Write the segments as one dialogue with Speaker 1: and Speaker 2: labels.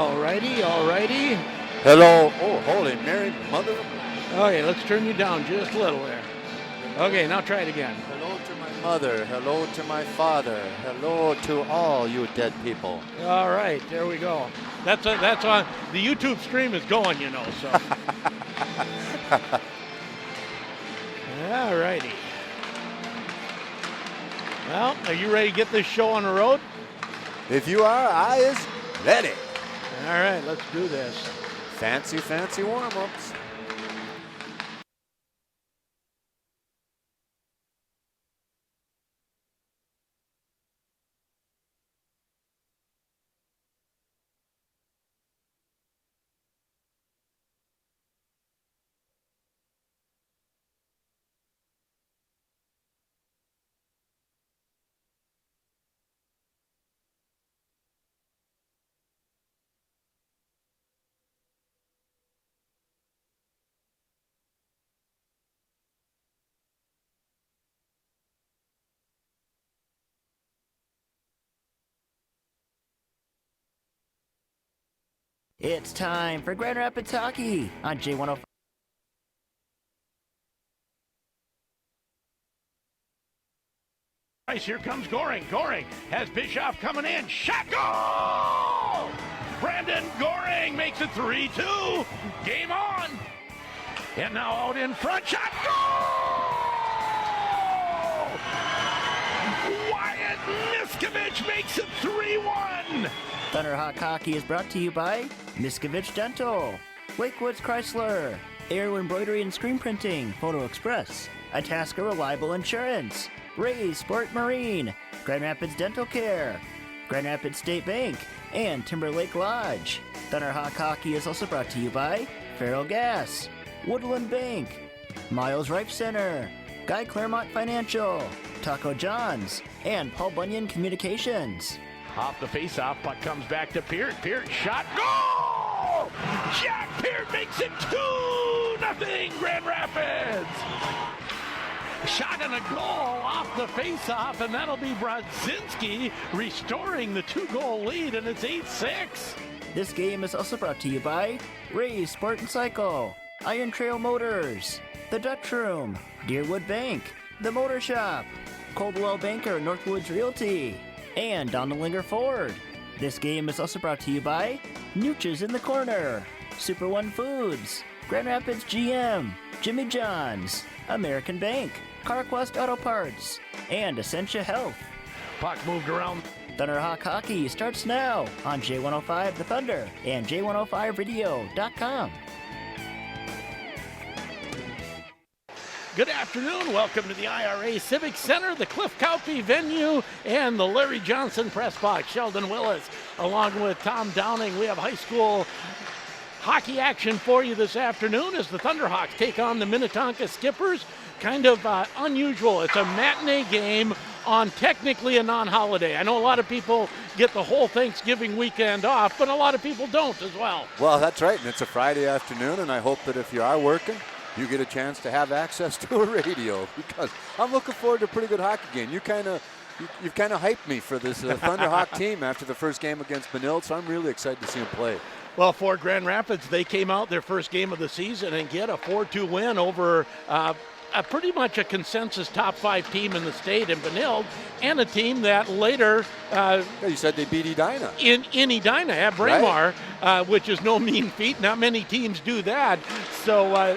Speaker 1: All righty.
Speaker 2: Hello. Oh, holy Mary, mother.
Speaker 1: Okay, let's turn you down just a little there. Okay, now try it again.
Speaker 2: Hello to my mother. Hello to my father. Hello to all you dead people.
Speaker 1: All right, there we go. That's on the YouTube stream is going, so. All righty. Well, are you ready to get this show on the road?
Speaker 2: If you are, I is ready.
Speaker 1: All right, let's do this.
Speaker 2: Fancy warm-ups.
Speaker 3: It's time for Grand Rapids Hockey on J105.
Speaker 1: Here comes Goring. Goring has Bischoff coming in. Shot goal! Brandon Goring makes it 3-2. Game on. And now out in front. Shot goal! Wyatt Miskovich makes it 3-1.
Speaker 3: Thunderhawk Hockey is brought to you by Miskovich Dental, Lakewood's Chrysler, Aero Embroidery and Screen Printing, Photo Express, Itasca Reliable Insurance, Ray's Sport Marine, Grand Rapids Dental Care, Grand Rapids State Bank, and Timberlake Lodge. Thunderhawk Hockey is also brought to you by Farrell Gas, Woodland Bank, Miles Rife Center, Guy Claremont Financial, Taco John's, and Paul Bunyan Communications.
Speaker 1: Off the face-off, puck comes back to Peart. Peart shot, goal! Jack Peart makes it 2-0 Grand Rapids. Shot and a goal off the face-off, and that'll be Brodzinski restoring the 2-goal lead, and it's 8-6.
Speaker 3: This game is also brought to you by Ray's Sport and Cycle, Iron Trail Motors, The Dutch Room, Deerwood Bank, The Motor Shop, Coldwell Banker Northwoods Realty, and Donalinger Ford. This game is also brought to you by Nooches in the Corner, Super One Foods, Grand Rapids GM, Jimmy John's, American Bank, CarQuest Auto Parts, and Essentia Health.
Speaker 1: Puck moved around.
Speaker 3: Thunderhawk Hockey starts now on J105 The Thunder and J105radio.com.
Speaker 1: Good afternoon. Welcome to the IRA Civic Center, the Cliff Calpe venue, and the Larry Johnson press box. Sheldon Willis, along with Tom Downing. We have high school hockey action for you this afternoon as the Thunderhawks take on the Minnetonka Skippers. Kind of unusual. It's a matinee game on technically a non-holiday. I know a lot of people get the whole Thanksgiving weekend off, but a lot of people don't as well.
Speaker 2: Well, that's right, and it's a Friday afternoon, and I hope that if you are working, you get a chance to have access to a radio, because I'm looking forward to a pretty good hockey game. You've kind of hyped me for this Thunderhawk team after the first game against Benilde, so I'm really excited to see them play.
Speaker 1: Well, for Grand Rapids, they came out their first game of the season and get a 4-2 win over pretty much a consensus top 5 team in the state in Benilde, and a team that later
Speaker 2: you said they beat Edina.
Speaker 1: In Edina at Braemar, right. Which is no mean feat. Not many teams do that. So,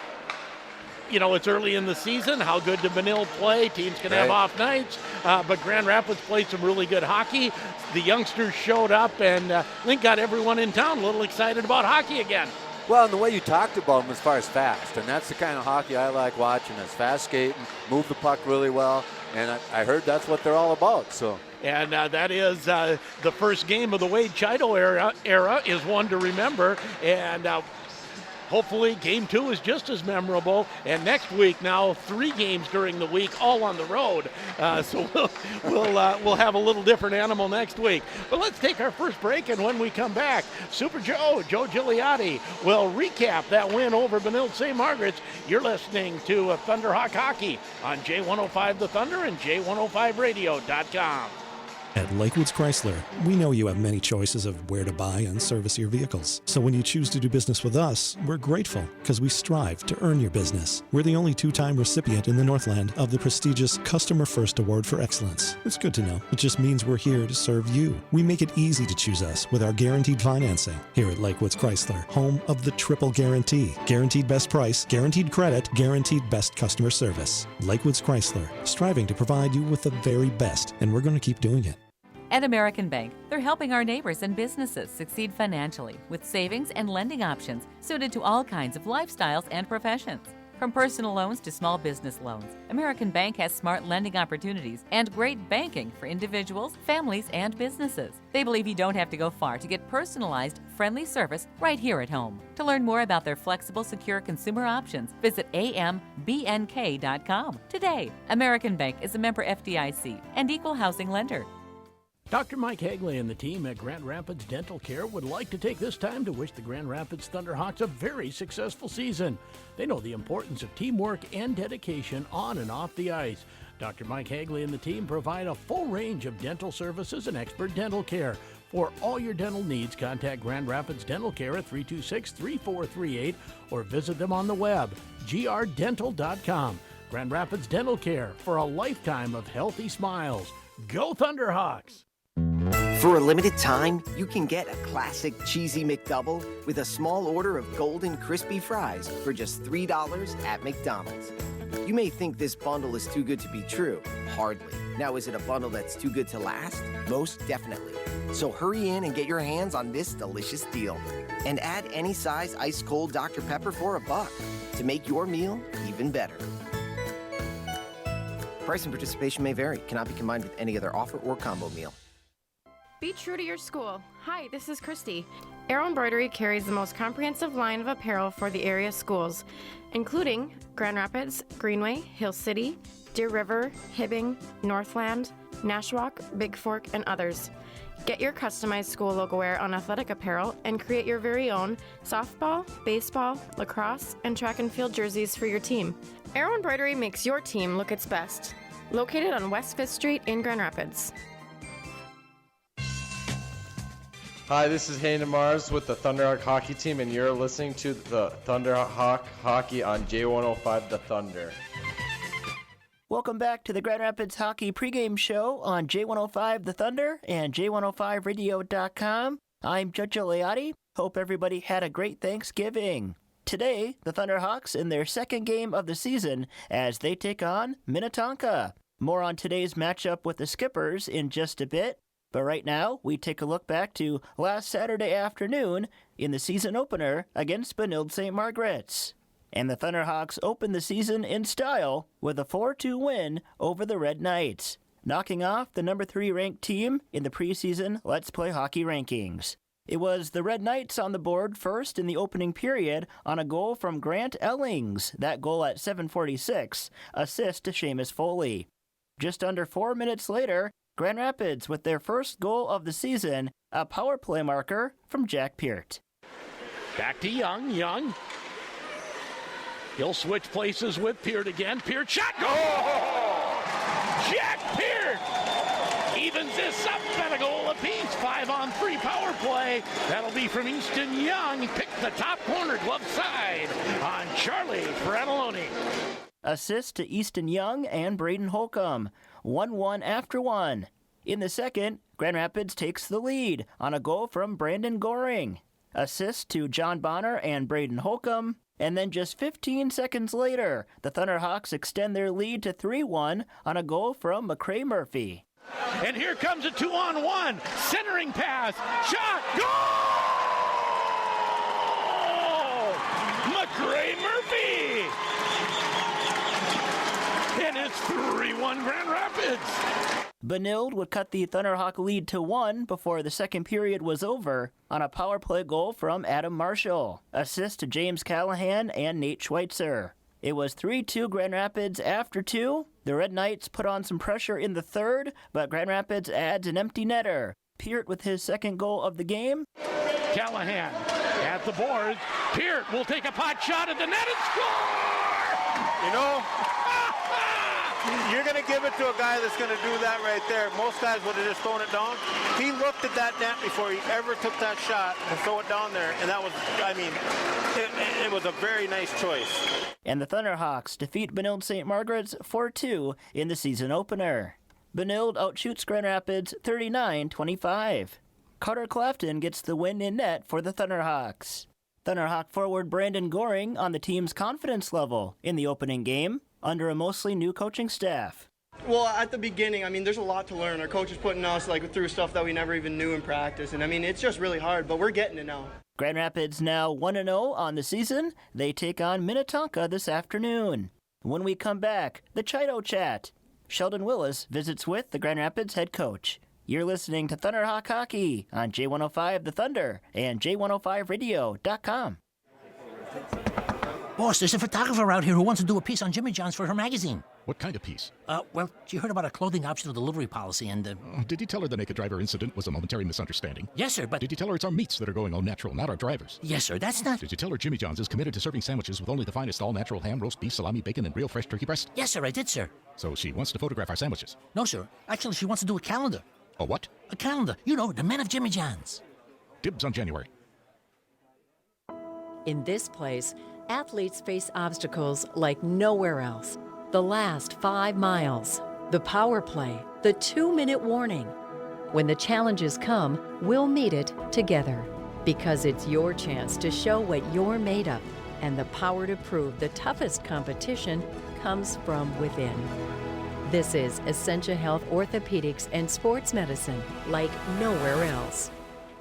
Speaker 1: it's early in the season. How good did Benilde play? Teams can have off nights, but Grand Rapids played some really good hockey. The youngsters showed up, and I think got everyone in town a little excited about hockey again.
Speaker 2: Well, and the way you talked about them as far as fast, and that's the kind of hockey I like watching, is fast skating, move the puck really well, and I heard that's what they're all about. So.
Speaker 1: And that is the first game of the Wade Chido era is one to remember, and hopefully game 2 is just as memorable. And next week, now 3 games during the week, all on the road. So we'll have a little different animal next week. But let's take our first break, and when we come back, Super Joe Gigliotti will recap that win over Benilde St. Margaret's. You're listening to Thunderhawk Hockey on J105 The Thunder and J105radio.com.
Speaker 4: At Lakewoods Chrysler, we know you have many choices of where to buy and service your vehicles. So when you choose to do business with us, we're grateful because we strive to earn your business. We're the only two-time recipient in the Northland of the prestigious Customer First Award for Excellence. It's good to know. It just means we're here to serve you. We make it easy to choose us with our guaranteed financing. Here at Lakewoods Chrysler, home of the triple guarantee. Guaranteed best price, guaranteed credit, guaranteed best customer service. Lakewoods Chrysler, striving to provide you with the very best, and we're going to keep doing it.
Speaker 5: At American Bank, they're helping our neighbors and businesses succeed financially with savings and lending options suited to all kinds of lifestyles and professions. From personal loans to small business loans, American Bank has smart lending opportunities and great banking for individuals, families, and businesses. They believe you don't have to go far to get personalized, friendly service right here at home. To learn more about their flexible, secure consumer options, visit ambnk.com today. American Bank is a member FDIC and equal housing lender.
Speaker 1: Dr. Mike Hagley and the team at Grand Rapids Dental Care would like to take this time to wish the Grand Rapids Thunderhawks a very successful season. They know the importance of teamwork and dedication on and off the ice. Dr. Mike Hagley and the team provide a full range of dental services and expert dental care. For all your dental needs, contact Grand Rapids Dental Care at 326-3438 or visit them on the web, grdental.com. Grand Rapids Dental Care, for a lifetime of healthy smiles. Go Thunderhawks!
Speaker 6: For a limited time, you can get a classic cheesy McDouble with a small order of golden crispy fries for just $3 at McDonald's. You may think this bundle is too good to be true. Hardly. Now, is it a bundle that's too good to last? Most definitely. So hurry in and get your hands on this delicious deal. And add any size ice-cold Dr. Pepper for $1 to make your meal even better. Price and participation may vary. Cannot be combined with any other offer or combo meal.
Speaker 7: Be true to your school. Hi, this is Christy. Arrow Embroidery carries the most comprehensive line of apparel for the area schools, including Grand Rapids, Greenway, Hill City, Deer River, Hibbing, Northland, Nashwauk, Big Fork, and others. Get your customized school logo wear on athletic apparel and create your very own softball, baseball, lacrosse, and track and field jerseys for your team. Arrow Embroidery makes your team look its best. Located on West 5th Street in Grand Rapids.
Speaker 8: Hi, this is Hayden Mars with the Thunderhawk hockey team, and you're listening to the Thunderhawk hockey on J105 The Thunder.
Speaker 3: Welcome back to the Grand Rapids Hockey pregame show on J105 The Thunder and J105radio.com. I'm Judge Eliade. Hope everybody had a great Thanksgiving. Today, the Thunderhawks in their second game of the season as they take on Minnetonka. More on today's matchup with the Skippers in just a bit. But right now, we take a look back to last Saturday afternoon in the season opener against Benilde St. Margaret's. And the Thunderhawks opened the season in style with a 4-2 win over the Red Knights, knocking off the number 3 ranked team in the preseason Let's Play Hockey rankings. It was the Red Knights on the board first in the opening period on a goal from Grant Ellings, that goal at 7:46, assist to Seamus Foley. Just under 4 minutes later, Grand Rapids with their first goal of the season, a power play marker from Jack Peart.
Speaker 1: Back to Young. He'll switch places with Peart again. Peart shot, goal! Jack Peart evens this up at a goal apiece. 5-on-3 power play. That'll be from Easton Young. Picked the top corner glove side on Charlie Fratelloni.
Speaker 3: Assist to Easton Young and Braden Holcomb. 1-1 after one. In the second, Grand Rapids takes the lead on a goal from Brandon Goring. Assist to John Bonner and Braden Holcomb. And then just 15 seconds later, the Thunderhawks extend their lead to 3-1 on a goal from McCray Murphy.
Speaker 1: And here comes a 2-on-1. Centering pass. Shot. Goal! McCray Murphy! And it's 3-1 Grand Rapids.
Speaker 3: Benilde would cut the Thunderhawk lead to 1 before the second period was over on a power play goal from Adam Marshall. Assist to James Callahan and Nate Schweitzer. It was 3-2 Grand Rapids after 2. The Red Knights put on some pressure in the third, but Grand Rapids adds an empty netter. Peart with his second goal of the game.
Speaker 1: Callahan at the boards. Peart will take a pot shot at the net and score!
Speaker 9: You're going to give it to a guy that's going to do that right there. Most guys would have just thrown it down. He looked at that net before he ever took that shot and throw it down there. And that was, I mean, it was a very nice choice.
Speaker 3: And the Thunderhawks defeat Benilde St. Margaret's 4-2 in the season opener. Benilde outshoots Grand Rapids 39-25. Carter Clafton gets the win in net for the Thunderhawks. Thunderhawk forward Brandon Goring on the team's confidence level in the opening game under a mostly new coaching staff.
Speaker 10: Well, at the beginning, I mean, there's a lot to learn. Our coach is putting us through stuff that we never even knew in practice. And I mean, it's just really hard, but we're getting it now.
Speaker 3: Grand Rapids now 1-0 on the season. They take on Minnetonka this afternoon. When we come back, the Chido Chat. Sheldon Willis visits with the Grand Rapids head coach. You're listening to Thunderhawk Hockey on J105 The Thunder and J105radio.com.
Speaker 11: Boss, there's a photographer out here who wants to do a piece on Jimmy John's for her magazine.
Speaker 12: What kind of piece?
Speaker 11: Well, she heard about a clothing optional delivery policy and...
Speaker 12: Did you tell her the naked driver incident was a momentary misunderstanding?
Speaker 11: Yes, sir, but...
Speaker 12: Did you tell her it's our meats that are going all natural, not our drivers?
Speaker 11: Yes, sir, that's not...
Speaker 12: Did you tell her Jimmy John's is committed to serving sandwiches with only the finest all-natural ham, roast beef, salami, bacon, and real fresh turkey breast?
Speaker 11: Yes, sir, I did, sir.
Speaker 12: So she wants to photograph our sandwiches?
Speaker 11: No, sir. Actually, she wants to do a calendar.
Speaker 12: A what?
Speaker 11: A calendar. You know, the men of Jimmy John's.
Speaker 12: Dibs on January.
Speaker 13: In this place, athletes face obstacles like nowhere else. The last 5 miles, the power play, the 2-minute warning. When the challenges come, we'll meet it together. Because it's your chance to show what you're made of, and the power to prove the toughest competition comes from within. This is Essentia Health Orthopedics and Sports Medicine like nowhere else.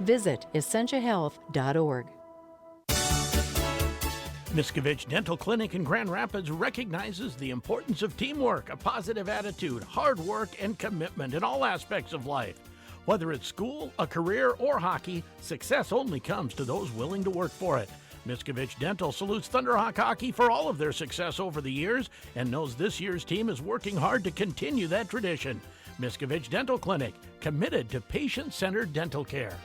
Speaker 13: Visit essentiahealth.org.
Speaker 1: Miscavige Dental Clinic in Grand Rapids recognizes the importance of teamwork, a positive attitude, hard work, and commitment in all aspects of life. Whether it's school, a career, or hockey, success only comes to those willing to work for it. Miscavige Dental salutes Thunderhawk Hockey for all of their success over the years and knows this year's team is working hard to continue that tradition. Miscavige Dental Clinic, committed to patient-centered dental care.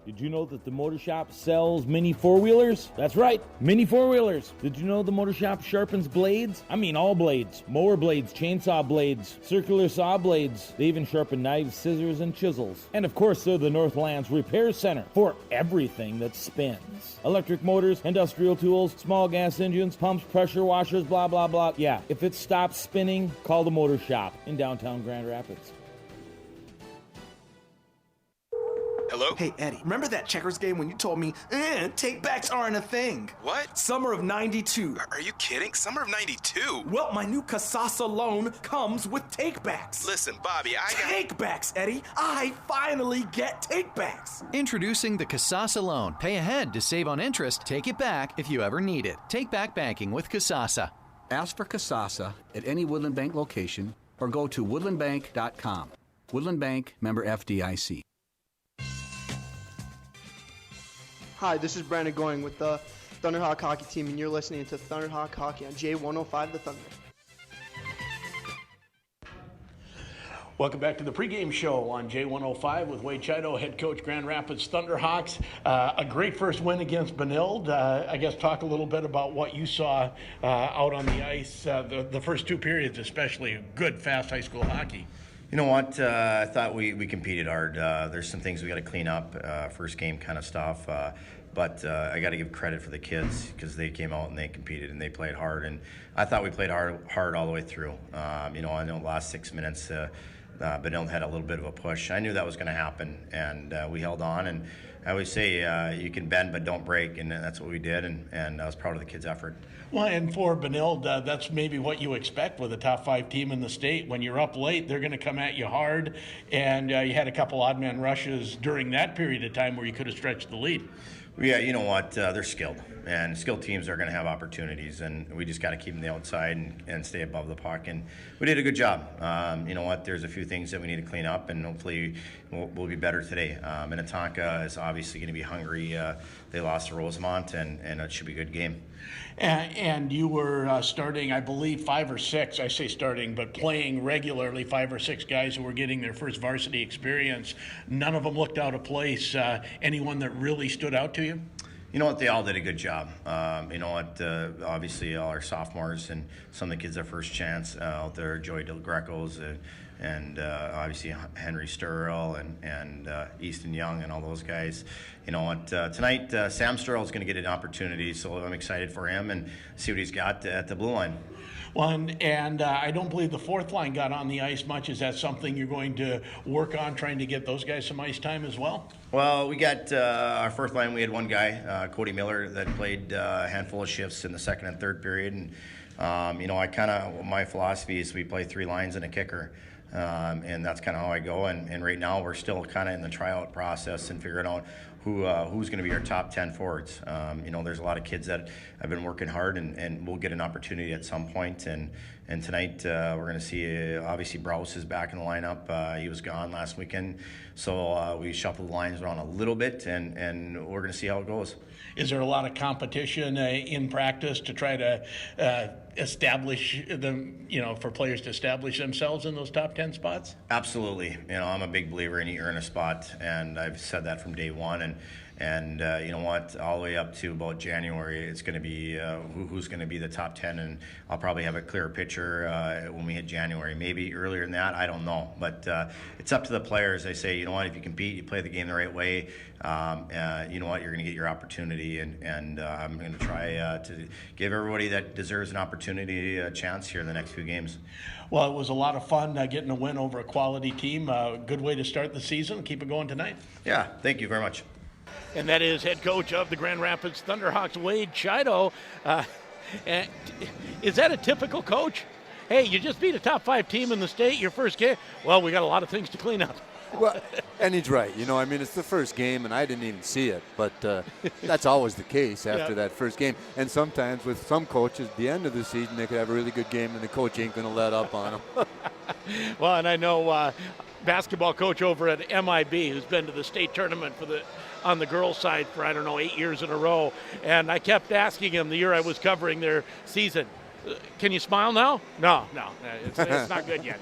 Speaker 14: Did you know that the Motor Shop sells mini four-wheelers? That's right, mini four-wheelers. Did you know the Motor Shop sharpens blades? I mean all blades. Mower blades, chainsaw blades, circular saw blades. They even sharpen knives, scissors, and chisels. And of course, they're the Northland's repair center for everything that spins. Electric motors, industrial tools, small gas engines, pumps, pressure washers, blah, blah, blah. Yeah, if it stops spinning, call the Motor Shop in downtown Grand Rapids.
Speaker 15: Hello?
Speaker 16: Hey, Eddie, remember that checkers game when you told me, take-backs aren't a thing?
Speaker 15: What?
Speaker 16: Summer of 92.
Speaker 15: Are you kidding? Summer of 92?
Speaker 16: Well, my new Kasasa loan comes with take-backs.
Speaker 15: Listen, Bobby,
Speaker 16: Take-backs, Eddie. I finally get take-backs.
Speaker 17: Introducing the Kasasa loan. Pay ahead to save on interest. Take it back if you ever need it. Take back banking with Kasasa.
Speaker 18: Ask for Kasasa at any Woodland Bank location or go to woodlandbank.com. Woodland Bank, member FDIC.
Speaker 10: Hi, this is Brandon Goring with the Thunderhawk Hockey Team, and you're listening to Thunderhawk Hockey on J105 The Thunder.
Speaker 1: Welcome back to the pregame show on J105 with Wade Chido, head coach, Grand Rapids Thunderhawks. A great first win against Benilde. I guess talk a little bit about what you saw out on the ice, the first 2 periods especially. Good, fast high school hockey.
Speaker 19: You know what? I thought we competed hard. There's some things we got to clean up, first game kind of stuff. But I got to give credit for the kids because they came out and they competed and they played hard. And I thought we played hard all the way through. I know the last 6 minutes, Benilde had a little bit of a push. I knew that was going to happen, and we held on. And I always say you can bend but don't break, and that's what we did. And I was proud of the kids' effort.
Speaker 1: Well, and for Benilde, that's maybe what you expect with a top 5 team in the state. When you're up late, they're going to come at you hard, and you had a couple odd man rushes during that period of time where you could have stretched the lead.
Speaker 19: Yeah, you know what? They're skilled, and skilled teams are going to have opportunities, and we just got to keep them the outside and stay above the puck, and we did a good job. You know what? There's a few things that we need to clean up, and hopefully we'll be better today. Minnetonka is obviously going to be hungry. They lost to Rosemont, and it should be a good game.
Speaker 1: And you were starting, I believe, 5 or 6, I say starting, but playing regularly, 5 or 6 guys who were getting their first varsity experience. None of them looked out of place. Anyone that really stood out to you?
Speaker 19: you know what, they all did a good job. You know what, obviously all our sophomores and some of the kids their first chance out there, Joey Del Greco's and obviously Henry Sturrell and Easton Young and all those guys. You know what, tonight Sam Sturrell is going to get an opportunity, so I'm excited for him and see what he's got at the blue line.
Speaker 1: Well, and I don't believe the fourth line got on the ice much. Is that something you're going to work on, trying to get those guys some ice time as well?
Speaker 19: Well, we got our fourth line. We had one guy, Cody Miller, that played a handful of shifts in the second and third period. And, you know, my philosophy is we play 3 lines and a kicker. And that's kind of how I go. And right now we're still kind of in the tryout process and figuring out who's going to be our top 10 forwards. You know, there's a lot of kids that have been working hard and we'll get an opportunity at some point. And tonight we're going to see, obviously Browse is back in the lineup. He was gone last weekend. So we shuffled the lines around a little bit and we're going to see how it goes.
Speaker 1: Is there a lot of competition in practice to try to establish them, you know, for players to establish themselves in those top 10 spots?
Speaker 19: Absolutely. You know, I'm a big believer in you earn a spot, and I've said that from day one. And you know what, all the way up to about January, it's going to be who's going to be the top 10, and I'll probably have a clearer picture when we hit January. Maybe earlier than that, I don't know. But it's up to the players. I say, you know what, if you compete, you play the game the right way, you know what, you're going to get your opportunity, and I'm going to try to give everybody that deserves an opportunity a chance here in the next few games.
Speaker 1: Well, it was a lot of fun getting a win over a quality team. Good way to start the season. Keep it going tonight.
Speaker 19: Yeah, thank you very much.
Speaker 1: And that is head coach of the Grand Rapids Thunderhawks, Wade Chido. Is that a typical coach? Hey, you just beat a top 5 team in the state, your first game. Well, we got a lot of things to clean up.
Speaker 2: Well, and he's right. You know, I mean, it's the first game, and I didn't even see it. But that's always the case after that first game. And sometimes with some coaches, at the end of the season, they could have a really good game, and the coach ain't going to let up on them.
Speaker 1: Well, and I know basketball coach over at MIB who's been to the state tournament on the girls' side for, 8 years in a row. And I kept asking him the year I was covering their season, can you smile now? No, it's not good yet.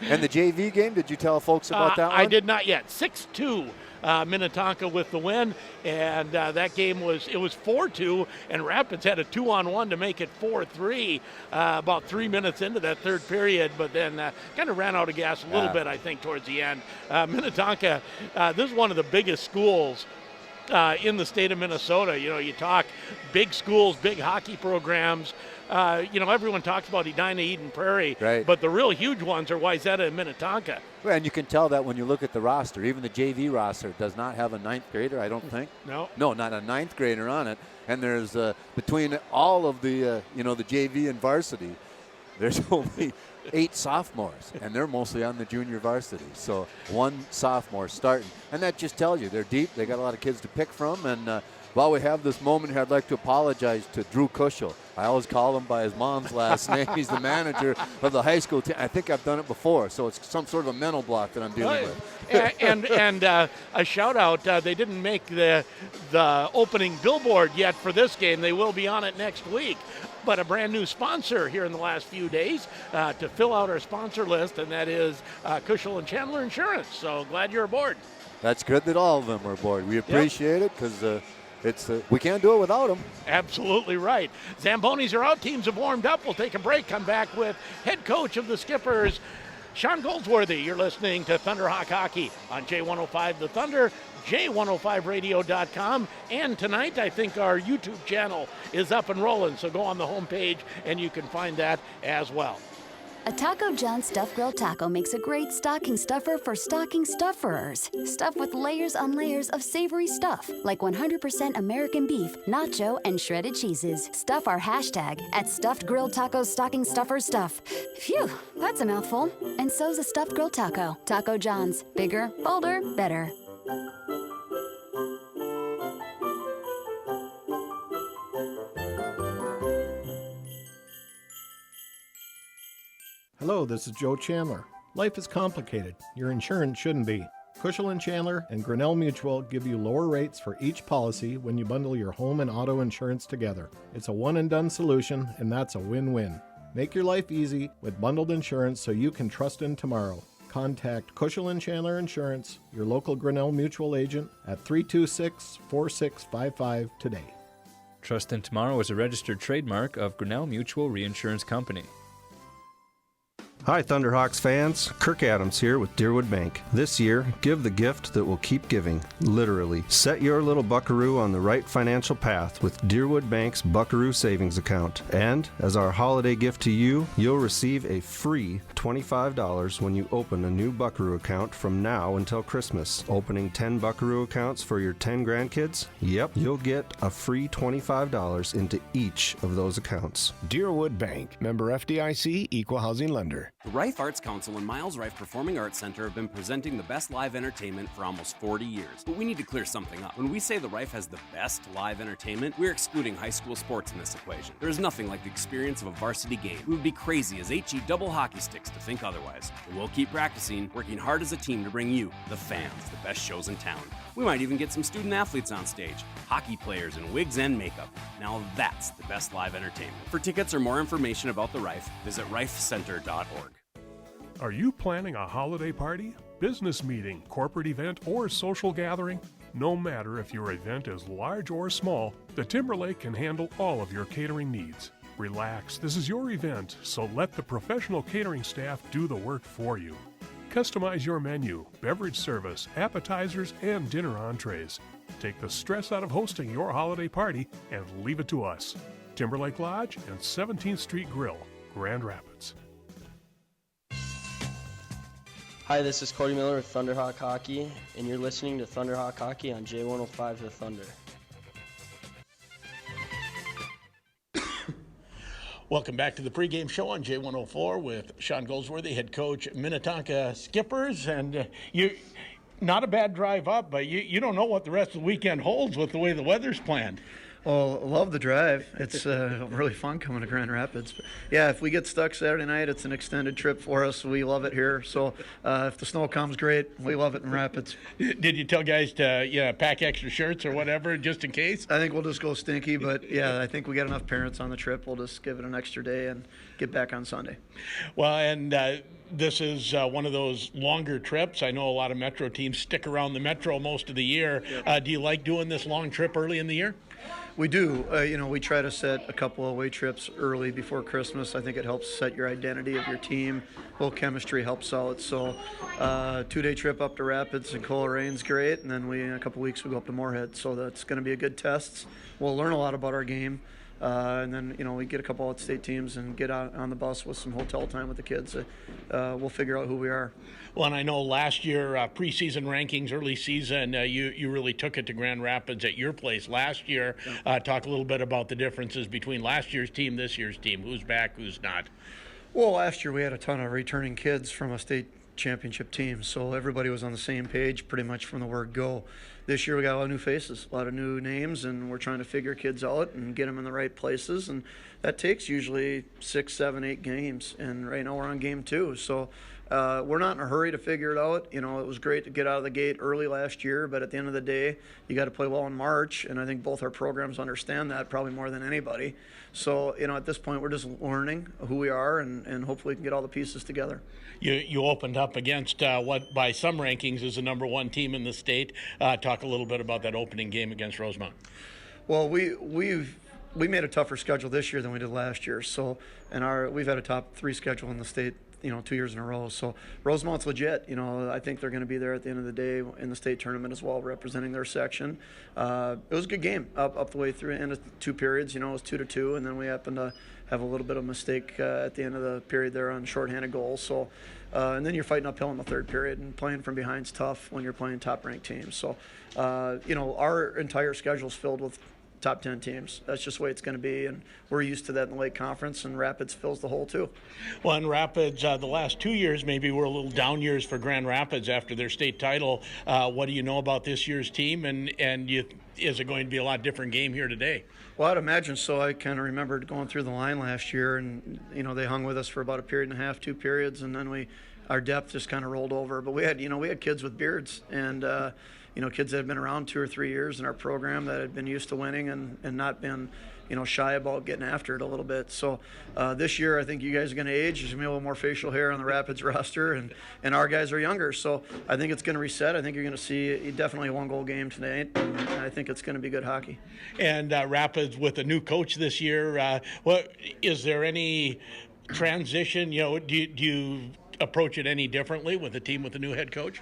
Speaker 2: And the JV game, did you tell folks about that one?
Speaker 1: I did not yet. 6-2 Minnetonka with the win, and that game was 4-2, and Rapids had a 2-on-1 to make it 4-3 about 3 minutes into that third period, but then kind of ran out of gas a little bit, I think, towards the end. Minnetonka, this is one of the biggest schools in the state of Minnesota. You know, you talk big schools, big hockey programs. You know, everyone talks about Edina, Eden Prairie,
Speaker 2: right,
Speaker 1: but the real huge ones are Wayzata and Minnetonka.
Speaker 2: Well, and you can tell that when you look at the roster. Even the JV roster does not have a 9th grader, I don't think.
Speaker 1: No,
Speaker 2: not a 9th grader on it. And there's between all of the the JV and varsity, there's only 8 sophomores, and they're mostly on the junior varsity. So 1 sophomore starting, and that just tells you they're deep. They got a lot of kids to pick from. And while we have this moment here, I'd like to apologize to Drew Kushel. I always call him by his mom's last name. He's the manager of the high school team. I think I've done it before, so it's some sort of a mental block that I'm dealing with.
Speaker 1: and a shout out, they didn't make the opening billboard yet for this game. They will be on it next week. But a brand new sponsor here in the last few days to fill out our sponsor list, and that is Kushel and Chandler Insurance. So glad you're aboard.
Speaker 2: That's good that all of them are aboard. We appreciate it, because we can't do it without them.
Speaker 1: Absolutely right. Zambonis are out. Teams have warmed up. We'll take a break. Come back with head coach of the Skippers, Sean Goldsworthy. You're listening to Thunderhawk Hockey on J105 The Thunder, J105radio.com. And tonight, I think our YouTube channel is up and rolling. So go on the homepage and you can find that as well.
Speaker 20: A Taco John's Stuffed Grilled Taco makes a great stocking stuffer for stocking stuffers. Stuffed with layers on layers of savory stuff, like 100% American beef, nacho, and shredded cheeses. Stuff our hashtag at Stuffed Grilled Taco Stocking Stuffer Stuff. Phew, that's a mouthful. And so's a Stuffed Grilled Taco. Taco John's. Bigger, bolder, better.
Speaker 21: Hello, this is Joe Chandler. Life is complicated. Your insurance shouldn't be. Cushel & Chandler and Grinnell Mutual give you lower rates for each policy when you bundle your home and auto insurance together. It's a one-and-done solution, and that's a win-win. Make your life easy with bundled insurance so you can trust in tomorrow. contact Cushel & Chandler Insurance, your local Grinnell Mutual agent, at 326-4655 today.
Speaker 4: Trust in Tomorrow is a registered trademark of Grinnell Mutual Reinsurance Company.
Speaker 21: Hi, Thunderhawks fans. Kirk Adams here with Deerwood Bank. This year, give the gift that will keep giving. Literally. Set your little buckaroo on the right financial path with Deerwood Bank's Buckaroo Savings Account. And, as our holiday gift to you, you'll receive a free $25 when you open a new buckaroo account from now until Christmas. Opening 10 buckaroo accounts for your 10 grandkids? Yep, you'll get a free $25 into each of those accounts.
Speaker 22: Deerwood Bank, member FDIC, equal housing lender.
Speaker 23: The Rife Arts Council and Miles Rife Performing Arts Center have been presenting the best live entertainment for almost 40 years. But we need to clear something up. When we say the Rife has the best live entertainment, we're excluding high school sports in this equation. There is nothing like the experience of a varsity game. We would be crazy as HE double hockey sticks to think otherwise. And we'll keep practicing, working hard as a team to bring you, the fans, the best shows in town. We might even get some student athletes on stage, hockey players in wigs and makeup. Now that's the best live entertainment. For tickets or more information about the Rife, visit rifecenter.org.
Speaker 24: Are you planning a holiday party, business meeting, corporate event, or social gathering? No matter if your event is large or small, the Timberlake can handle all of your catering needs. Relax, this is your event, so let the professional catering staff do the work for you. Customize your menu, beverage service, appetizers, and dinner entrees. Take the stress out of hosting your holiday party and leave it to us. Timberlake Lodge and 17th Street Grill, Grand Rapids.
Speaker 25: Hi, this is Cody Miller with Thunderhawk Hockey, and you're listening to Thunderhawk Hockey on J105 The Thunder.
Speaker 1: Welcome back to the pregame show on J104 with Sean Goldsworthy, head coach, Minnetonka Skippers. And you, not a bad drive up, but you don't know what the rest of the weekend holds with the way the weather's planned.
Speaker 10: Well, I love the drive. It's really fun coming to Grand Rapids. But yeah, if we get stuck Saturday night, it's an extended trip for us. We love it here. So if the snow comes, great. We love it in Rapids.
Speaker 1: Did you tell guys to pack extra shirts or whatever just in case?
Speaker 10: I think we'll just go stinky. But, yeah, I think we got enough parents on the trip. We'll just give it an extra day and get back on Sunday.
Speaker 1: Well, and this is one of those longer trips. I know a lot of Metro teams stick around the Metro most of the year. Do you like doing this long trip early in the year?
Speaker 10: We do. We try to set a couple away trips early before Christmas. I think it helps set your identity of your team. Whole chemistry helps out. So 2-day trip up to Rapids and Colerane's great. And then in a couple weeks we go up to Moorhead. So that's going to be a good test. We'll learn a lot about our game. And then, we get a couple out-state teams and get out on the bus with some hotel time with the kids. We'll figure out who we are.
Speaker 1: Well, and I know last year, preseason rankings, early season, you really took it to Grand Rapids at your place last year. Talk a little bit about the differences between last year's team, this year's team. Who's back, who's not?
Speaker 10: Well, last year we had a ton of returning kids from a state championship team, so everybody was on the same page pretty much from the word go. This year we got a lot of new faces, a lot of new names, and we're trying to figure kids out and get them in the right places, and that takes usually 6, 7, 8 games, and right now we're on game 2, so we're not in a hurry to figure it out. It was great to get out of the gate early last year, but at the end of the day, you got to play well in March, and I think both our programs understand that probably more than anybody. So, at this point, we're just learning who we are, and hopefully we can get all the pieces together.
Speaker 1: You opened up against what, by some rankings, is the number 1 team in the state. Talk a little bit about that opening game against Rosemount.
Speaker 10: Well, we made a tougher schedule this year than we did last year. So, we've had a top 3 schedule in the state, 2 years in a row. So Rosemount's legit. I think they're going to be there at the end of the day in the state tournament as well, representing their section. It was a good game up the way through the end of 2 periods. It was 2-2, and then we happened to have a little bit of mistake at the end of the period there on shorthanded goals. So, and then you're fighting uphill in the 3rd period, and playing from behind's tough when you're playing top-ranked teams. So, our entire schedule's filled with top 10 teams. That's just the way it's going to be, and we're used to that in the Lake Conference, and Rapids fills the hole too.
Speaker 1: Well, in Rapids, the last 2 years maybe were a little down years for Grand Rapids after their state title. What do you know about this year's team, and is it going to be a lot different game here today?
Speaker 10: Well, I'd imagine so. I kind of remembered going through the line last year, and they hung with us for about a period and a half, 2 periods, and then our depth just kind of rolled over. But we had kids with beards, and kids that have been around 2 or 3 years in our program that had been used to winning and not been shy about getting after it a little bit. So this year, I think you guys are going to age. There's going to be a little more facial hair on the Rapids roster, and our guys are younger. So I think it's going to reset. I think you're going to see definitely a 1-goal game tonight, and I think it's going to be good hockey.
Speaker 1: And Rapids with a new coach this year, is there any transition? Do you approach it any differently with a team with a new head coach?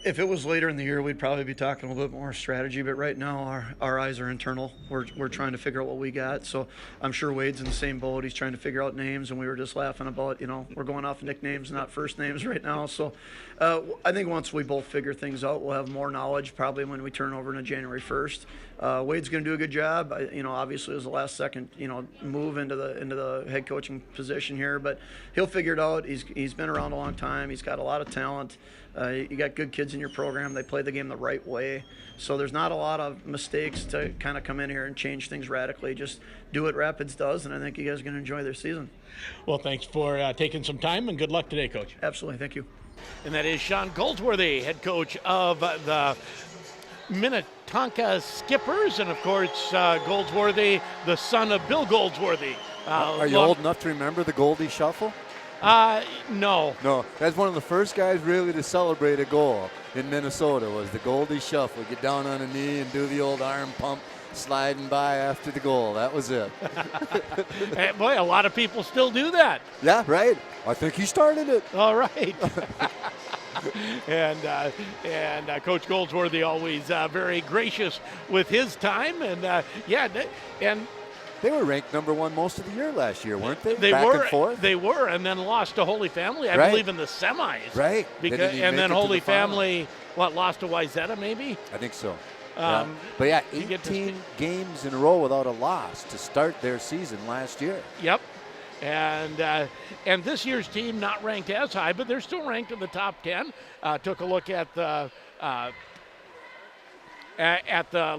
Speaker 10: If it was later in the year, we'd probably be talking a little bit more strategy. But right now, our eyes are internal. We're trying to figure out what we got. So I'm sure Wade's in the same boat. He's trying to figure out names, and we were just laughing about, we're going off nicknames, not first names right now. So I think once we both figure things out, we'll have more knowledge probably when we turn over into January 1st. Wade's going to do a good job. Obviously it was the last second, move into the head coaching position here, but he'll figure it out. He's been around a long time. He's got a lot of talent. You got good kids in your program. They play the game the right way. So there's not a lot of mistakes to kind of come in here and change things radically. Just do what Rapids does, and I think you guys are going to enjoy their season.
Speaker 1: Well, thanks for taking some time, and good luck today, Coach.
Speaker 10: Absolutely. Thank you.
Speaker 1: And that is Sean Goldsworthy, head coach of the Minnetonka Skippers, and of course Goldsworthy, the son of Bill Goldsworthy.
Speaker 2: Are you old enough to remember the Goldie Shuffle?
Speaker 1: No.
Speaker 2: No, that's one of the first guys really to celebrate a goal in Minnesota was the Goldie Shuffle. Get down on a knee and do the old arm pump, sliding by after the goal. That was it.
Speaker 1: Hey, boy, a lot of people still do that.
Speaker 2: Yeah, right. I think he started it.
Speaker 1: All right. And Coach Goldsworthy always very gracious with his time, and and
Speaker 2: they were ranked number 1 most of the year last year, weren't they?
Speaker 1: They
Speaker 2: Back
Speaker 1: were.
Speaker 2: And forth?
Speaker 1: They were, and then lost to Holy Family, I believe, in the semis.
Speaker 2: Right.
Speaker 1: And then Holy Family, lost to Wayzata, maybe?
Speaker 2: I think so. But 18 games in a row without a loss to start their season last year.
Speaker 1: Yep. And this year's team not ranked as high, but they're still ranked in the top 10. Took a look at the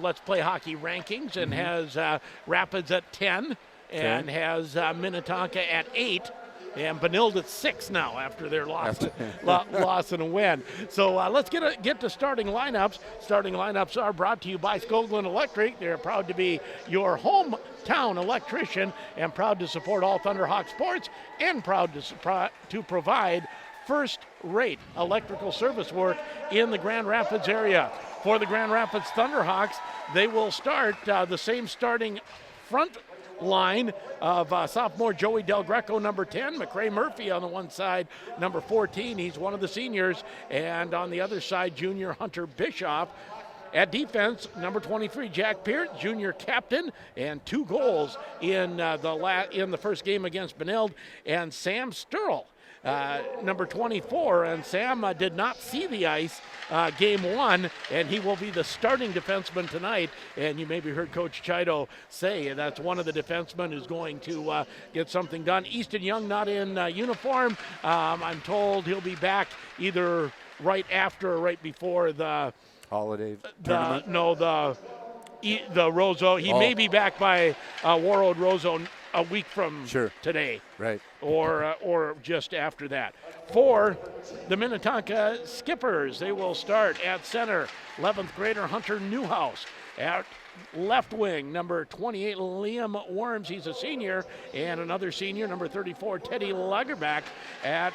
Speaker 1: Let's Play Hockey rankings and has Rapids at 10 and has Minnetonka at 8. And Benilde at 6 now after their loss and a win. So let's get to starting lineups. Starting lineups are brought to you by Skoglund Electric. They're proud to be your hometown electrician and proud to support all Thunderhawk sports and proud to provide first-rate electrical service work in the Grand Rapids area. For the Grand Rapids Thunderhawks, they will start the same starting front line of sophomore Joey Del Greco, number 10, McCray Murphy on the one side, number 14, he's one of the seniors, and on the other side, junior Hunter Bischoff. At defense, number 23, Jack Peart, junior captain, and 2 goals in the first game against Benilde, and Sam Sturl, number 24, and Sam did not see the ice game 1, and he will be the starting defenseman tonight. And you maybe heard Coach Chido say that's one of the defensemen who's going to get something done. Easton Young not in uniform. I'm told he'll be back either right after or right before the
Speaker 2: holiday
Speaker 1: tournament. The Roseau. He may be back by Warroad Roseau a week from today.
Speaker 2: Right.
Speaker 1: Or just after that. For the Minnetonka Skippers, they will start at center, 11th grader Hunter Newhouse. At left wing, number 28, Liam Worms, he's a senior, and another senior, number 34, Teddy Lagerback. At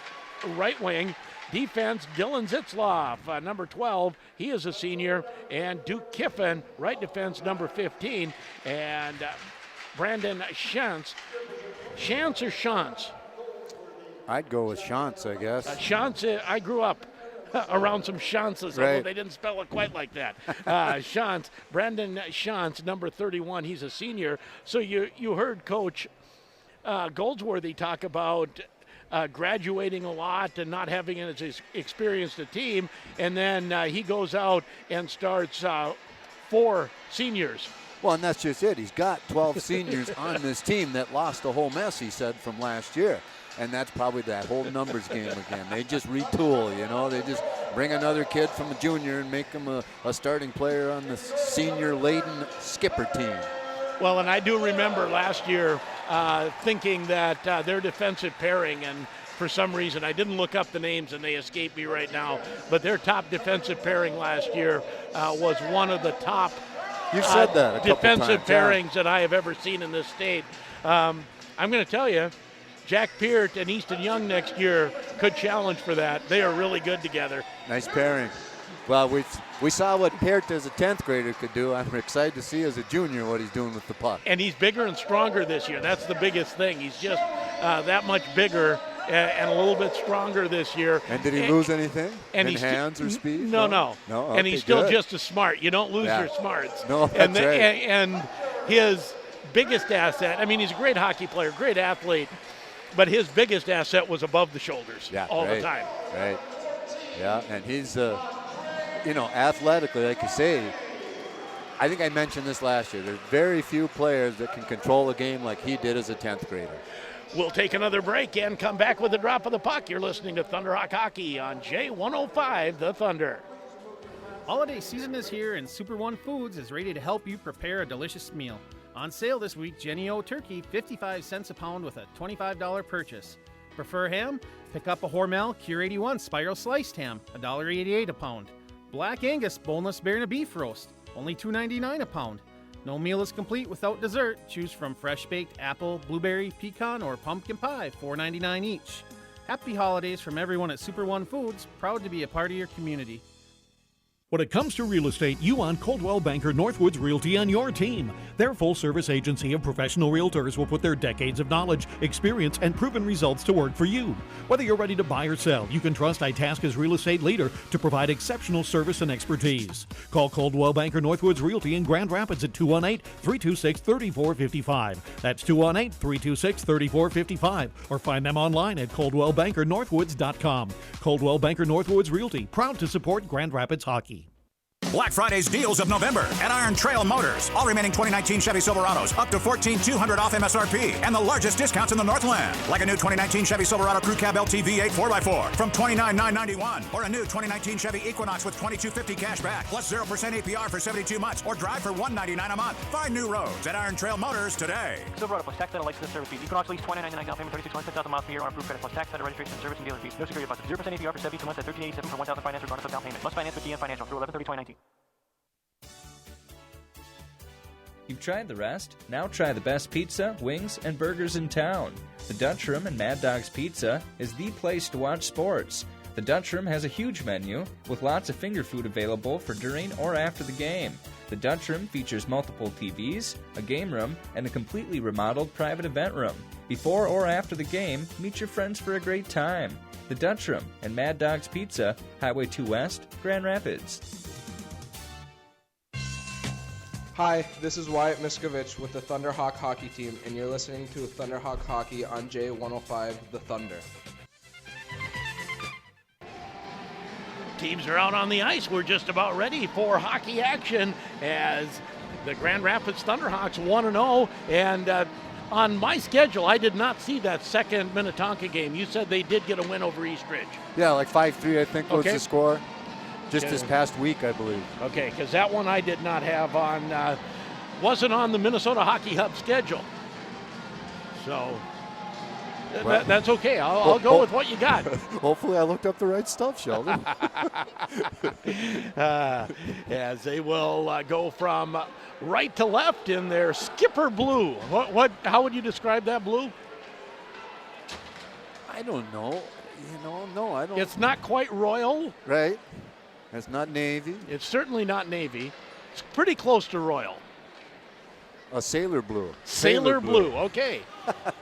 Speaker 1: right wing, defense, Dylan Zitzloff, number 12, he is a senior, and Duke Kiffin, right defense, number 15, and Brandon Shantz. Shantz or Shantz?
Speaker 2: I'd go with Shantz, I guess.
Speaker 1: Shantz, I grew up around some Shantzes, although they didn't spell it quite like that. Shantz, Brandon Shantz, number 31, he's a senior. So you heard Coach Goldsworthy talk about graduating a lot and not having as experienced a team, and then he goes out and starts 4 seniors.
Speaker 2: Well, and that's just it. He's got 12 seniors on this team that lost a whole mess, he said, from last year. And that's probably that whole numbers game again. They just retool, They just bring another kid from a junior and make him a starting player on the senior-laden skipper team.
Speaker 1: Well, and I do remember last year thinking that their defensive pairing, and for some reason. I didn't look up the names and they escape me right now, but their top defensive pairing last year was one of the top
Speaker 2: You've said that a couple
Speaker 1: defensive
Speaker 2: times, yeah.
Speaker 1: pairings that I have ever seen in this state. I'm going to tell you, Jack Peart and Easton Young next year could challenge for that. They are really good together.
Speaker 2: Nice pairing. Well, we saw what Peart as a 10th grader could do. I'm excited to see as a junior what he's doing with the puck.
Speaker 1: And he's bigger and stronger this year. That's the biggest thing. He's just that much bigger and a little bit stronger this year.
Speaker 2: And did he lose anything in hands or speed?
Speaker 1: No.
Speaker 2: Okay,
Speaker 1: and he's still
Speaker 2: good.
Speaker 1: just as smart. You don't lose your smarts.
Speaker 2: No, that's right.
Speaker 1: And his biggest asset, I mean, he's a great hockey player, great athlete, but his biggest asset was above the shoulders all the time.
Speaker 2: Right. Yeah, and he's, athletically, like you say, I think I mentioned this last year. There's very few players that can control a game like he did as a 10th grader.
Speaker 1: We'll take another break and come back with a drop of the puck. You're listening to Thunderhawk Hockey on J105 The Thunder.
Speaker 5: Holiday season is here, and Super One Foods is ready to help you prepare a delicious meal. On sale this week, Jenny O Turkey, 55 cents a pound with a $25 purchase. Prefer ham? Pick up a Hormel Cure 81 Spiral Sliced Ham, $1.88 a pound. Black Angus Boneless Bear and Beef Roast, only $2.99 a pound. No meal is complete without dessert. Choose from fresh baked apple, blueberry, pecan, or pumpkin pie, $4.99 each. Happy holidays from everyone at Super One Foods, proud to be a part of your community.
Speaker 6: When it comes to real estate, you want Coldwell Banker Northwoods Realty on your team. Their full-service agency of professional realtors will put their decades of knowledge, experience, and proven results to work for you. Whether you're ready to buy or sell, you can trust Itasca's real estate leader to provide exceptional service and expertise. Call Coldwell Banker Northwoods Realty in Grand Rapids at 218-326-3455. That's 218-326-3455. Or find them online at ColdwellBankerNorthwoods.com. Coldwell Banker Northwoods Realty, proud to support Grand Rapids hockey.
Speaker 7: Black Friday's deals of November at Iron Trail Motors. All remaining 2019 Chevy Silverados up to $14,200 off MSRP and the largest discounts in the Northland. Like a new 2019 Chevy Silverado Crew Cab LT V8 4x4 from $29,991, or a new 2019 Chevy Equinox with $22.50 cash back plus 0% APR for 72 months, or drive for $199 a month. Find new roads at Iron Trail Motors today.
Speaker 8: Silverado plus tax and a license service fee. Equinox lease $29.99 down payment, 36 months, 10,000 miles per year on approved credit plus tax, center registration, service and dealer fees. No security deposit. 0% APR for 72 months at $13.87 for 1,000 finance regardless of down payment. Must finance with GM Financial through 11/30/2019.
Speaker 4: You've tried the rest? Now try the best pizza, wings, and burgers in town. The Dutch Room and Mad Dog's Pizza is the place to watch sports. The Dutch Room has a huge menu with lots of finger food available for during or after the game. The Dutch Room features multiple TVs, a game room, and a completely remodeled private event room. Before or after the game, meet your friends for a great time. The Dutch Room and Mad Dog's Pizza, Highway 2 West, Grand Rapids.
Speaker 9: Hi, this is Wyatt Miskovich with the Thunderhawk Hockey Team, and you're listening to Thunderhawk Hockey on J105 The Thunder.
Speaker 1: Teams are out on the ice. We're just about ready for hockey action as the Grand Rapids Thunderhawks 1-0. And on my schedule, I did not see that second Minnetonka game. You said they did get a win over East Ridge.
Speaker 2: Yeah, like 5-3, I think, was
Speaker 1: Okay.
Speaker 2: the score. Just this past week, I believe.
Speaker 1: Okay, because that one I did not have on, wasn't on the Minnesota Hockey Hub schedule. So that's okay. I'll go with what you got.
Speaker 2: Hopefully I looked up the right stuff, Sheldon.
Speaker 1: As they will go from right to left in their skipper blue. How would you describe that blue?
Speaker 2: I don't know. No, I don't.
Speaker 1: It's not quite royal.
Speaker 2: Right. It's not navy.
Speaker 1: It's certainly not navy. It's pretty close to royal.
Speaker 2: A sailor blue.
Speaker 1: Sailor blue. Okay.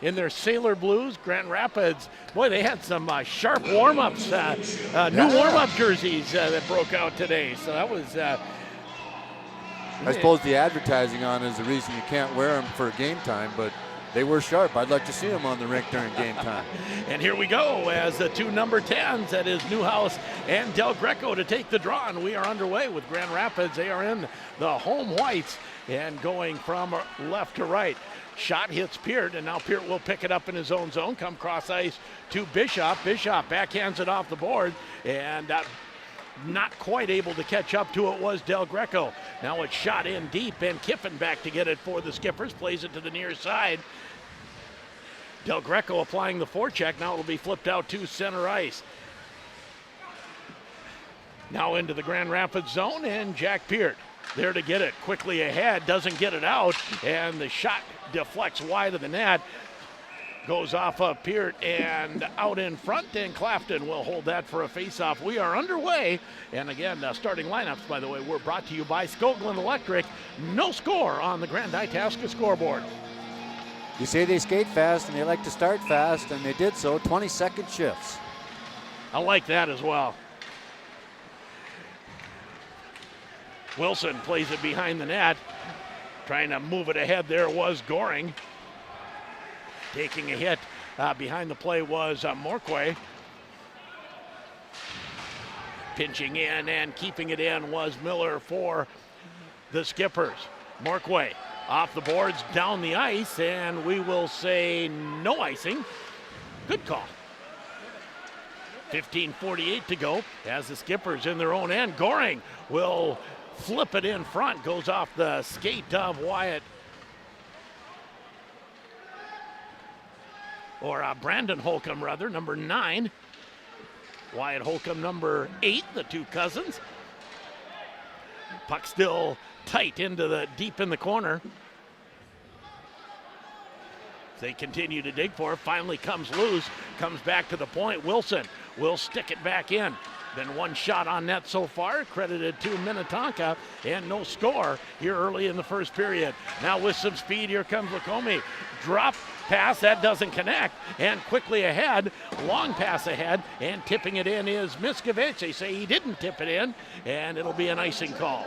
Speaker 1: In their sailor blues, Grand Rapids, boy, they had some sharp warm-ups, new warm-up jerseys that broke out today. So that was...
Speaker 2: I suppose the advertising on is the reason you can't wear them for game time, but they were sharp. I'd like to see them on the rink during game time.
Speaker 1: And here we go as the two number 10s, that is Newhouse and Del Greco, to take the draw. And we are underway with Grand Rapids. They are in the home whites and going from left to right. Shot hits Peart, and now Peart will pick it up in his own zone, come cross ice to Bishop. Bishop backhands it off the board, and not quite able to catch up to it was Del Greco. Now it's shot in deep, and Kiffin back to get it for the Skippers, plays it to the near side. Del Greco applying the forecheck. Now it'll be flipped out to center ice. Now into the Grand Rapids zone, and Jack Peart there to get it. Quickly ahead, doesn't get it out, and the shot deflects wide of the net. Goes off of Peart and out in front, and Clafton will hold that for a faceoff. We are underway, and again, starting lineups, by the way, were brought to you by Skoglund Electric. No score on the Grand Itasca scoreboard.
Speaker 2: You say they skate fast, and they like to start fast, and they did so. 20-second shifts.
Speaker 1: I like that as well. Wilson plays it behind the net. Trying to move it ahead there was Goring. Taking a hit behind the play was Morquay. Pinching in and keeping it in was Miller for the Skippers. Morquay off the boards, down the ice, and we will say no icing. Good call. 15:48 to go as the Skippers in their own end. Goring will flip it in front, goes off the skate of Wyatt. Or Brandon Holcomb, rather, number 9. Wyatt Holcomb, number 8, the two cousins. Puck still tight into the deep in the corner. They continue to dig for it. Finally comes loose, comes back to the point. Wilson will stick it back in. Been one shot on net so far, credited to Minnetonka, and no score here early in the first period. Now with some speed, here comes Lacombe. Drop pass, that doesn't connect, and quickly ahead, long pass ahead, and tipping it in is Miskovich. They say he didn't tip it in, and it'll be an icing call.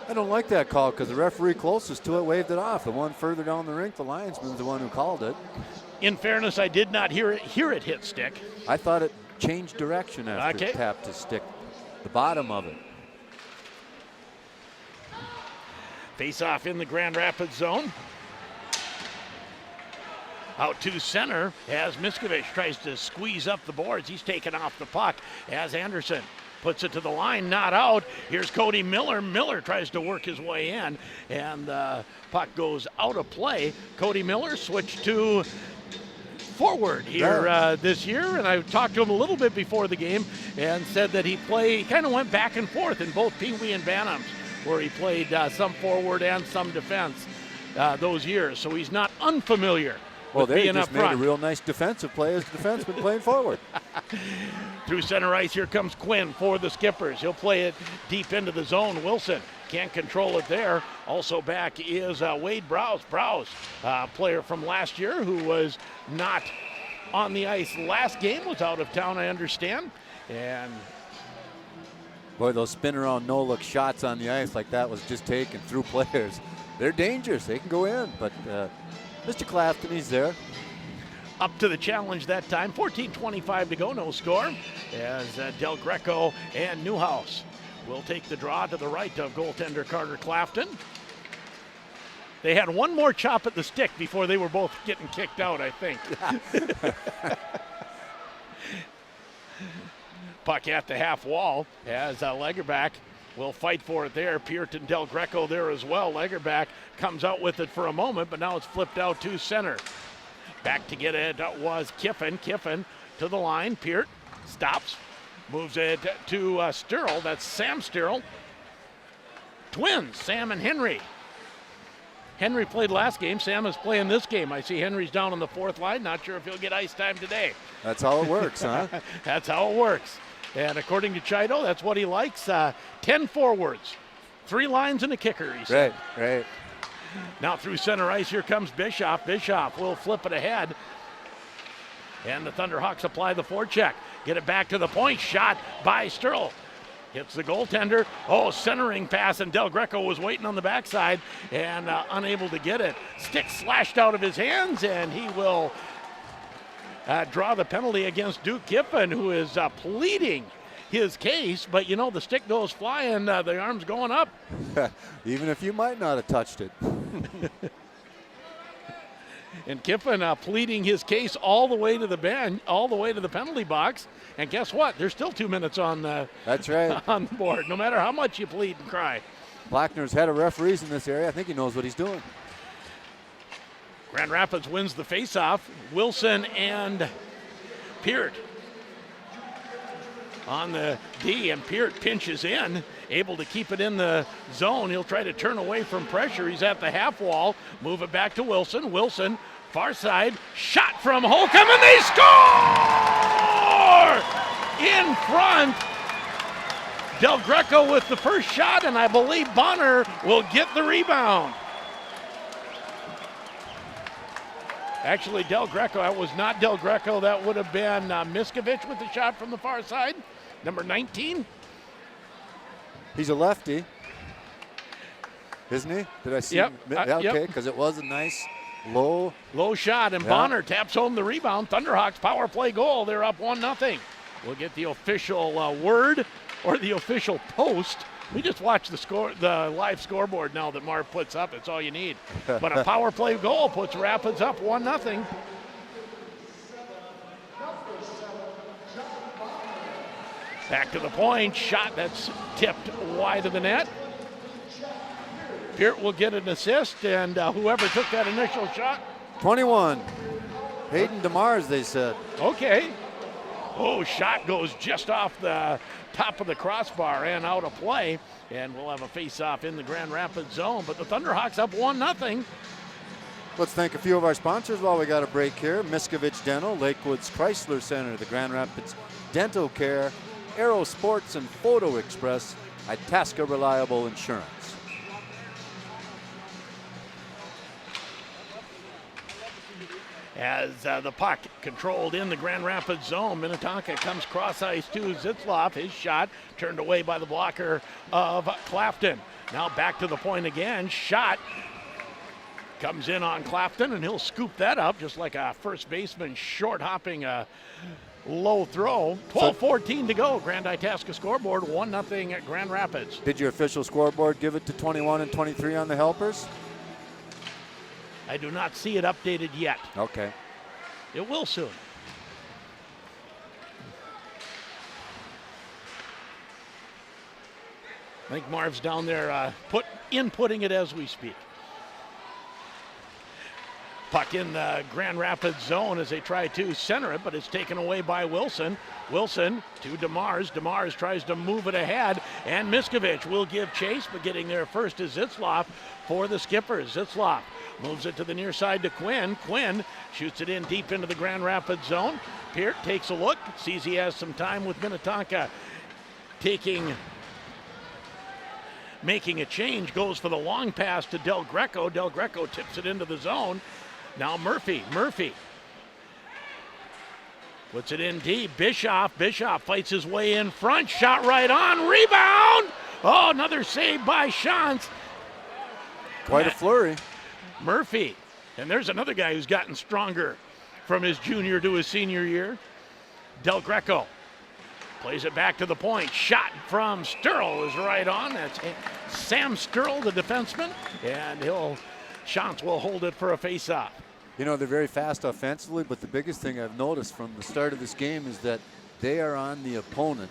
Speaker 2: I don't like that call because the referee closest to it waved it off. The one further down the rink, the linesman's the one who called it.
Speaker 1: In fairness, I did not hear it hit stick.
Speaker 2: I thought it changed direction after it tapped his stick, the bottom of it.
Speaker 1: Face off in the Grand Rapids zone. Out to center as Miskovich tries to squeeze up the boards. He's taken off the puck as Anderson puts it to the line, not out. Here's Cody Miller. Miller tries to work his way in, and the puck goes out of play. Cody Miller switched to forward here this year, and I talked to him a little bit before the game and said that he kind of went back and forth in both Pee Wee and Bantams, where he played some forward and some defense those years, so he's not unfamiliar.
Speaker 2: Well, they just made a real nice defensive play as the defenseman playing forward.
Speaker 1: Through center ice, here comes Quinn for the Skippers. He'll play it deep into the zone. Wilson can't control it there. Also back is Wade Browse. Browse, player from last year who was not on the ice last game, was out of town, I understand. And
Speaker 2: boy, those spin around no-look shots on the ice like that was just taken through players. They're dangerous. They can go in, but Mr. Clafton, he's there.
Speaker 1: Up to the challenge that time. 14:25 to go, no score. As Del Greco and Newhouse will take the draw to the right of goaltender Carter Clafton. They had one more chop at the stick before they were both getting kicked out, I think. Puck at the half wall as Lagerback will fight for it there. Peart and Del Greco there as well. Lagerback comes out with it for a moment, but now it's flipped out to center. Back to get it was Kiffin. Kiffin to the line. Peart stops, moves it to Sturl. That's Sam Sturl. Twins, Sam and Henry. Henry played last game. Sam is playing this game. I see Henry's down on the fourth line. Not sure if he'll get ice time today.
Speaker 2: That's how it works, huh?
Speaker 1: That's how it works. And according to Chido, that's what he likes. 10 forwards, 3 lines and a kicker, he said.
Speaker 2: Right.
Speaker 1: Now through center ice, here comes Bischoff. Bischoff will flip it ahead. And the Thunderhawks apply the forecheck. Get it back to the point. Shot by Sturl. Hits the goaltender. Oh, centering pass, and Del Greco was waiting on the backside and unable to get it. Stick slashed out of his hands, and he will draw the penalty against Duke Kiffin, who is pleading his case, but you know, the stick goes flying, the arm's going up.
Speaker 2: Even if you might not have touched it.
Speaker 1: And Kiffin pleading his case all the way to the bench, all the way to the penalty box. And guess what? There's still 2 minutes on the
Speaker 2: That's right.
Speaker 1: on the board, no matter how much you plead and cry.
Speaker 2: Blackner's head of referees in this area. I think he knows what he's doing.
Speaker 1: Grand Rapids wins the faceoff. Wilson and Peart on the D, and Peart pinches in, able to keep it in the zone. He'll try to turn away from pressure. He's at the half wall. Move it back to Wilson. Wilson, far side, shot from Holcomb, and they score! In front. Del Greco with the first shot, and I believe Bonner will get the rebound. Actually, Del Greco, that was not Del Greco. That would have been Miskovich with the shot from the far side, number 19.
Speaker 2: He's a lefty, isn't he? Did I see?
Speaker 1: Yep.
Speaker 2: Okay, because it was a nice low
Speaker 1: shot, and Bonner taps home the rebound. Thunderhawks power play goal. They're up 1-0. We'll get the official word or the official post. We just watch the live scoreboard now that Marv puts up. It's all you need. But a power play goal puts Rapids up 1-0. Back to the point. Shot that's tipped wide of the net. Peart will get an assist, and whoever took that initial shot.
Speaker 2: 21. Hayden DeMars, they said.
Speaker 1: Okay. Oh, shot goes just off the top of the crossbar and out of play. And we'll have a face-off in the Grand Rapids zone. But the Thunderhawks up 1-0.
Speaker 2: Let's thank a few of our sponsors while we got a break here. Miskovich Dental, Lakewood's Chrysler Center, the Grand Rapids Dental Care, Aero Sports and Photo Express, Itasca Reliable Insurance.
Speaker 1: As the puck controlled in the Grand Rapids zone, Minnetonka comes cross ice to Zitzloff. His shot turned away by the blocker of Clafton. Now back to the point again. Shot comes in on Clafton, and he'll scoop that up just like a first baseman short hopping a low throw. 12:14 to go. Grand Itasca scoreboard 1-0 at Grand Rapids.
Speaker 2: Did your official scoreboard give it to 21 and 23 on the helpers?
Speaker 1: I do not see it updated yet.
Speaker 2: Okay.
Speaker 1: It will soon. I think Marv's down there inputting it as we speak. Puck in the Grand Rapids zone as they try to center it, but it's taken away by Wilson. Wilson to DeMars. DeMars tries to move it ahead, and Miskovich will give chase, but getting there first is Zitzloff for the Skippers. Zitzloff moves it to the near side to Quinn. Quinn shoots it in deep into the Grand Rapids zone. Peart takes a look, sees he has some time with Minnetonka making a change, goes for the long pass to Del Greco. Del Greco tips it into the zone. Now Murphy puts it in deep. Bischoff fights his way in front. Shot right on. Rebound. Oh, another save by Shantz.
Speaker 2: Quite a flurry.
Speaker 1: Murphy. And there's another guy who's gotten stronger from his junior to his senior year. Del Greco plays it back to the point. Shot from Sturl is right on. That's Sam Sturl, the defenseman. And Shantz will hold it for a face-off.
Speaker 2: You know, they're very fast offensively, but the biggest thing I've noticed from the start of this game is that they are on the opponent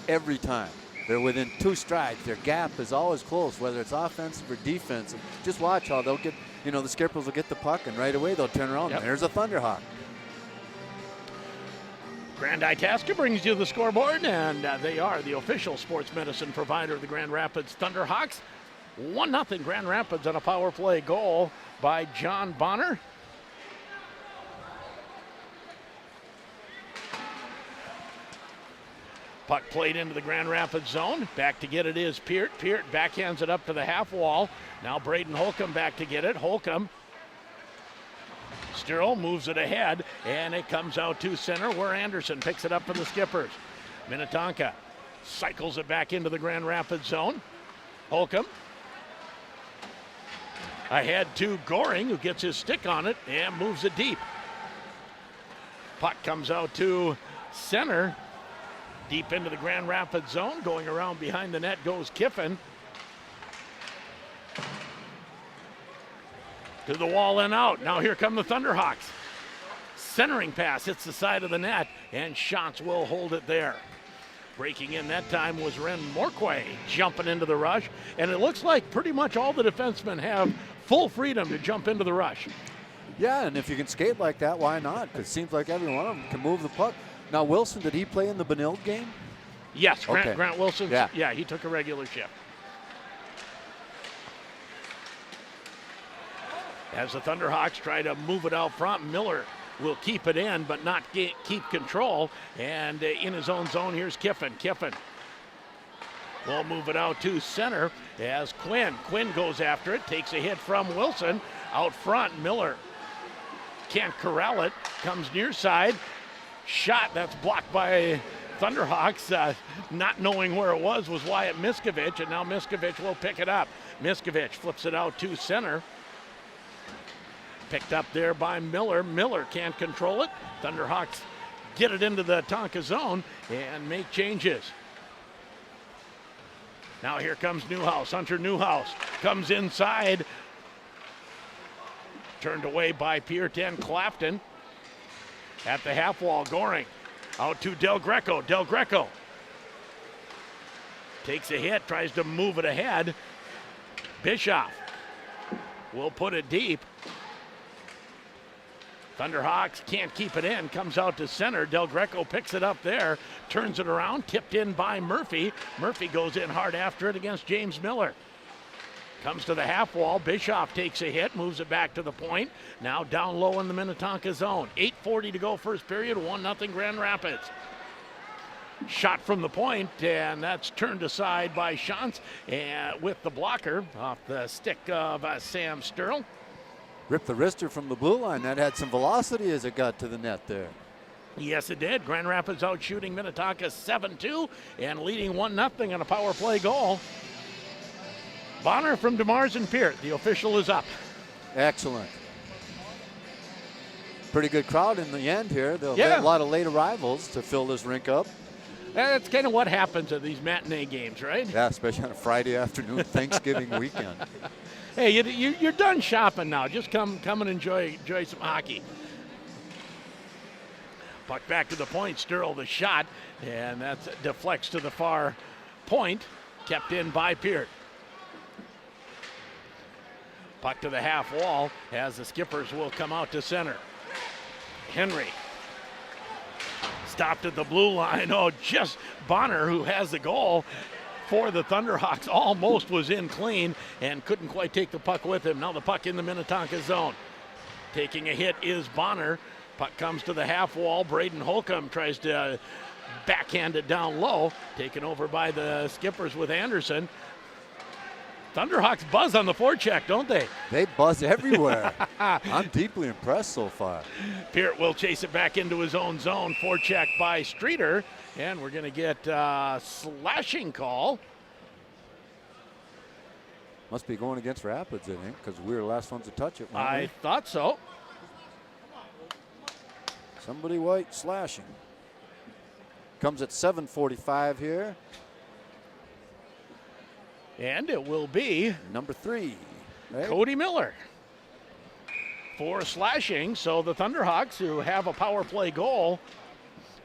Speaker 2: every time. They're within 2 strides. Their gap is always close, whether it's offensive or defensive. Just watch how they'll get, the Skippers will get the puck, and right away they'll turn around. Yep. And there's a Thunderhawk.
Speaker 1: Grand Itasca brings you the scoreboard, and they are the official sports medicine provider of the Grand Rapids Thunderhawks. 1-0 Grand Rapids on a power play goal by John Bonner. Puck played into the Grand Rapids zone. Back to get it is Peart. Peart backhands it up to the half wall. Now Braden Holcomb back to get it. Holcomb. Sturl moves it ahead, and it comes out to center where Anderson picks it up for the Skippers. Minnetonka cycles it back into the Grand Rapids zone. Holcomb ahead to Goring, who gets his stick on it and moves it deep. Puck comes out to center. Deep into the Grand Rapids zone. Going around behind the net goes Kiffin. To the wall and out. Now here come the Thunderhawks. Centering pass hits the side of the net, and Shantz will hold it there. Breaking in that time was Ren Morquay jumping into the rush, and it looks like pretty much all the defensemen have full freedom to jump into the rush.
Speaker 2: Yeah, and if you can skate like that, why not? Because it seems like every one of them can move the puck. Now, Wilson, did he play in the Benilde game?
Speaker 1: Yes,
Speaker 2: Okay.
Speaker 1: Grant Wilson.
Speaker 2: Yeah.
Speaker 1: He took a regular shift. As the Thunderhawks try to move it out front, Miller will keep it in, but not keep control. And in his own zone, here's Kiffin. Kiffin will move it out to center as Quinn. Quinn goes after it, takes a hit from Wilson. Out front, Miller can't corral it, comes near side. Shot that's blocked by Thunderhawks. Not knowing where it was Wyatt Miskovich, and now Miskovich will pick it up. Miskovich flips it out to center. Picked up there by Miller. Miller can't control it. Thunderhawks get it into the Tonka zone and make changes. Now here comes Newhouse. Hunter Newhouse comes inside. Turned away by Pierre 10 Clapton. At the half wall, Goring out to Del Greco. Del Greco takes a hit, tries to move it ahead. Bischoff will put it deep. Thunderhawks can't keep it in, comes out to center. Del Greco picks it up there, turns it around, tipped in by Murphy. Murphy goes in hard after it against James Miller. Comes to the half wall. Bischoff takes a hit, moves it back to the point. Now down low in the Minnetonka zone. 8:40 to go first period, 1-0 Grand Rapids. Shot from the point, and that's turned aside by Shantz with the blocker off the stick of Sam Sterl.
Speaker 2: Ripped the wrister from the blue line. That had some velocity as it got to the net there.
Speaker 1: Yes, it did. Grand Rapids out shooting Minnetonka 7-2 and leading 1-0 on a power play goal. Bonner from DeMars and Peart. The official is up.
Speaker 2: Excellent. Pretty good crowd in the end here. There'll be a lot of late arrivals to fill this rink up.
Speaker 1: That's kind of what happens at these matinee games, right?
Speaker 2: Yeah, especially on a Friday afternoon, Thanksgiving weekend.
Speaker 1: Hey, you're done shopping now. Just come and enjoy some hockey. Puck back to the point. Sterl the shot, and that deflects to the far point. Kept in by Peart. Puck to the half wall as the Skippers will come out to center. Henry stopped at the blue line. Oh, just Bonner, who has the goal for the Thunderhawks, almost was in clean and couldn't quite take the puck with him. Now the puck in the Minnetonka zone. Taking a hit is Bonner. Puck comes to the half wall. Braden Holcomb tries to backhand it down low. Taken over by the Skippers with Anderson. Thunderhawks buzz on the forecheck, don't they?
Speaker 2: They buzz everywhere. I'm deeply impressed so far.
Speaker 1: Peart will chase it back into his own zone. Forecheck by Streeter. And we're going to get a slashing call.
Speaker 2: Must be going against Rapids, I think, because we were the last ones to touch it.
Speaker 1: I thought so.
Speaker 2: Somebody white slashing. Comes at 7:45 here.
Speaker 1: And it will be
Speaker 2: number 3, right?
Speaker 1: Cody Miller for slashing. So the Thunderhawks, who have a power play goal,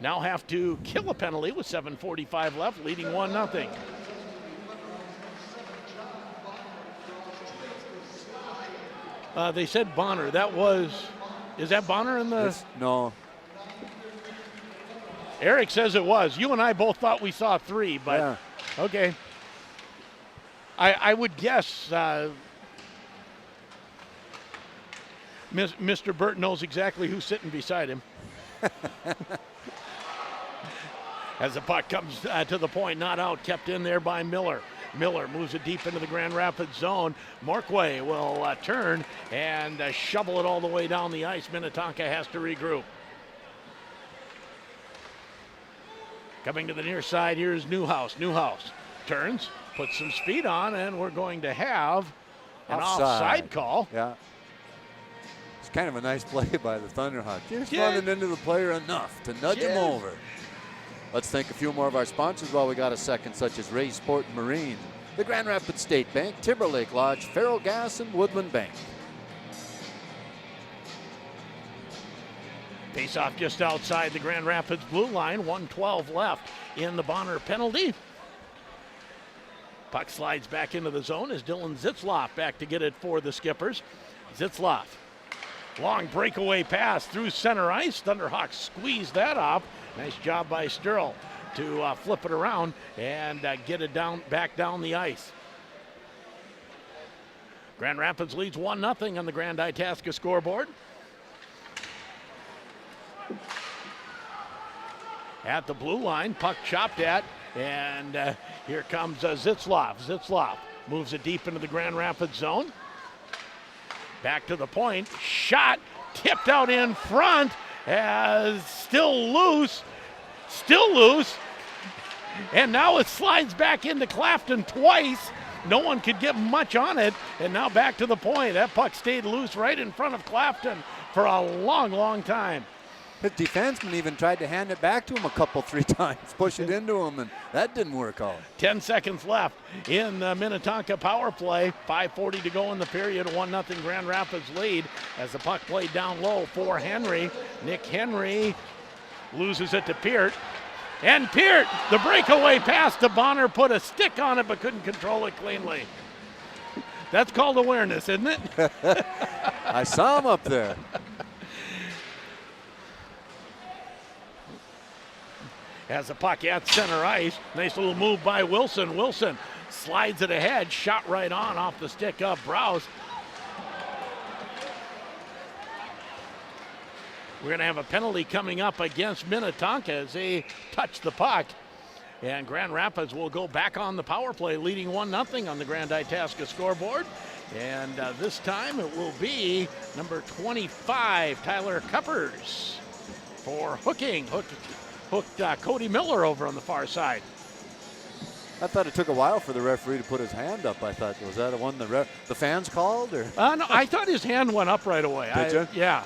Speaker 1: now have to kill a penalty with 7:45 left, leading 1-0. They said Bonner. Is that Bonner in the?
Speaker 2: No.
Speaker 1: Eric says it was. You and I both thought we saw 3, but
Speaker 2: yeah.
Speaker 1: Okay. I would guess Mr. Burt knows exactly who's sitting beside him. As the puck comes to the point, not out, kept in there by Miller. Miller moves it deep into the Grand Rapids zone. Morquay will turn and shovel it all the way down the ice. Minnetonka has to regroup. Coming to the near side, here's Newhouse. Newhouse turns, puts some speed on, and we're going to have an offside call.
Speaker 2: Yeah. It's kind of a nice play by the Thunderhawks. Just running into the player enough to nudge him over. Let's thank a few more of our sponsors while we got a second, such as Ray Sport and Marine, the Grand Rapids State Bank, Timberlake Lodge, Farrell Gas, and Woodland Bank.
Speaker 1: Face off just outside the Grand Rapids blue line. 1:12 left in the Bonner penalty. Puck slides back into the zone as Dylan Zitzloff back to get it for the Skippers. Zitzloff Long breakaway pass through center ice. Thunderhawks squeeze that off. Nice job by Sturl to flip it around and get it back down the ice. Grand Rapids leads 1-0 on the Grand Itasca scoreboard. At the blue line, puck chopped at, and here comes Zitzlov. Zitzlov moves it deep into the Grand Rapids zone. Back to the point, shot, tipped out in front, as still loose, and now it slides back into Clafton twice. No one could get much on it, and now back to the point. That puck stayed loose right in front of Clafton for a long, long time.
Speaker 2: His defenseman even tried to hand it back to him 3 times, push it into him, and that didn't work out.
Speaker 1: 10 seconds left in the Minnetonka power play. 5:40 to go in the period. 1-0 Grand Rapids lead as the puck played down low for Henry. Nick Henry loses it to Peart. And Peart, the breakaway pass to Bonner, put a stick on it but couldn't control it cleanly. That's called awareness, isn't it?
Speaker 2: I saw him up there.
Speaker 1: Has the puck at center ice. Nice little move by Wilson. Wilson slides it ahead. Shot right on off the stick of Browse. We're going to have a penalty coming up against Minnetonka as they touch the puck. And Grand Rapids will go back on the power play, leading 1-0 on the Grand Itasca scoreboard. And this time it will be number 25, Tyler Cuppers, for hooking. Hooked Cody Miller over on the far side.
Speaker 2: I thought it took a while for the referee to put his hand up. I thought, was that the one the fans called? Or?
Speaker 1: No, I thought his hand went up right away.
Speaker 2: Did you?
Speaker 1: Yeah.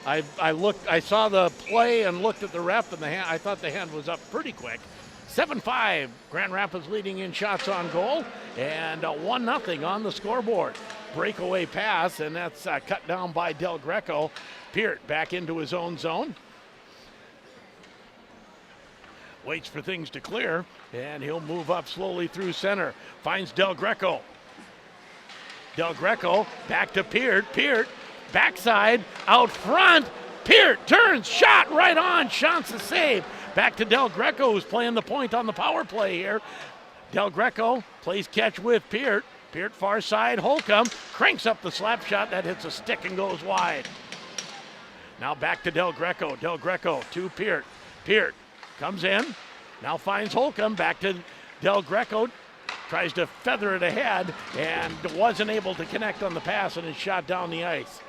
Speaker 1: I looked. I saw the play and looked at the ref, and I thought the hand was up pretty quick. 7-5, Grand Rapids leading in shots on goal, and 1-0 on the scoreboard. Breakaway pass, and that's cut down by Del Greco. Peart back into his own zone. Waits for things to clear, and he'll move up slowly through center. Finds Del Greco. Del Greco back to Peart. Peart, backside, out front. Peart turns, shot right on. Shantz a save. Back to Del Greco, who's playing the point on the power play here. Del Greco plays catch with Peart. Peart far side, Holcomb cranks up the slap shot. That hits a stick and goes wide. Now back to Del Greco. Del Greco to Peart. Peart comes in, now finds Holcomb, back to Del Greco, tries to feather it ahead and wasn't able to connect on the pass and is shot down the ice.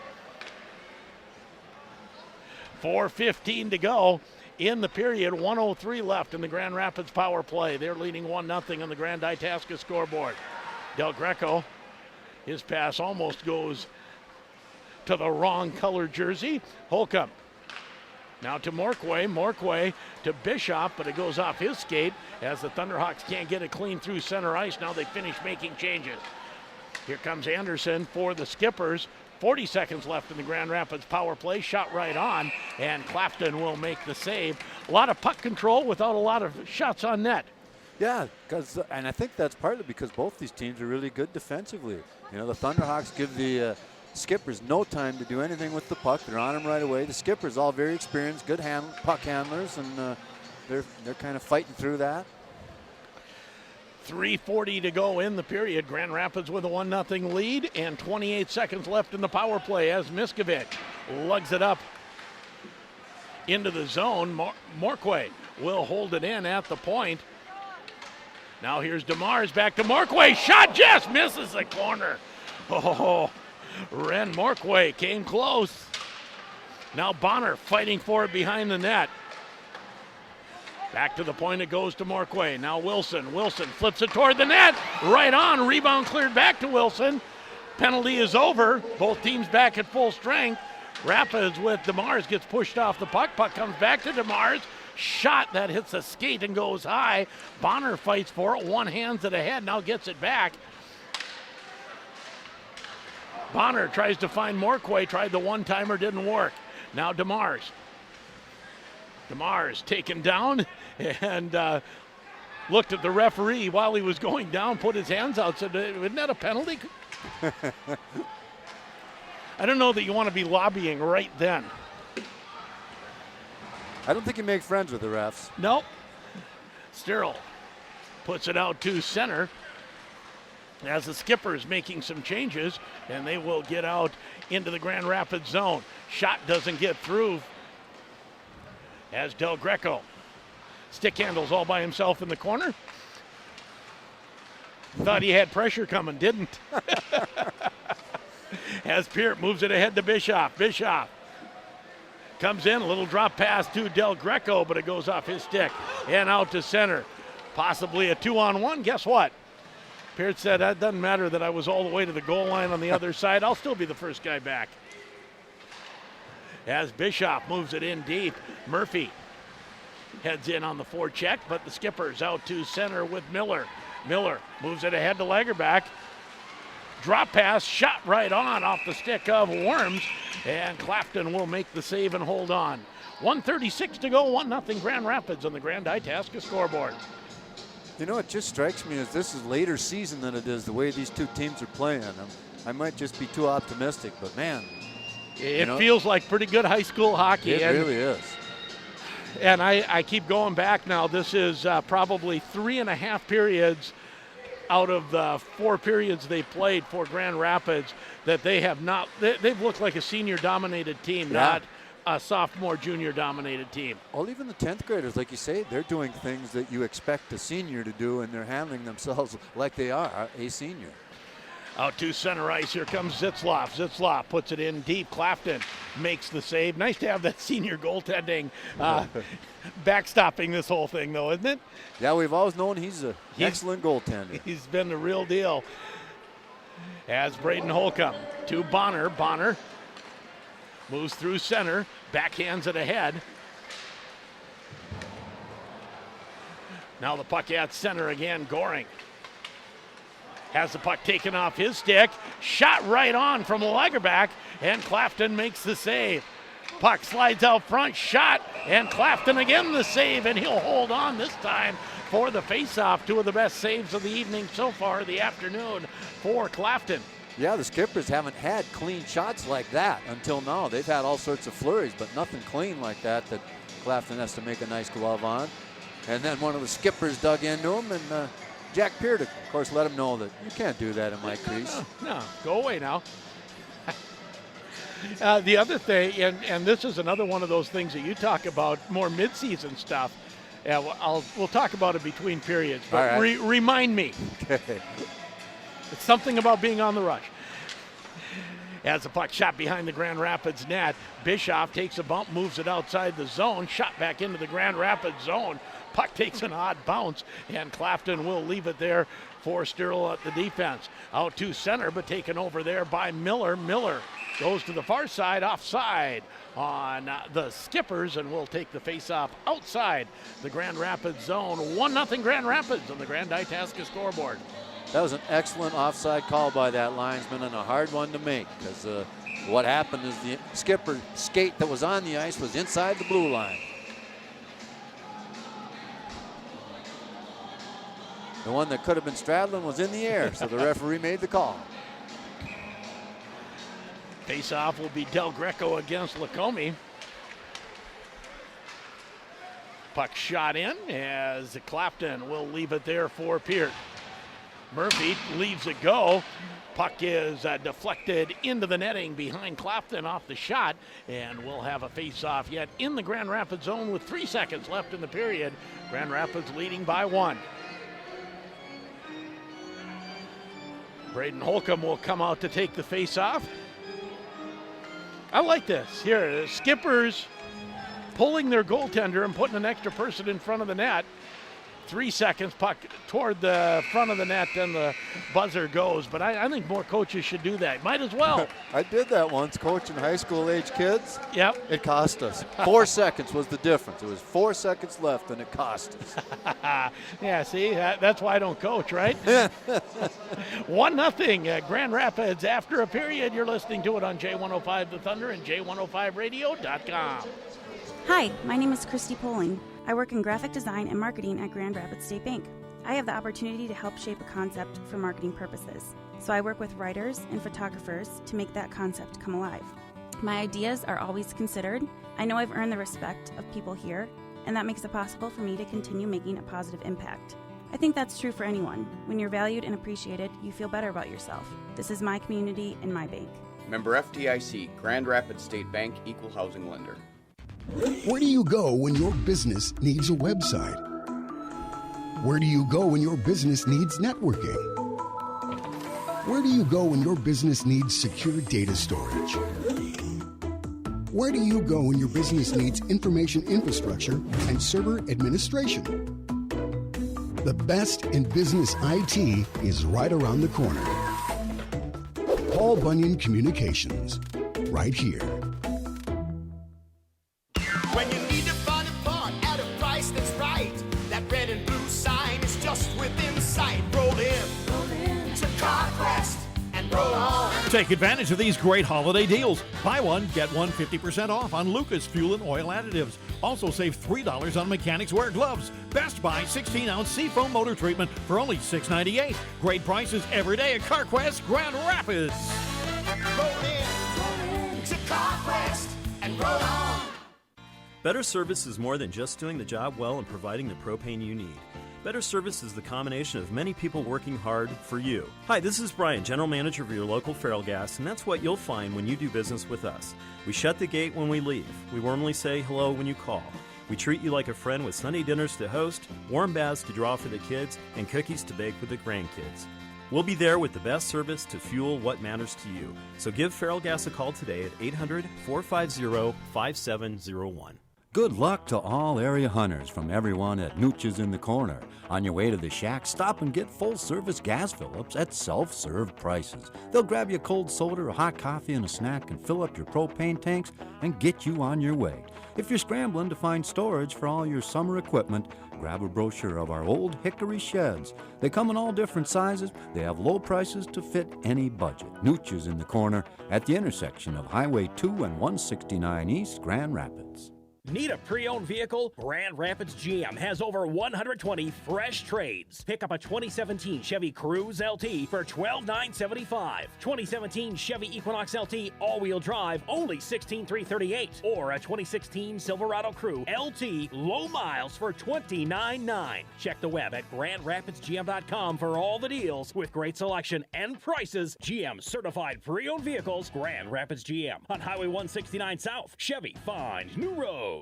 Speaker 1: 4:15 to go in the period, 1:03 left in the Grand Rapids power play. They're leading 1-0 on the Grand Itasca scoreboard. Del Greco, his pass almost goes to the wrong color jersey. Holcomb. Now to Morquay. Morquay to Bishop, but it goes off his skate as the Thunderhawks can't get it clean through center ice. Now they finish making changes. Here comes Anderson for the Skippers. 40 seconds left in the Grand Rapids power play. Shot right on, and Clafton will make the save. A lot of puck control without a lot of shots on net.
Speaker 2: Yeah, and I think that's partly because both these teams are really good defensively. You know, the Thunderhawks give the Skippers no time to do anything with the puck. They're on them right away. The Skippers all very experienced, good puck handlers, and they're kind of fighting through that.
Speaker 1: 3:40 to go in the period. Grand Rapids with a 1-0 lead and 28 seconds left in the power play as Miskovich lugs it up into the zone. Morquay will hold it in at the point. Now here's DeMars back to Morquay. Shot just misses the corner. Oh, Ren Morquay came close. Now Bonner fighting for it behind the net. Back to the point it goes to Morquay. Now Wilson. Wilson flips it toward the net. Right on. Rebound cleared back to Wilson. Penalty is over. Both teams back at full strength. Rapids with DeMars gets pushed off the puck. Puck comes back to DeMars. Shot that hits a skate and goes high. Bonner fights for it. One hands it ahead. Now gets it back. Bonner tries to find Morquay. Tried the one-timer. Didn't work. Now DeMars. DeMars taken down and looked at the referee while he was going down, put his hands out, said, isn't that a penalty? I don't know that you want to be lobbying right then.
Speaker 2: I don't think you make friends with the refs.
Speaker 1: Nope. Sterl puts it out to center as the skipper's making some changes, and they will get out into the Grand Rapids zone. Shot doesn't get through as Del Greco stick handles all by himself in the corner. Thought he had pressure coming, didn't. As Peart moves it ahead to Bischoff. Bischoff comes in, a little drop pass to Del Greco, but it goes off his stick and out to center. Possibly a 2-on-1. Guess what? Peart said, that doesn't matter that I was all the way to the goal line on the other side. I'll still be the first guy back. As Bischoff moves it in deep, Murphy heads in on the forecheck, but the skipper's out to center with Miller. Miller moves it ahead to Lagerback. Drop pass, shot right on off the stick of Worms, and Clafton will make the save and hold on. 1:36 to go, 1-0 Grand Rapids on the Grand Itasca scoreboard.
Speaker 2: You know, it just strikes me as this is later season than it is the way these two teams are playing. I might just be too optimistic, but man.
Speaker 1: It feels like pretty good high school hockey.
Speaker 2: It really is.
Speaker 1: And I keep going back now. This is probably 3.5 periods out of the 4 periods they played for Grand Rapids that they have not. They've looked like a senior-dominated team, not a sophomore, junior-dominated team.
Speaker 2: Well, even the 10th graders, like you say, they're doing things that you expect a senior to do, and they're handling themselves like they are a senior.
Speaker 1: Out to center ice, here comes Zitzloff. Zitzloff puts it in deep. Clafton makes the save. Nice to have that senior goaltending backstopping this whole thing, though, isn't it?
Speaker 2: Yeah, we've always known he's an excellent goaltender.
Speaker 1: He's been the real deal. As Braden Holcomb to Bonner. Bonner moves through center, backhands it ahead. Now the puck at center again, Goring. Has the puck taken off his stick. Shot right on from Lagerback, and Clafton makes the save. Puck slides out front, shot, and Clafton again the save, and he'll hold on this time for the faceoff. 2 of the best saves of the evening so far, the afternoon for Clafton.
Speaker 2: Yeah, the Skippers haven't had clean shots like that until now. They've had all sorts of flurries, but nothing clean like that Clafton has to make a nice glove on. And then one of the Skippers dug into him, and Jack Peart, of course, let him know that you can't do that in my crease.
Speaker 1: No, go away now. The other thing, and this is another one of those things that you talk about, more midseason stuff. Yeah, we'll talk about it between periods, but
Speaker 2: right.
Speaker 1: Remind me.
Speaker 2: Okay.
Speaker 1: It's something about being on the rush. As the puck shot behind the Grand Rapids net, Bischoff takes a bump, moves it outside the zone, shot back into the Grand Rapids zone. Puck takes an odd bounce, and Clafton will leave it there for Sterl at the defense. Out to center, but taken over there by Miller. Miller goes to the far side, offside on the Skippers, and will take the faceoff outside the Grand Rapids zone. 1-0 Grand Rapids on the Grand Itasca scoreboard.
Speaker 2: That was an excellent offside call by that linesman, and a hard one to make, because what happened is the Skipper skate that was on the ice was inside the blue line. The one that could have been straddling was in the air, so the referee made the call.
Speaker 1: Face-off will be Del Greco against Lacombe. Puck shot in as Clafton will leave it there for Peart. Murphy leaves it go. Puck is deflected into the netting behind Clafton off the shot, and we'll have a face-off yet in the Grand Rapids zone with 3 seconds left in the period. Grand Rapids leading by 1. Braden Holcomb will come out to take the face-off. I like this. Here, the Skippers pulling their goaltender and putting an extra person in front of the net. 3 seconds, puck toward the front of the net, then the buzzer goes. But I think more coaches should do that. Might as well.
Speaker 2: I did that once, coaching high school age kids.
Speaker 1: Yep.
Speaker 2: It cost us. 4 seconds was the difference. It was 4 seconds left, and it cost us.
Speaker 1: Yeah, see, that's why I don't coach, right? 1-0 Grand Rapids after a period. You're listening to it on J105 The Thunder and J105radio.com.
Speaker 3: Hi, my name is Christy Poling. I work in graphic design and marketing at Grand Rapids State Bank. I have the opportunity to help shape a concept for marketing purposes. So I work with writers and photographers to make that concept come alive. My ideas are always considered. I know I've earned the respect of people here, and that makes it possible for me to continue making a positive impact. I think that's true for anyone. When you're valued and appreciated, you feel better about yourself. This is my community and my bank.
Speaker 11: Member FDIC, Grand Rapids State Bank, Equal Housing Lender.
Speaker 12: Where do you go when your business needs a website? Where do you go when your business needs networking? Where do you go when your business needs secure data storage? Where do you go when your business needs information infrastructure and server administration? The best in business IT is right around the corner. Paul Bunyan Communications, right here.
Speaker 13: When you need to find a part at a price that's right, that red and blue sign is just within sight. Roll in to CarQuest and roll on.
Speaker 6: Take advantage of these great holiday deals. Buy one, get one 50% off on Lucas Fuel and Oil Additives. Also save $3 on mechanics wear gloves. Best Buy 16-ounce Seafoam motor treatment for only $6.98. Great prices every day at CarQuest Grand Rapids.
Speaker 13: Roll in to CarQuest and roll on.
Speaker 14: Better Service is more than just doing the job well and providing the propane you need. Better Service is the combination of many people working hard for you. Hi, this is Brian, General Manager of your local Feral Gas, and that's what you'll find when you do business with us. We shut the gate when we leave. We warmly say hello when you call. We treat you like a friend with Sunday dinners to host, warm baths to draw for the kids, and cookies to bake with the grandkids. We'll be there with the best service to fuel what matters to you. So give Feral Gas a call today at 800-450-5701.
Speaker 15: Good luck to all area hunters from everyone at Nooch's in the Corner. On your way to the shack, stop and get full-service gas fill-ups at self-serve prices. They'll grab you a cold soda, a hot coffee, and a snack and fill up your propane tanks and get you on your way. If you're scrambling to find storage for all your summer equipment, grab a brochure of our old hickory sheds. They come in all different sizes. They have low prices to fit any budget. Nooch's in the Corner at the intersection of Highway 2 and 169 East, Grand Rapids.
Speaker 26: Need a pre-owned vehicle? Grand Rapids GM has over 120 fresh trades. Pick up a 2017 Chevy Cruze LT for $12,975. 2017 Chevy Equinox LT all-wheel drive, only $16,338. Or a 2016 Silverado Crew LT low miles for $29,900. Check the web at GrandRapidsGM.com for all the deals with great selection and prices. GM certified pre-owned vehicles. Grand Rapids GM on Highway 169 South. Chevy finds new roads.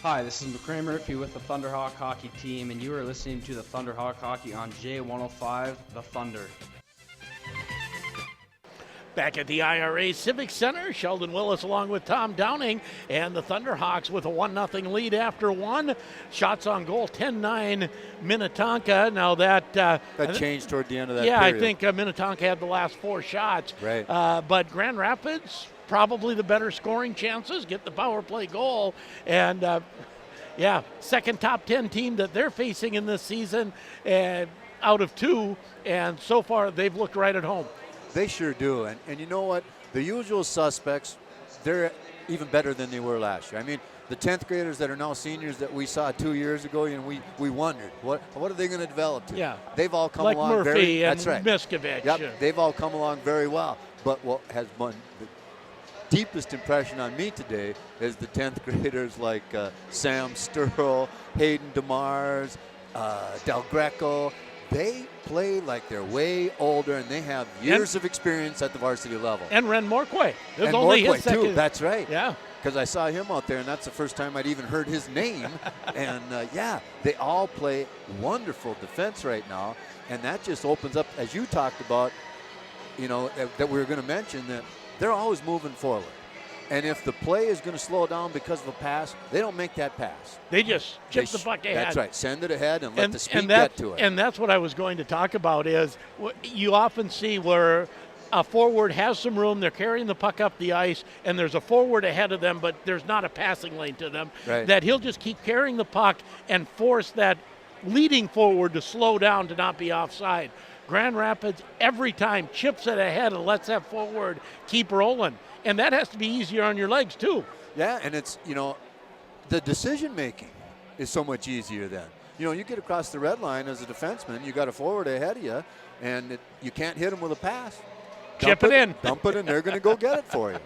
Speaker 25: Hi, this is McCray Murphy with the Thunderhawk Hockey Team, and you are listening to the Thunderhawk Hockey on J105, The Thunder.
Speaker 1: Back at the IRA Civic Center, Sheldon Willis along with Tom Downing, and the Thunderhawks with a 1-0 lead after one. Shots on goal, 10-9 Minnetonka. Now that
Speaker 2: changed toward the end of that
Speaker 1: period.
Speaker 2: period.
Speaker 1: I think Minnetonka had the last 4 shots.
Speaker 2: Right.
Speaker 1: But Grand Rapids, probably the better scoring chances, get the power play goal. And, second top 10 team that they're facing in this season out of 2. And so far, they've looked right at home.
Speaker 2: They sure do. And you know what? The usual suspects, they're even better than they were last year. I mean, the 10th graders that are now seniors that we saw 2 years ago, we wondered, what are they going to develop to?
Speaker 1: Yeah.
Speaker 2: They've all come
Speaker 1: like
Speaker 2: along
Speaker 1: Murphy
Speaker 2: very
Speaker 1: and
Speaker 2: that's right.
Speaker 1: Miskovich.
Speaker 2: Yep, they've all come along very well. But what has been the deepest impression on me today is the 10th graders like Sam Sturl, Hayden DeMars, Del Greco. They play like they're way older, and they have years of experience at the varsity level.
Speaker 1: And Ren Morquay.
Speaker 2: And Morquay, too. That's right.
Speaker 1: Yeah.
Speaker 2: Because I saw him out there, and that's the first time I'd even heard his name. And, they all play wonderful defense right now. And that just opens up, as you talked about, that we were going to mention, that they're always moving forward. And if the play is going to slow down because of a pass, they don't make that pass.
Speaker 1: They just chip the puck ahead.
Speaker 2: That's right. Send it ahead and let the speed get to it.
Speaker 1: And that's what I was going to talk about is you often see where a forward has some room, they're carrying the puck up the ice, and there's a forward ahead of them, but there's not a passing lane to them.
Speaker 2: Right.
Speaker 1: That he'll just keep carrying the puck and force that leading forward to slow down to not be offside. Grand Rapids every time chips it ahead and lets that forward keep rolling. And that has to be easier on your legs, too.
Speaker 2: Yeah, and it's, the decision-making is so much easier then. You get across the red line as a defenseman, you got a forward ahead of you, and you can't hit them with a pass.
Speaker 1: Chip it in.
Speaker 2: Dump it, and they're going to go get it for you.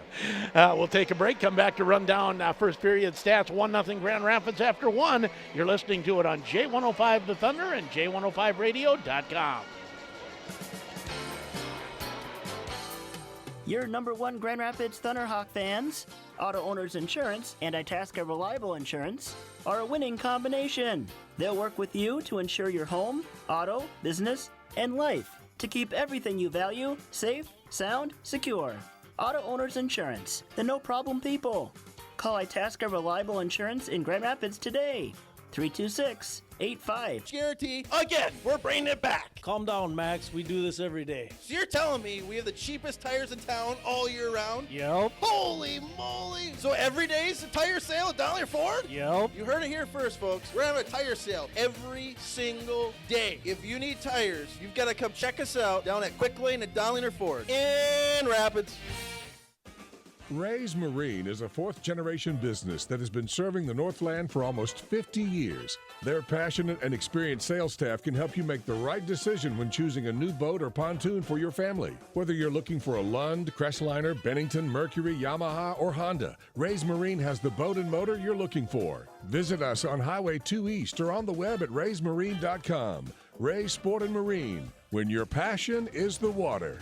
Speaker 1: We'll take a break, come back to run down first period stats. 1-0 Grand Rapids after 1. You're listening to it on J105 The Thunder and J105radio.com.
Speaker 16: Your number one Grand Rapids Thunderhawk fans, Auto Owners Insurance and Itasca Reliable Insurance are a winning combination. They'll work with you to insure your home, auto, business, and life to keep everything you value safe, sound, secure. Auto Owners Insurance, the no-problem people. Call Itasca Reliable Insurance in Grand Rapids today. 326-85.
Speaker 17: Guarantee. Again, we're bringing it back. Calm down, Max. We do this every day. So you're telling me we have the cheapest tires in town all year round?
Speaker 5: Yep.
Speaker 17: Holy moly. So every day is a tire sale at Dollar Ford?
Speaker 5: Yep.
Speaker 17: You heard it here first, folks. We're having a tire sale every single day. If you need tires, you've got to come check us out down at Quick Lane at Dollar Ford in Rapids.
Speaker 24: Ray's Marine is a fourth-generation business that has been serving the Northland for almost 50 years. Their passionate and experienced sales staff can help you make the right decision when choosing a new boat or pontoon for your family. Whether you're looking for a Lund, Crestliner, Bennington, Mercury, Yamaha, or Honda, Ray's Marine has the boat and motor you're looking for. Visit us on Highway 2 East or on the web at raysmarine.com. Ray's Sport and Marine, when your passion is the water.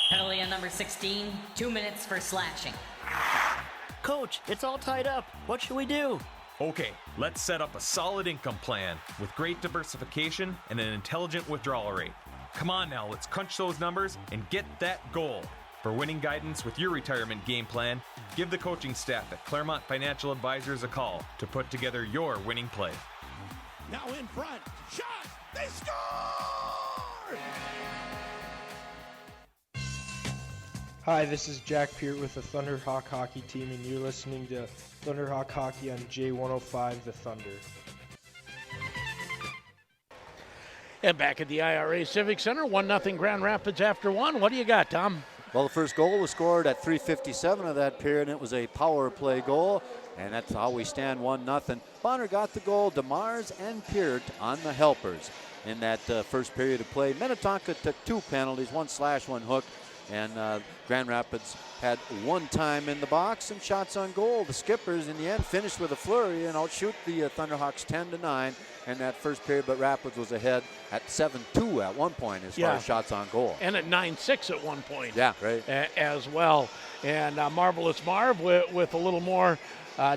Speaker 18: Penalty on number 16, 2 minutes for slashing.
Speaker 16: Coach, it's all tied up. What should we do?
Speaker 19: Okay, let's set up a solid income plan with great diversification and an intelligent withdrawal rate. Come on now, let's crunch those numbers and get that goal. For winning guidance with your retirement game plan, give the coaching staff at Claremont Financial Advisors a call to put together your winning play.
Speaker 1: Now in front, shot, they score!
Speaker 20: Hi, this is Jack Peart with the Thunderhawk Hockey Team, and you're listening to Thunderhawk Hockey on J105 The Thunder.
Speaker 1: And back at the IRA Civic Center, 1-0 Grand Rapids after 1. What do you got, Tom?
Speaker 2: Well, the first goal was scored at 3:57 of that period, and it was a power play goal, and that's how we stand 1-0. Bonner got the goal. DeMars and Peart on the helpers in that first period of play. Minnetonka took 2 penalties, 1 slash, 1 hook. And Grand Rapids had 1 time in the box and shots on goal. The Skippers, in the end, finished with a flurry and outshoot the Thunderhawks 10-9 in that first period. But Rapids was ahead at 7-2 at one point as far as shots on goal.
Speaker 1: And at 9-6 at one point.
Speaker 2: Yeah, right.
Speaker 1: As well. And Marvelous Marv with a little more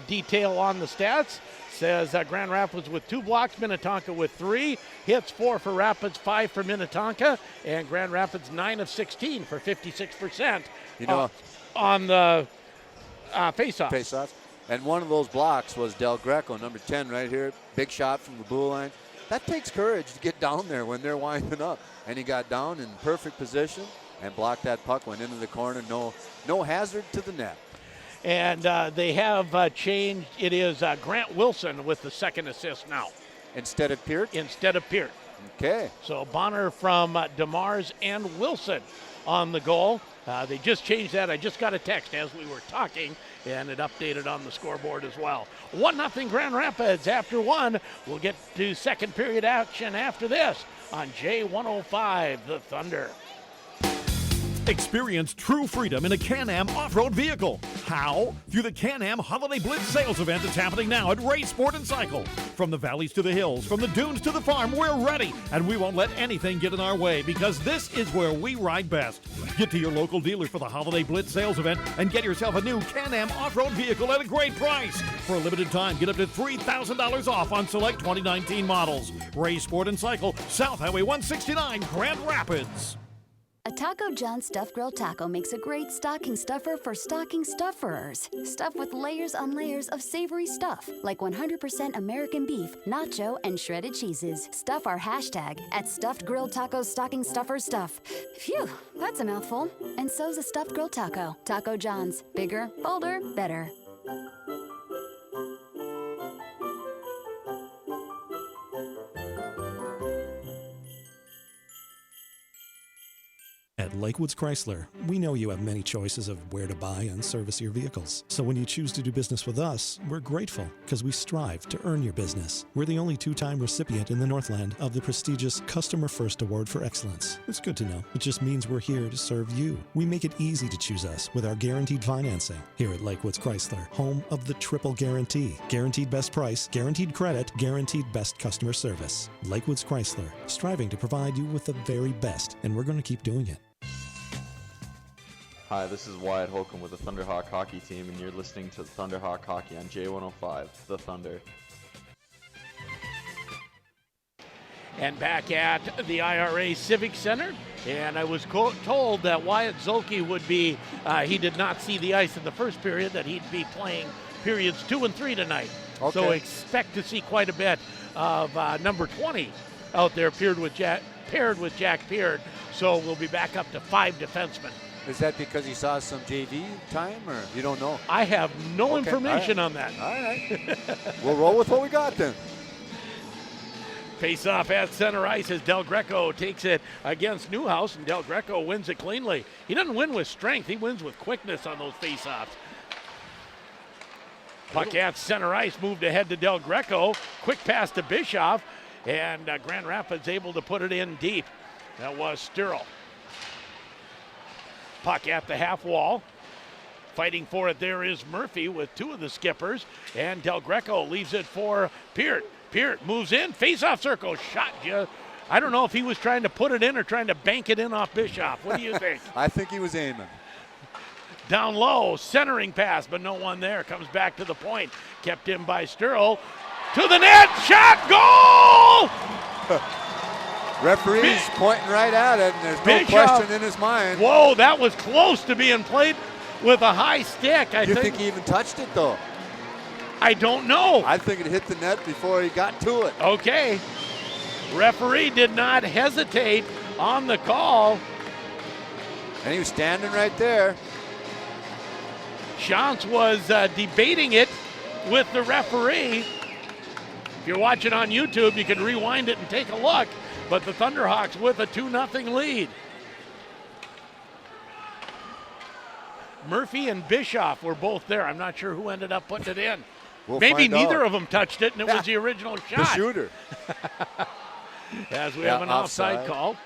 Speaker 1: detail on the stats. Says Grand Rapids with 2 blocks, Minnetonka with 3 hits, 4 for Rapids, 5 for Minnetonka, and Grand Rapids 9 of 16 for 56%.
Speaker 2: You know,
Speaker 1: on the faceoffs.
Speaker 2: Faceoffs, and one of those blocks was Del Greco, number 10, right here. Big shot from the blue line. That takes courage to get down there when they're winding up, and he got down in perfect position and blocked that puck. Went into the corner. No hazard to the net.
Speaker 1: And they have changed. It is Grant Wilson with the second assist now.
Speaker 2: Instead of Peart?
Speaker 1: Instead of Peart.
Speaker 2: Okay.
Speaker 1: So Bonner from DeMars and Wilson on the goal. They just changed that. I just got a text as we were talking, and it updated on the scoreboard as well. 1-0 Grand Rapids after 1. We'll get to second period action after this on J105 The Thunder.
Speaker 6: Experience true freedom in a Can-Am off-road vehicle. How? Through the Can-Am Holiday Blitz sales event that's happening now at Ray Sport and Cycle. From the valleys to the hills, from the dunes to the farm, we're ready, and we won't let anything get in our way because this is where we ride best. Get to your local dealer for the Holiday Blitz sales event and get yourself a new Can-Am off-road vehicle at a great price. For a limited time, get up to $3,000 off on select 2019 models. Ray Sport and Cycle, South Highway 169, Grand Rapids.
Speaker 21: A Taco John's Stuffed Grilled Taco makes a great stocking stuffer for stocking stuffers. Stuffed with layers on layers of savory stuff, like 100% American beef, nacho, and shredded cheeses. Stuff our hashtag at Stuffed Grilled Taco Stocking Stuffer Stuff. Phew, that's a mouthful. And so's a Stuffed Grilled Taco. Taco John's. Bigger, bolder, better.
Speaker 4: At Lakewoods Chrysler, we know you have many choices of where to buy and service your vehicles. So when you choose to do business with us, we're grateful because we strive to earn your business. We're the only 2-time recipient in the Northland of the prestigious Customer First Award for Excellence. It's good to know. It just means we're here to serve you. We make it easy to choose us with our guaranteed financing. Here at Lakewoods Chrysler, home of the triple guarantee. Guaranteed best price, guaranteed credit, guaranteed best customer service. Lakewoods Chrysler, striving to provide you with the very best, and we're going to keep doing it.
Speaker 7: Hi, this is Wyatt Holcomb with the Thunderhawk Hockey Team, and you're listening to Thunderhawk Hockey on J105, The Thunder.
Speaker 1: And back at the IRA Civic Center, and I was told that Wyatt Zolke would be, he did not see the ice in the first period, that he'd be playing periods 2 and 3 tonight.
Speaker 2: Okay.
Speaker 1: So expect to see quite a bit of number 20 out there paired with Jack Peard. So we'll be back up to 5 defensemen.
Speaker 2: Is that because he saw some JV time, or you don't know?
Speaker 1: I have no information on that.
Speaker 2: All right. We'll roll with what we got then.
Speaker 1: Face off at center ice as Del Greco takes it against Newhouse, and Del Greco wins it cleanly. He doesn't win with strength, he wins with quickness on those face-offs. Puck at center ice, moved ahead to Del Greco. Quick pass to Bischoff, and Grand Rapids able to put it in deep. That was Sturl. Puck at the half wall. Fighting for it there is Murphy with 2 of the skippers, and Del Greco leaves it for Peart. Peart moves in, face-off circle, shot. I don't know if he was trying to put it in or trying to bank it in off Bischoff. What do you think?
Speaker 2: I think he was aiming.
Speaker 1: Down low, centering pass, but no one there. Comes back to the point, kept in by Sturl. To the net, shot, goal!
Speaker 2: Referee's pointing right at it, and there's no question in his mind.
Speaker 1: Whoa, that was close to being played with a high stick.
Speaker 2: You think he even touched it, though?
Speaker 1: I don't know.
Speaker 2: I think it hit the net before he got to it.
Speaker 1: Okay. Referee did not hesitate on the call.
Speaker 2: And he was standing right there.
Speaker 1: Shantz was debating it with the referee. If you're watching on YouTube, you can rewind it and take a look. But the Thunderhawks with a 2-0 lead. Murphy and Bischoff were both there. I'm not sure who ended up putting it in. Maybe neither of them touched it, and it was the original shot.
Speaker 2: The shooter.
Speaker 1: As we have an offside call.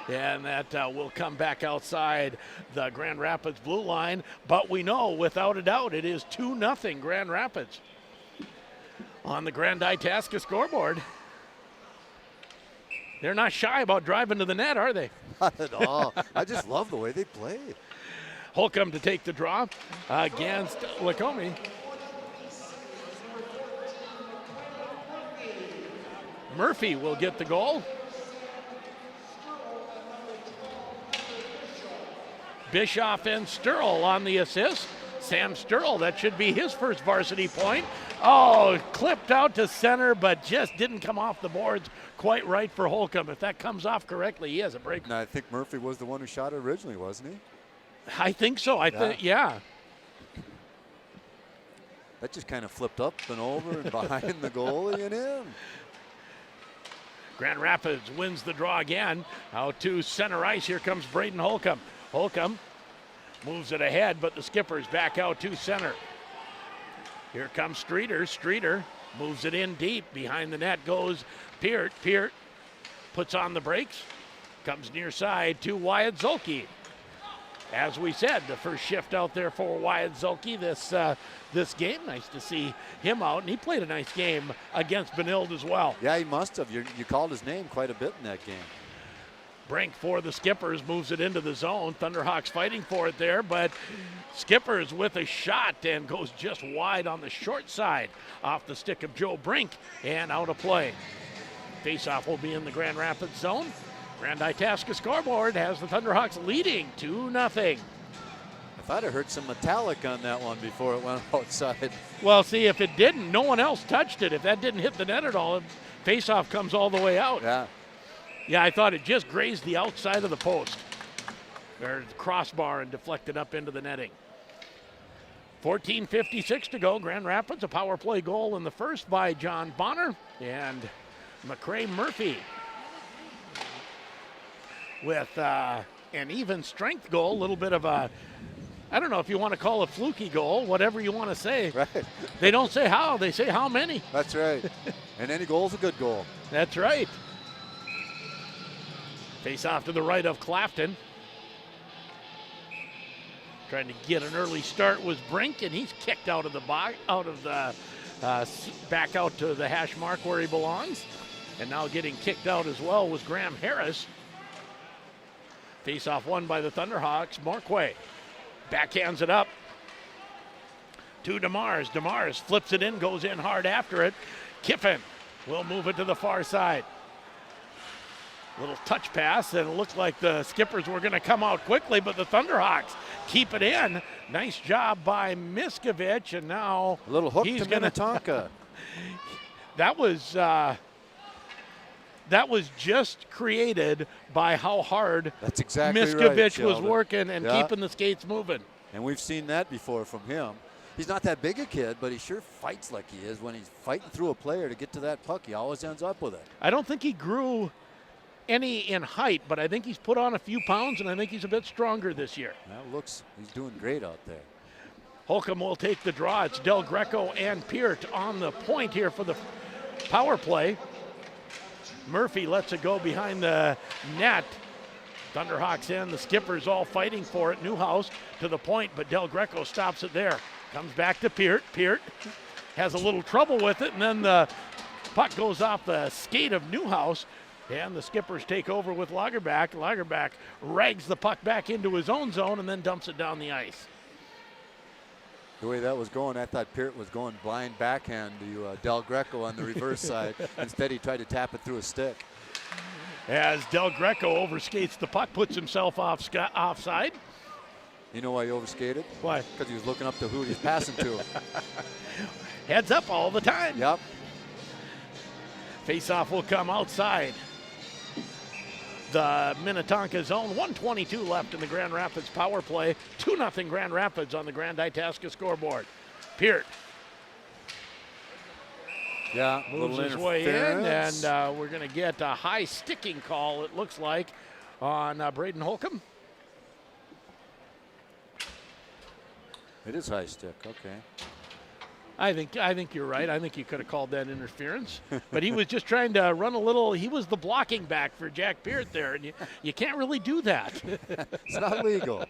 Speaker 1: And that will come back outside the Grand Rapids blue line. But we know, without a doubt, it is 2-0 Grand Rapids on the Grand Itasca scoreboard. They're not shy about driving to the net, are they?
Speaker 2: Not at all. I just love the way they play.
Speaker 1: Holcomb to take the draw against Lacombe. Murphy will get the goal. Bischoff and Sturl on the assist. Sam Sturl, that should be his first varsity point. Oh, clipped out to center, but just didn't come off the boards quite right for Holcomb. If that comes off correctly, he has a break.
Speaker 2: No, I think Murphy was the one who shot it originally, wasn't he?
Speaker 1: I think so. I think, yeah.
Speaker 2: That just kind of flipped up and over and behind the goalie and in.
Speaker 1: Grand Rapids wins the draw again. Out to center ice. Here comes Braden Holcomb. Holcomb moves it ahead, but the skipper's back out to center. Here comes Streeter. Streeter moves it in deep. Behind the net goes Peart. Peart puts on the brakes. Comes near side to Wyatt Zolke. As we said, the first shift out there for Wyatt Zolke this game. Nice to see him out, and he played a nice game against Benilde as well.
Speaker 2: Yeah, he must have. You called his name quite a bit in that game.
Speaker 1: Brink for the Skippers moves it into the zone. Thunderhawks fighting for it there, but Skippers with a shot and goes just wide on the short side off the stick of Joe Brink and out of play. Faceoff will be in the Grand Rapids zone. Grand Itasca scoreboard has the Thunderhawks leading 2-0.
Speaker 2: I thought I heard some metallic on that one before it went outside.
Speaker 1: Well, see, if it didn't, no one else touched it. If that didn't hit the net at all, faceoff comes all the way out.
Speaker 2: Yeah.
Speaker 1: Yeah, I thought it just grazed the outside of the post. Or the crossbar and deflected up into the netting. 14:56 to go. Grand Rapids, a power play goal in the first by John Bonner and McCray Murphy with an even strength goal, a little bit of a, I don't know if you want to call it fluky goal, whatever you want to say.
Speaker 2: Right.
Speaker 1: They don't say how, they say how many.
Speaker 2: That's right. And any goal's a good goal.
Speaker 1: That's right. Face off to the right of Clafton. Trying to get an early start was Brink, and he's kicked out of the back out to the hash mark where he belongs. And now getting kicked out as well was Graham Harris. Face off won by the Thunderhawks. Morquay backhands it up to DeMars. DeMars flips it in, goes in hard after it. Kiffin will move it to the far side. Little touch pass, and it looks like the Skippers were going to come out quickly, but the Thunderhawks keep it in. Nice job by Miskovich, and now
Speaker 2: a little hook
Speaker 1: he's
Speaker 2: to Minnetonka.
Speaker 1: That was just created by how hard
Speaker 2: That's exactly
Speaker 1: Miskovich
Speaker 2: right,
Speaker 1: was working and keeping the skates moving.
Speaker 2: And we've seen that before from him. He's not that big a kid, but he sure fights like he is. When he's fighting through a player to get to that puck, he always ends up with it.
Speaker 1: I don't think he grew any in height, but I think he's put on a few pounds, and I think he's a bit stronger this year.
Speaker 2: He's doing great out there.
Speaker 1: Holcomb will take the draw. It's Del Greco and Peart on the point here for the power play. Murphy lets it go behind the net. Thunderhawks in, the Skippers all fighting for it. Newhouse to the point, but Del Greco stops it there. Comes back to Peart. Peart has a little trouble with it, and then the puck goes off the skate of Newhouse, and the Skippers take over with Lagerback. Lagerback rags the puck back into his own zone and then dumps it down the ice.
Speaker 2: The way that was going, I thought Peart was going blind backhand to Del Greco on the reverse side. Instead, he tried to tap it through a stick.
Speaker 1: As Del Greco overskates the puck, puts himself offside.
Speaker 2: You know why he overskated?
Speaker 1: Why?
Speaker 2: Because he was looking up to who he's passing to.
Speaker 1: Heads up all the time.
Speaker 2: Yep.
Speaker 1: Face-off will come outside the Minnetonka zone. 1:22 left in the Grand Rapids power play. 2-0 Grand Rapids on the Grand Itasca scoreboard. Peart.
Speaker 2: Yeah,
Speaker 1: moves his way in, and we're going to get a high sticking call, it looks like, on Braden Holcomb.
Speaker 2: It is high stick, okay.
Speaker 1: I think you're right. I think you could have called that interference. But he was just trying to run a little. He was the blocking back for Jack Peart there, and you can't really do that.
Speaker 2: It's not legal.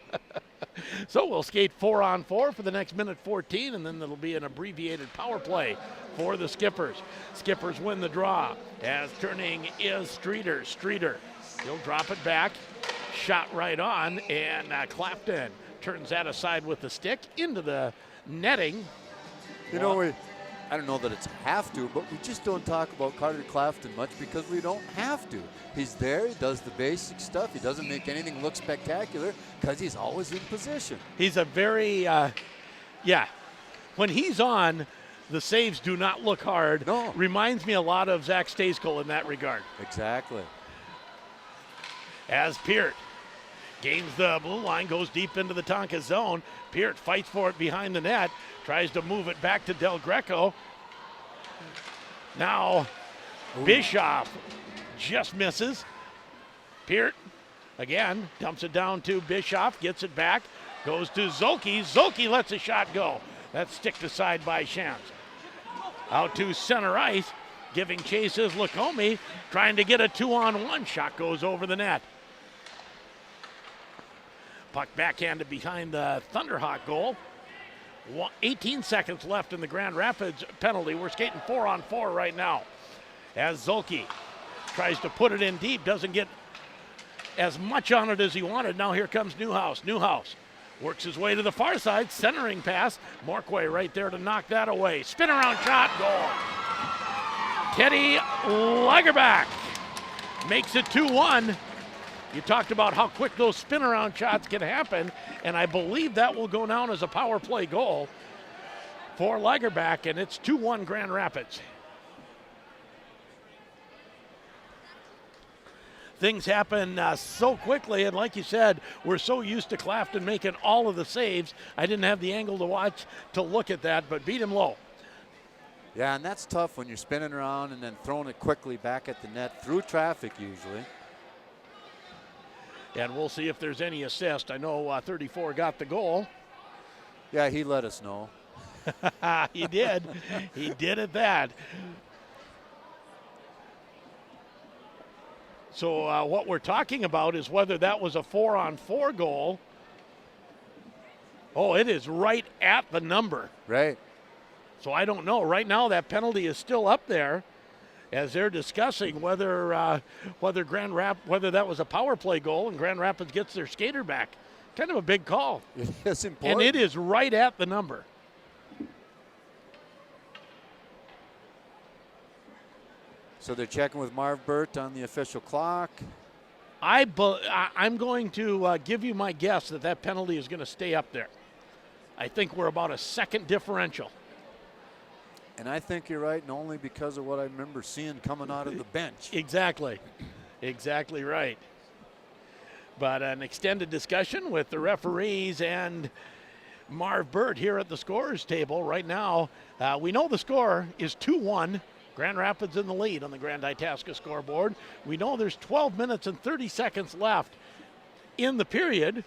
Speaker 1: So we'll skate 4-on-4 for the next minute 14, and then there'll be an abbreviated power play for the Skippers. Skippers win the draw as turning is Streeter. Streeter, he'll drop it back. Shot right on, and Clapton turns that aside with the stick into the netting.
Speaker 2: You know, I don't know that it's have to, but we just don't talk about Carter Clafton much because we don't have to. He's there, he does the basic stuff. He doesn't make anything look spectacular because he's always in position.
Speaker 1: He's a very, when he's on, the saves do not look hard.
Speaker 2: No.
Speaker 1: Reminds me a lot of Zach Stacekel in that regard.
Speaker 2: Exactly.
Speaker 1: As Peart gains the blue line, goes deep into the Tonka zone. Peart fights for it behind the net, tries to move it back to Del Greco. Now, Bischoff just misses. Peart, again, dumps it down to Bischoff, gets it back, goes to Zolke. Zolke lets a shot go. That's sticked aside by Shams. Out to center ice, giving chase is Lacombe, trying to get a 2-on-1. Shot goes over the net. Puck backhanded behind the Thunderhawk goal. 18 seconds left in the Grand Rapids penalty. We're skating 4-on-4 right now. As Zolke tries to put it in deep, doesn't get as much on it as he wanted. Now here comes Newhouse. Newhouse works his way to the far side, centering pass. Morquay right there to knock that away. Spin around shot, goal. Teddy Lagerback makes it 2-1. You talked about how quick those spin around shots can happen, and I believe that will go down as a power play goal for Lagerback, and it's 2-1 Grand Rapids. Things happen so quickly, and like you said, we're so used to Clafton making all of the saves. I didn't have the angle to watch to look at that, but beat him low.
Speaker 2: Yeah, and that's tough when you're spinning around and then throwing it quickly back at the net through traffic usually.
Speaker 1: And we'll see if there's any assist. I know 34 got the goal.
Speaker 2: Yeah, he let us know.
Speaker 1: He did. He did at that. So what we're talking about is whether that was a 4-on-4 goal. Oh, it is right at the number.
Speaker 2: Right.
Speaker 1: So I don't know. Right now that penalty is still up there as they're discussing whether that was a power play goal and Grand Rapids gets their skater back. Kind of a big call.
Speaker 2: It's important.
Speaker 1: And it is right at the number.
Speaker 2: So they're checking with Marv Burt on the official clock.
Speaker 1: I'm going to give you my guess that penalty is going to stay up there. I think we're about a second differential.
Speaker 2: And I think you're right, and only because of what I remember seeing coming out of the bench.
Speaker 1: Exactly. Exactly right. But an extended discussion with the referees and Marv Burt here at the scorers table right now. We know the score is 2-1. Grand Rapids in the lead on the Grand Itasca scoreboard. We know there's 12 minutes and 30 seconds left in the period.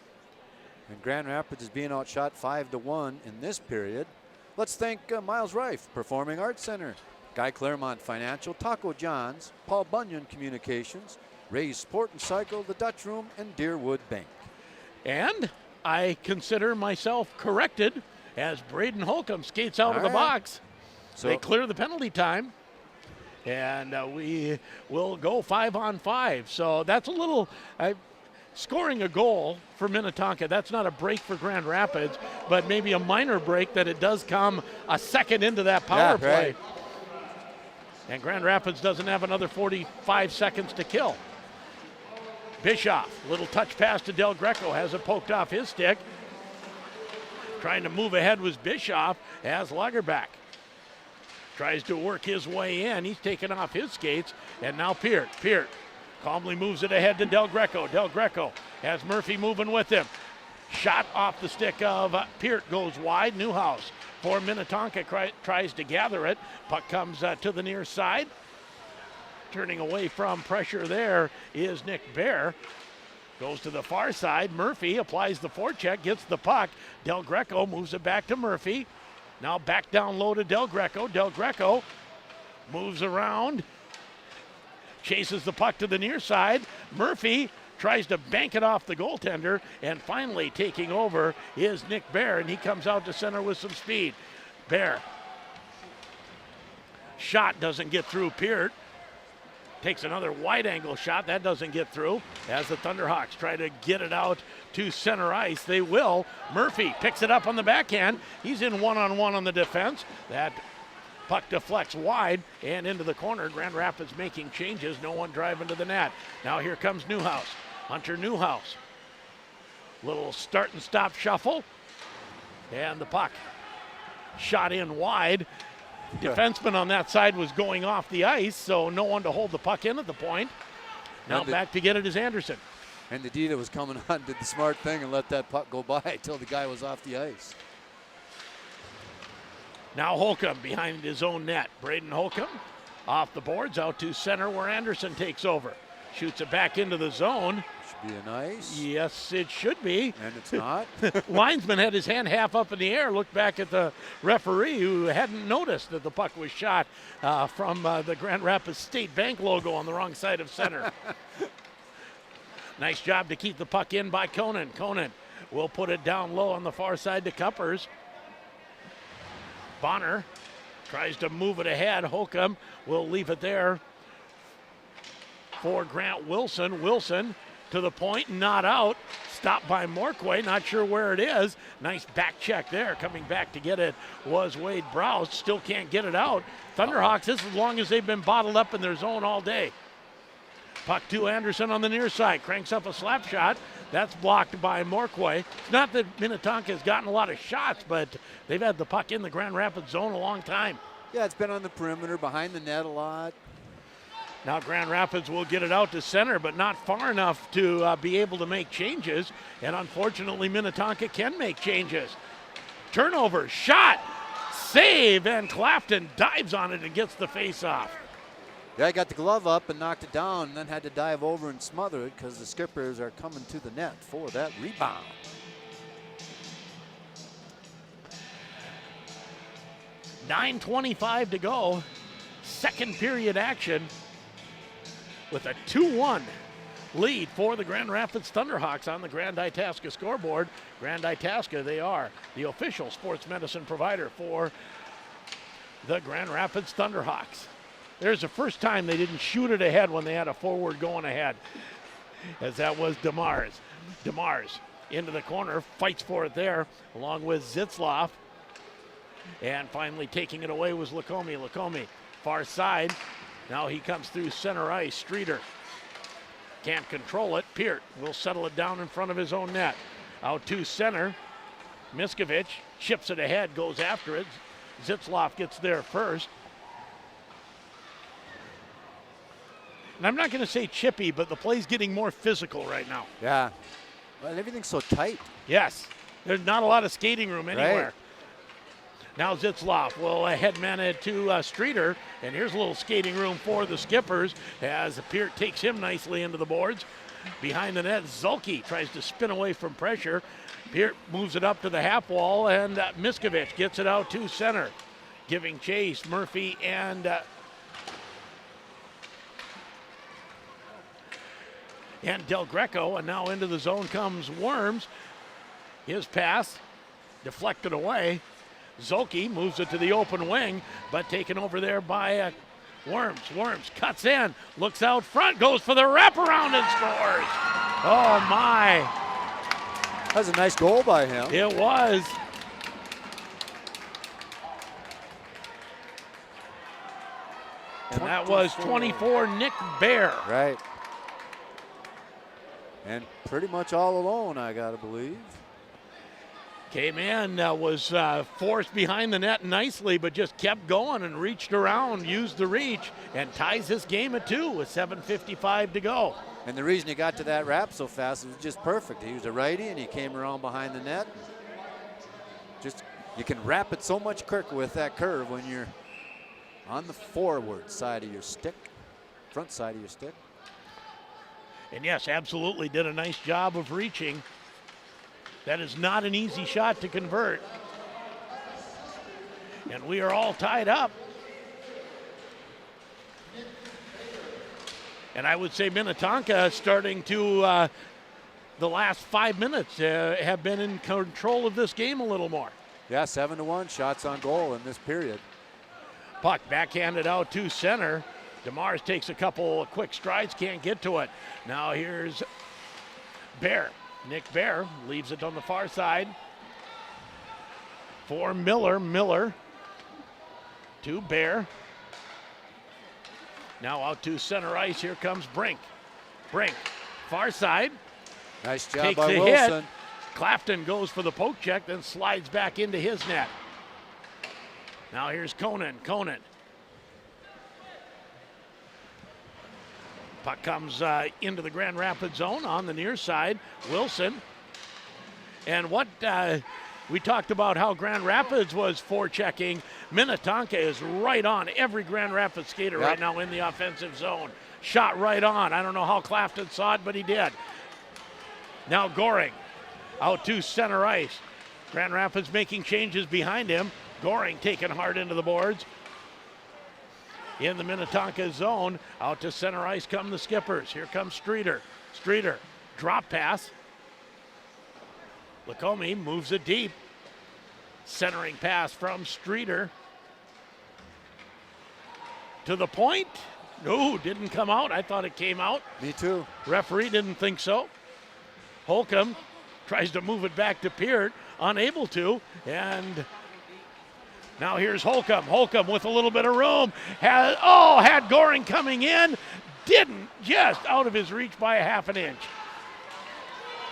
Speaker 2: And Grand Rapids is being outshot 5-1 in this period. Let's thank Miles Reif, Performing Arts Center, Guy Claremont Financial, Taco John's, Paul Bunyan Communications, Ray's Sport and Cycle, the Dutch Room, and Deerwood Bank.
Speaker 1: And I consider myself corrected as Braden Holcomb skates out of the box. So they clear the penalty time. And we will go 5-on-5. So that's a little scoring a goal for Minnetonka. That's not a break for Grand Rapids, but maybe a minor break that it does come a second into that power play.
Speaker 2: Right.
Speaker 1: And Grand Rapids doesn't have another 45 seconds to kill. Bischoff, little touch pass to Del Greco, has it poked off his stick. Trying to move ahead was Bischoff as Lagerback tries to work his way in. He's taken off his skates, and now Peart calmly moves it ahead to Del Greco. Del Greco has Murphy moving with him. Shot off the stick of Peart goes wide. Newhouse for Minnetonka tries to gather it. Puck comes to the near side. Turning away from pressure there is Nick Bear. Goes to the far side. Murphy applies the forecheck, gets the puck. Del Greco moves it back to Murphy. Now back down low to Del Greco. Del Greco moves around, chases the puck to the near side. Murphy tries to bank it off the goaltender, and finally taking over is Nick Bear, and he comes out to center with some speed. Bear. Shot doesn't get through Peart. Takes another wide angle shot. That doesn't get through as the Thunderhawks try to get it out to center ice. They will. Murphy picks it up on the backhand. He's in one-on-one on the defense. That puck deflects wide and into the corner. Grand Rapids making changes. No one driving to the net. Now here comes Newhouse. Hunter Newhouse. Little start and stop shuffle. And the puck shot in wide. Defenseman on that side was going off the ice, so no one to hold the puck in at the point. Now back to get it is Anderson.
Speaker 2: And the D that was coming on did the smart thing and let that puck go by until the guy was off the ice.
Speaker 1: Now Holcomb behind his own net. Braden Holcomb off the boards out to center where Anderson takes over. Shoots it back into the zone.
Speaker 2: Should be a nice.
Speaker 1: Yes, it should be.
Speaker 2: And it's not.
Speaker 1: Linesman had his hand half up in the air, looked back at the referee who hadn't noticed that the puck was shot from the Grand Rapids State Bank logo on the wrong side of center. Nice job to keep the puck in by Conan. Conan will put it down low on the far side to Cuppers. Bonner tries to move it ahead. Holcomb will leave it there for Grant Wilson. Wilson to the point, not out. Stopped by Morquay, not sure where it is. Nice back check there. Coming back to get it was Wade Browse. Still can't get it out. Thunderhawks, this is as long as they've been bottled up in their zone all day. Puck to Anderson on the near side. Cranks up a slap shot. That's blocked by Morquay. It's not that Minnetonka has gotten a lot of shots, but they've had the puck in the Grand Rapids zone a long time.
Speaker 2: Yeah, it's been on the perimeter, behind the net a lot.
Speaker 1: Now Grand Rapids will get it out to center, but not far enough to be able to make changes. And unfortunately, Minnetonka can make changes. Turnover, shot, save, and Clafton dives on it and gets the face-off.
Speaker 2: Yeah, I got the glove up and knocked it down, and then had to dive over and smother it because the Skippers are coming to the net for that rebound.
Speaker 1: .9:25 to go. Second period action with a 2-1 lead for the Grand Rapids Thunderhawks on the Grand Itasca scoreboard. Grand Itasca, they are the official sports medicine provider for the Grand Rapids Thunderhawks. There's the first time they didn't shoot it ahead when they had a forward going ahead, as that was DeMars. DeMars into the corner, fights for it there, along with Zitzloff. And finally taking it away was Lacombe. Lacombe, far side. Now he comes through center ice. Streeter can't control it. Peart will settle it down in front of his own net. Out to center. Miskovich chips it ahead, goes after it. Zitzloff gets there first. And I'm not going to say chippy, but the play's getting more physical right now.
Speaker 2: Yeah. Well, everything's so tight.
Speaker 1: Yes. There's not a lot of skating room anywhere.
Speaker 2: Right.
Speaker 1: Now Zitzloff will headman it to Streeter, and here's a little skating room for the Skippers as Peart takes him nicely into the boards. Behind the net, Zulke tries to spin away from pressure. Peart moves it up to the half wall, and Miskovich gets it out to center, giving chase. Murphy and Del Greco, and now into the zone comes Worms. His pass deflected away. Zulke moves it to the open wing, but taken over there by Worms. Worms cuts in, looks out front, goes for the wraparound and scores. Oh my.
Speaker 2: That was a nice goal by him.
Speaker 1: It was. And that was 24 Nick Bear.
Speaker 2: Right. And pretty much all alone, I gotta believe.
Speaker 1: Came in, was forced behind the net nicely, but just kept going and reached around, used the reach, and ties this game at 2 with 7:55 to go.
Speaker 2: And the reason he got to that wrap so fast was just perfect. He was a righty, and he came around behind the net. Just, you can wrap it so much quicker with that curve when you're on the forward side of your stick, front side of your stick.
Speaker 1: And yes, absolutely did a nice job of reaching. That is not an easy shot to convert. And we are all tied up. And I would say Minnetonka starting to, the last 5 minutes, have been in control of this game a little more.
Speaker 2: Yeah, 7-1 shots on goal in this period.
Speaker 1: Puck backhanded out to center. DeMars takes a couple quick strides, can't get to it. Now here's Bear. Nick Bear leaves it on the far side for Miller. Miller to Bear. Now out to center ice. Here comes Brink. Brink, far side.
Speaker 2: Nice job
Speaker 1: Takes
Speaker 2: by
Speaker 1: a
Speaker 2: Wilson.
Speaker 1: hit. Clafton goes for the poke check, then slides back into his net. Now here's Conan. Conan. Puck comes into the Grand Rapids zone on the near side. Wilson. And what we talked about how Grand Rapids was forechecking. Minnetonka is right on every Grand Rapids skater right now in the offensive zone. Shot right on. I don't know how Clafton saw it, but he did. Now Goring out to center ice. Grand Rapids making changes behind him. Goring taking hard into the boards. In the Minnetonka zone, out to center ice come the Skippers. Here comes Streeter. Streeter, drop pass. Lacombe moves it deep. Centering pass from Streeter. To the point. No, didn't come out. I thought it came out.
Speaker 2: Me too.
Speaker 27: Referee didn't think so. Holcomb tries to move it back to Peart, unable to, and now here's Holcomb. Holcomb with a little bit of room. Had Goring coming in. Didn't, just out of his reach by a half an inch.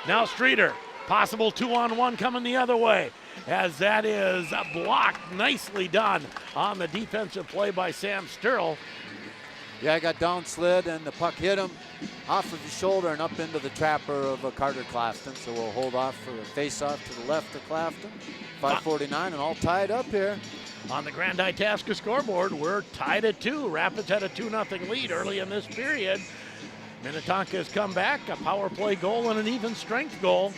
Speaker 27: Now Streeter, possible 2-on-1 coming the other way, as that is blocked, nicely done on the defensive play by Sam Sturl.
Speaker 2: Yeah, got down slid, and the puck hit him off of his shoulder and up into the trapper of Carter Clafton. So we'll hold off for a face-off to the left of Clafton. 5:49 and all tied up here.
Speaker 1: On the Grand Itasca scoreboard, we're tied at 2. Rapids had a 2-0 lead early in this period. Minnetonka has come back, a power play goal and an even strength goal.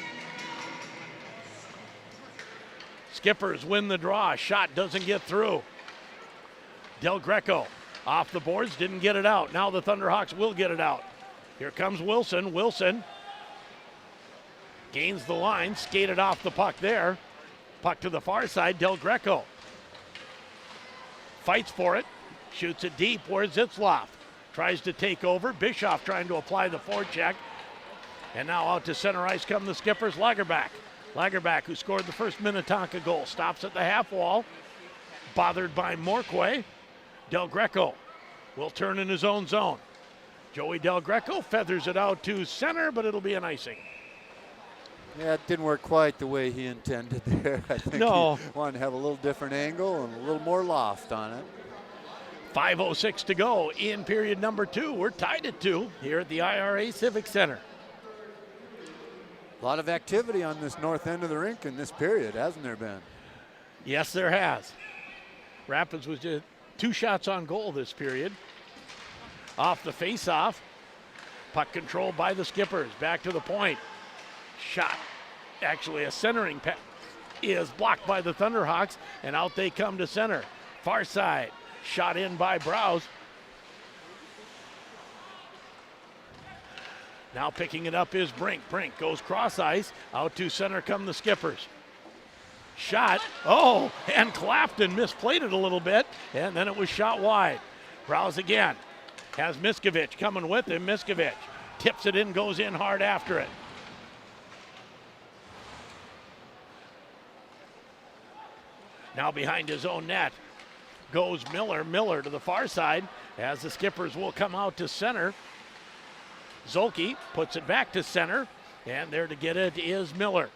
Speaker 1: Skippers win the draw. Shot doesn't get through. Del Greco off the boards, didn't get it out. Now the Thunderhawks will get it out. Here comes Wilson. Wilson gains the line, skated off the puck there. Puck to the far side, Del Greco fights for it, shoots it deep. Where's Zitzloff? Tries to take over. Bischoff trying to apply the forecheck. And now out to center ice come the Skippers. Lagerback. Lagerback, who scored the first Minnetonka goal, stops at the half wall. Bothered by Morquay. Del Greco will turn in his own zone. Joey Del Greco feathers it out to center, but it'll be an icing.
Speaker 2: Yeah, it didn't work quite the way he intended there. I think
Speaker 1: No.
Speaker 2: He wanted to have a little different angle and a little more loft on it.
Speaker 1: 5:06 to go in period number 2. We're tied at 2 here at the IRA Civic Center.
Speaker 2: A lot of activity on this north end of the rink in this period, hasn't there been?
Speaker 1: Yes, there has. Rapids was just 2 shots on goal this period. Off the face-off. Puck controlled by the Skippers. Back to the point. Shot. Actually, a centering pass is blocked by the Thunderhawks, and out they come to center. Far side. Shot in by Browse. Now picking it up is Brink. Brink goes cross ice. Out to center come the Skippers. Shot. Oh, and Clafton misplayed it a little bit, and then it was shot wide. Browse again. Has Miskovich coming with him. Miskovich tips it in, goes in hard after it. Now behind his own net goes Miller. Miller to the far side as the Skippers will come out to center. Zolke puts it back to center, and there to get it is Miller.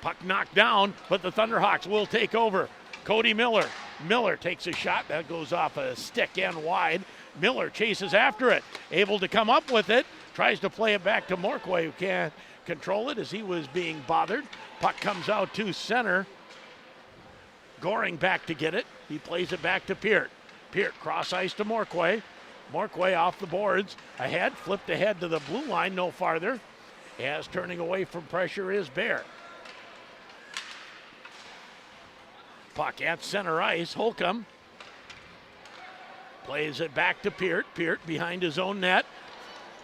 Speaker 1: Puck knocked down, but the Thunderhawks will take over. Cody Miller. Miller takes a shot that goes off a stick and wide. Miller chases after it, able to come up with it. Tries to play it back to Morquay, who can't control it as he was being bothered. Puck comes out to center. Goring back to get it. He plays it back to Peart. Peart cross ice to Morquay. Morquay off the boards. Ahead, flipped ahead to the blue line, no farther. As turning away from pressure is Bear. Puck at center ice. Holcomb plays it back to Peart. Peart behind his own net.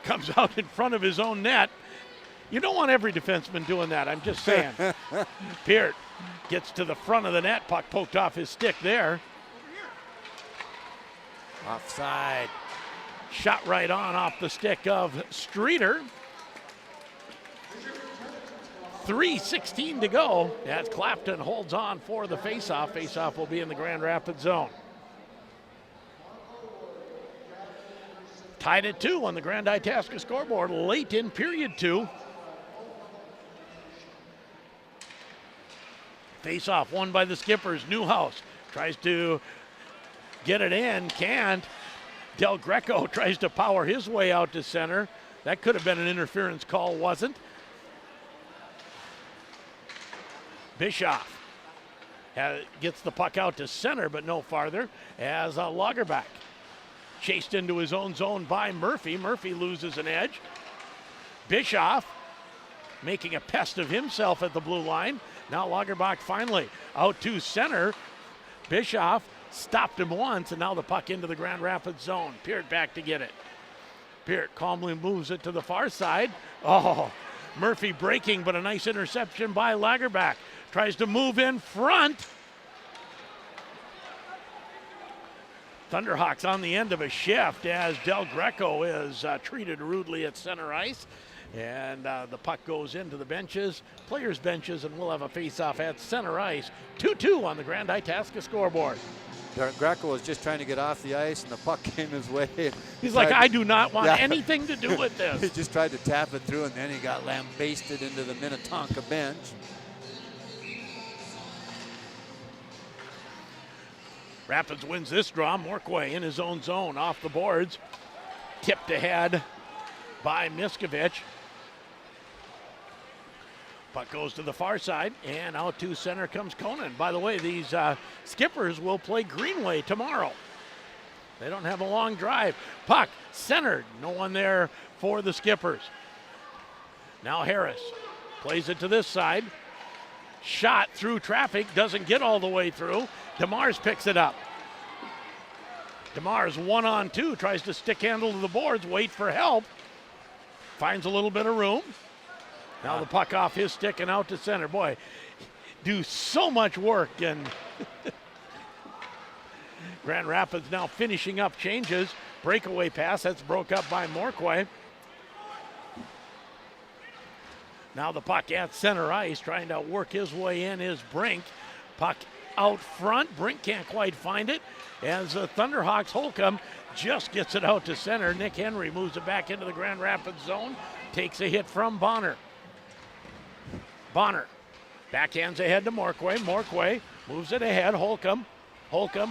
Speaker 1: Comes out in front of his own net. You don't want every defenseman doing that, I'm just saying. Peart gets to the front of the net. Puck poked off his stick there. Offside. Shot right on off the stick of Streeter. 3:16 to go as Clapton holds on for the faceoff. Faceoff will be in the Grand Rapids zone. Tied at 2 on the Grand Itasca scoreboard late in period 2. Faceoff won by the Skippers. Newhouse tries to get it in, can't. Del Greco tries to power his way out to center. That could have been an interference call, wasn't. Bischoff gets the puck out to center, but no farther, as Lagerback chased into his own zone by Murphy. Murphy loses an edge. Bischoff making a pest of himself at the blue line. Now Lagerbach finally out to center. Bischoff stopped him once, and now the puck into the Grand Rapids zone. Peart back to get it. Peart calmly moves it to the far side. Oh, Murphy breaking, but a nice interception by Lagerbach. Tries to move in front. Thunderhawks on the end of a shift as Del Greco is treated rudely at center ice. And the puck goes into the benches, players' benches, and we'll have a face-off at center ice. 2-2 on the Grand Itasca scoreboard.
Speaker 2: Greco was just trying to get off the ice, and the puck came his way.
Speaker 1: He's like, I do not want anything to do with this.
Speaker 2: He just tried to tap it through, and then he got lambasted into the Minnetonka bench.
Speaker 1: Rapids wins this draw. Morquay in his own zone, off the boards. Tipped ahead by Miskovich. Puck goes to the far side, and out to center comes Conan. By the way, these Skippers will play Greenway tomorrow. They don't have a long drive. Puck centered. No one there for the Skippers. Now Harris plays it to this side. Shot through traffic, doesn't get all the way through. DeMars picks it up. DeMars 1-on-2, tries to stick handle to the boards, wait for help. Finds a little bit of room. Now the puck off his stick and out to center. Boy, do so much work. And Grand Rapids now finishing up changes. Breakaway pass, that's broke up by Morquay. Now the puck at center ice, trying to work his way in is Brink. Puck out front. Brink can't quite find it. As the Thunderhawks Holcomb just gets it out to center. Nick Henry moves it back into the Grand Rapids zone. Takes a hit from Bonner. Bonner backhands ahead to Morquay. Morquay moves it ahead. Holcomb,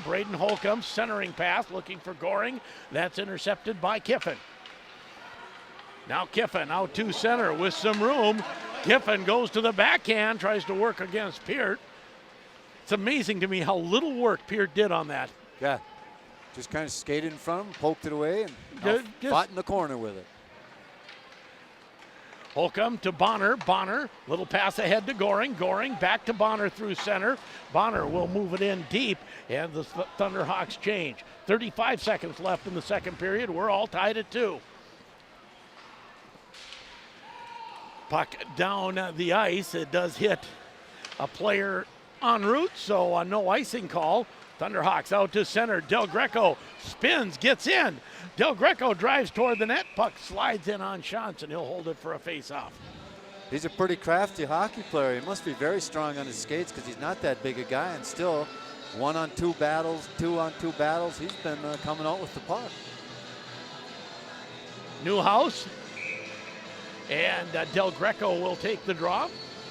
Speaker 1: Braden Holcomb, centering pass, looking for Goring. That's intercepted by Kiffin. Now Kiffin out to center with some room. Kiffin goes to the backhand, tries to work against Peart. It's amazing to me how little work Peart did on that.
Speaker 2: Yeah, just kind of skated in front of him, poked it away, and fought in the corner with it.
Speaker 1: Holcomb to Bonner. Bonner, little pass ahead to Goring. Goring back to Bonner through center. Bonner will move it in deep, and the Thunderhawks change. 35 seconds left in the second period. We're all tied at 2. Puck down the ice. It does hit a player en route, so a no icing call. Thunderhawks out to center. Del Greco spins, gets in. Del Greco drives toward the net. Puck slides in on Shantz, and he'll hold it for a face-off.
Speaker 2: He's a pretty crafty hockey player. He must be very strong on his skates because he's not that big a guy, and still 1-on-2 battles, 2-on-2 battles. He's been coming out with the puck.
Speaker 1: Newhouse and Del Greco will take the draw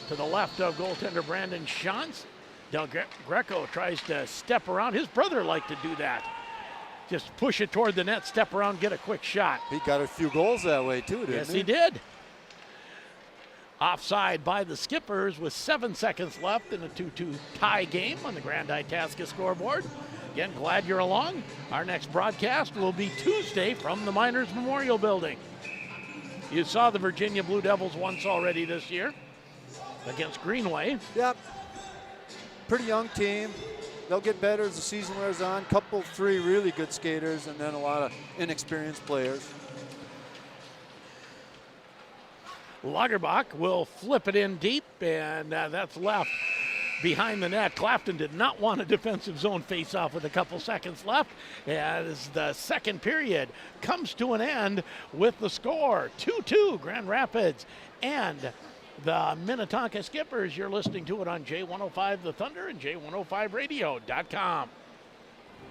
Speaker 1: to the left of goaltender Brandon Shantz. Del Greco tries to step around. His brother liked to do that. Just push it toward the net, step around, get a quick shot.
Speaker 2: He got a few goals that way too, didn't he?
Speaker 1: Yes, he did. Offside by the Skippers with 7 seconds left in a 2-2 tie game on the Grand Itasca scoreboard. Again, glad you're along. Our next broadcast will be Tuesday from the Miners Memorial Building. You saw the Virginia Blue Devils once already this year against Greenway.
Speaker 2: Yep. Pretty young team. They'll get better as the season wears on. Couple, 3 really good skaters, and then a lot of inexperienced players.
Speaker 1: Lagerbach will flip it in deep, and that's left behind the net. Clafton did not want a defensive zone face-off with a couple seconds left as the second period comes to an end with the score 2-2 Grand Rapids and the Minnetonka Skippers. You're listening to it on J105 The Thunder and J105radio.com.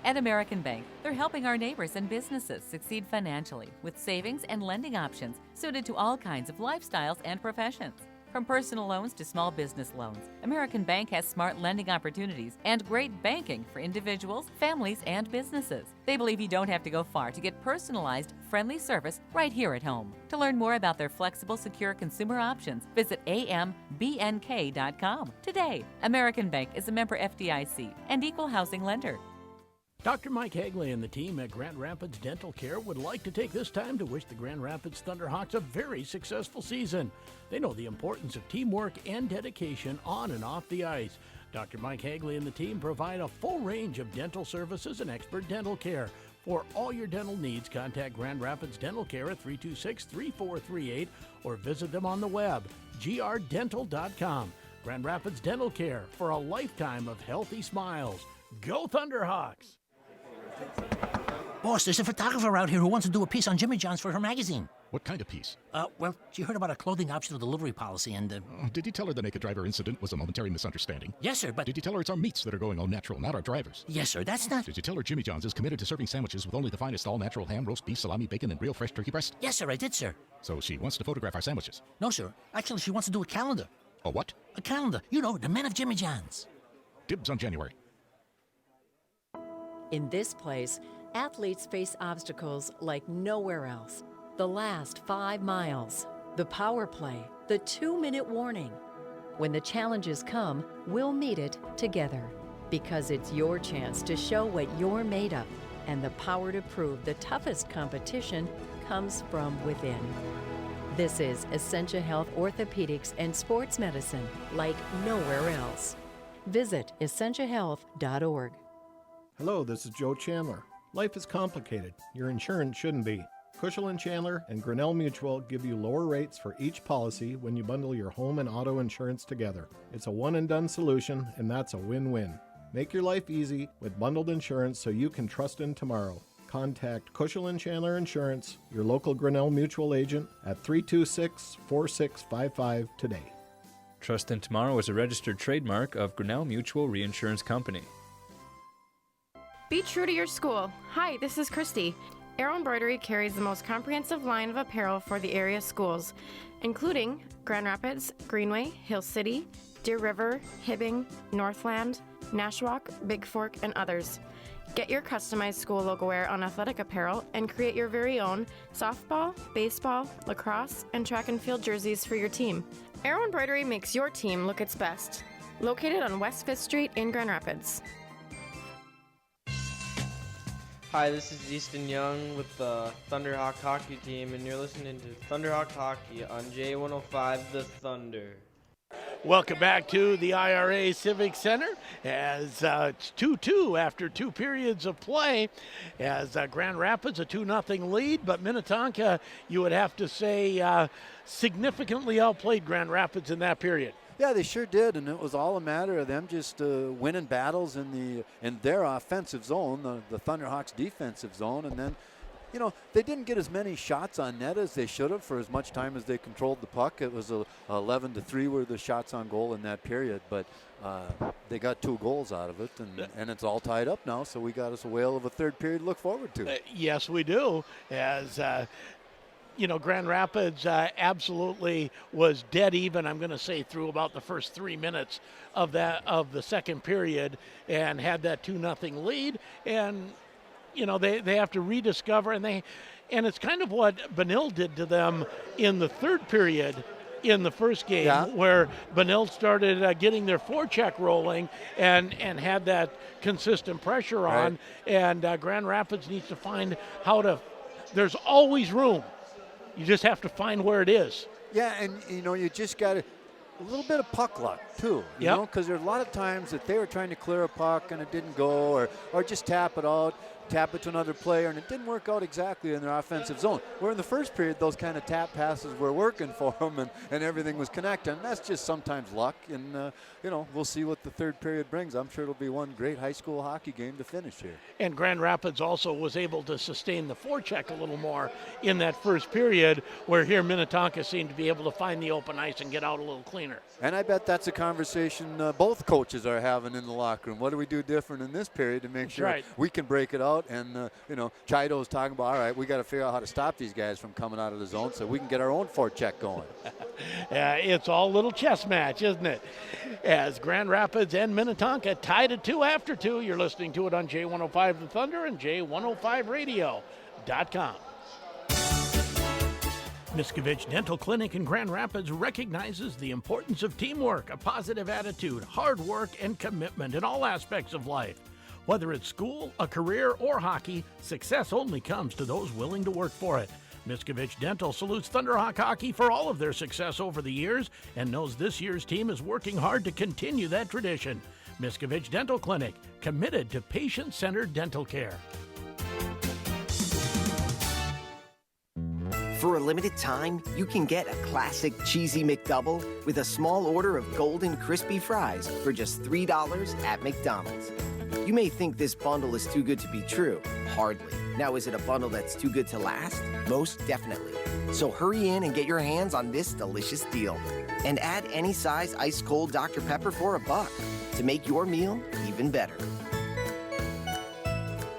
Speaker 3: At American Bank, they're helping our neighbors and businesses succeed financially with savings and lending options suited to all kinds of lifestyles and professions. From personal loans to small business loans, American Bank has smart lending opportunities and great banking for individuals, families, and businesses. They believe you don't have to go far to get personalized, friendly service right here at home. To learn more about their flexible, secure consumer options, visit ambnk.com today. American Bank is a member FDIC and equal housing lender.
Speaker 1: Dr. Mike Hagley and the team at Grand Rapids Dental Care would like to take this time to wish the Grand Rapids Thunderhawks a very successful season. They know the importance of teamwork and dedication on and off the ice. Dr. Mike Hagley and the team provide a full range of dental services and expert dental care. For all your dental needs, contact Grand Rapids Dental Care at 326-3438 or visit them on the web, grdental.com. Grand Rapids Dental Care, for a lifetime of healthy smiles. Go Thunderhawks!
Speaker 8: Boss, there's a photographer out here who wants to do a piece on Jimmy John's for her magazine.
Speaker 9: What kind of piece?
Speaker 8: Well, she heard about a clothing optional delivery policy and...
Speaker 9: Did you tell her the naked driver incident was a momentary misunderstanding?
Speaker 8: Yes, sir, but...
Speaker 9: Did you tell her it's our meats that are going all natural, not our drivers?
Speaker 8: Yes, sir, that's not...
Speaker 9: Did you tell her Jimmy John's is committed to serving sandwiches with only the finest all-natural ham, roast beef, salami, bacon, and real fresh turkey breast?
Speaker 8: Yes, sir, I did, sir.
Speaker 9: So she wants to photograph our sandwiches?
Speaker 8: No, sir. Actually, she wants to do a calendar.
Speaker 9: A what?
Speaker 8: A calendar. You know, the men of Jimmy John's.
Speaker 9: Dibs on January.
Speaker 10: In this place, athletes face obstacles like nowhere else. The last 5 miles, the power play, the 2-minute warning. When the challenges come, we'll meet it together. Because it's your chance to show what you're made of, and the power to prove the toughest competition comes from within. This is Essentia Health Orthopedics and Sports Medicine like nowhere else. Visit essentiahealth.org.
Speaker 11: Hello, this is Joe Chandler. Life is complicated. Your insurance shouldn't be. Cushel & Chandler and Grinnell Mutual give you lower rates for each policy when you bundle your home and auto insurance together. It's a one-and-done solution, and that's a win-win. Make your life easy with bundled insurance so you can trust in tomorrow. Contact Cushel & Chandler Insurance, your local Grinnell Mutual agent, at 326-4655 today.
Speaker 12: Trust in Tomorrow is a registered trademark of Grinnell Mutual Reinsurance Company.
Speaker 13: Be true to your school. Hi, this is Christy. Arrow Embroidery carries the most comprehensive line of apparel for the area schools, including Grand Rapids, Greenway, Hill City, Deer River, Hibbing, Northland, Nashwauk, Big Fork, and others. Get your customized school logo wear on athletic apparel and create your very own softball, baseball, lacrosse, and track and field jerseys for your team. Arrow Embroidery makes your team look its best. Located on West 5th Street in Grand Rapids.
Speaker 25: Hi, this is Easton Young with the Thunderhawk hockey team, and you're listening to Thunderhawk Hockey on J105 The Thunder.
Speaker 1: Welcome back to the IRA Civic Center as it's 2-2 after 2 periods of play as Grand Rapids a 2-0 lead, but Minnetonka, you would have to say, significantly outplayed Grand Rapids in that period.
Speaker 2: Yeah, they sure did, and it was all a matter of them just winning battles in their offensive zone, the Thunderhawks' defensive zone, and then, you know, they didn't get as many shots on net as they should have for as much time as they controlled the puck. It was 11-3 were the shots on goal in that period, but they got 2 goals out of it, and it's all tied up now, so we got us a whale of a third period to look forward to.
Speaker 1: Yes, we do, as you know, Grand Rapids absolutely was dead even, I'm going to say, through about the first 3 minutes of the second period and had that 2-0 lead. And, you know, they have to rediscover, and it's kind of what Benil did to them in the third period in the first game, where Benil started getting their forecheck rolling and had that consistent pressure on. Right. And Grand Rapids needs to find how to, there's always room. You just have to find where it is.
Speaker 2: Yeah, and, you know, you just got a little bit of puck luck, too. You know, because there's a lot of times that they were trying to clear a puck and it didn't go, or just tap it out, tap it to another player, and it didn't work out exactly in their offensive zone. Where in the first period, those kind of tap passes were working for them, and everything was connecting. And that's just sometimes luck, and, you know, we'll see what the third period brings. I'm sure it'll be one great high school hockey game to finish here.
Speaker 1: And Grand Rapids also was able to sustain the forecheck a little more in that first period, where here Minnetonka seemed to be able to find the open ice and get out a little cleaner.
Speaker 2: And I bet that's a conversation both coaches are having in the locker room. What do we do different in this period to make sure we can break it out? And, you know, Chido's talking about, all right, we got to figure out how to stop these guys from coming out of the zone so we can get our own forecheck going.
Speaker 1: It's all a little chess match, isn't it? As Grand Rapids and Minnetonka tied at 2 after 2. You're listening to it on J105 The Thunder and J105radio.com. Miskovich Dental Clinic in Grand Rapids recognizes the importance of teamwork, a positive attitude, hard work, and commitment in all aspects of life. Whether it's school, a career, or hockey, success only comes to those willing to work for it. Miskovich Dental salutes Thunderhawk Hockey for all of their success over the years and knows this year's team is working hard to continue that tradition. Miskovich Dental Clinic, committed to patient-centered dental care.
Speaker 22: For a limited time, you can get a classic cheesy McDouble with a small order of golden crispy fries for just $3 at McDonald's. You may think this bundle is too good to be true. Hardly. Now, is it a bundle that's too good to last? Most definitely. So hurry in and get your hands on this delicious deal. And add any size ice-cold Dr. Pepper for $1 to make your meal even better.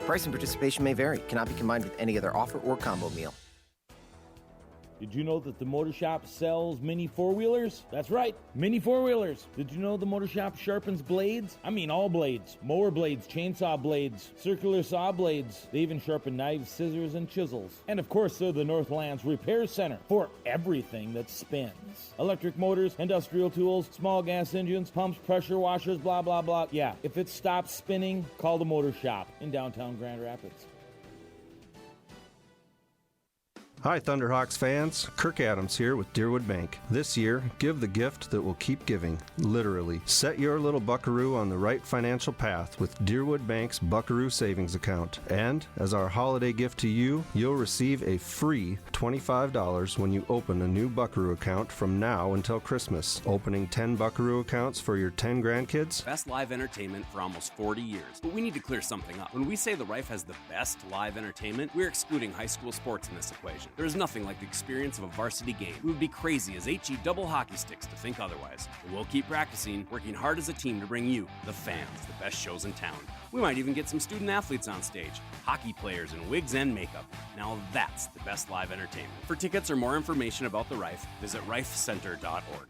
Speaker 22: Price and participation may vary. Cannot be combined with any other offer or combo meal.
Speaker 5: Did you know that the Motor Shop sells mini four-wheelers? That's right, mini four-wheelers. Did you know the Motor Shop sharpens blades? I mean all blades. Mower blades, chainsaw blades, circular saw blades. They even sharpen knives, scissors, and chisels. And of course, they're the Northland's repair center for everything that spins. Electric motors, industrial tools, small gas engines, pumps, pressure washers, blah, blah, blah. Yeah, if it stops spinning, call the Motor Shop in downtown Grand Rapids.
Speaker 14: Hi Thunderhawks fans, Kirk Adams here with Deerwood Bank. This year, give the gift that will keep giving, literally. Set your little buckaroo on the right financial path with Deerwood Bank's Buckaroo Savings Account. And as our holiday gift to you, you'll receive a free $25 when you open a new buckaroo account from now until Christmas. Opening 10 buckaroo accounts for your 10 grandkids?
Speaker 15: Best live entertainment for almost 40 years. But we need to clear something up. When we say the Rife has the best live entertainment, we're excluding high school sports in this equation. There is nothing like the experience of a varsity game. We would be crazy as HE double hockey sticks to think otherwise. And we'll keep practicing, working hard as a team to bring you, the fans, the best shows in town. We might even get some student athletes on stage, hockey players in wigs and makeup. Now that's the best live entertainment. For tickets or more information about the Rife, visit rifecenter.org.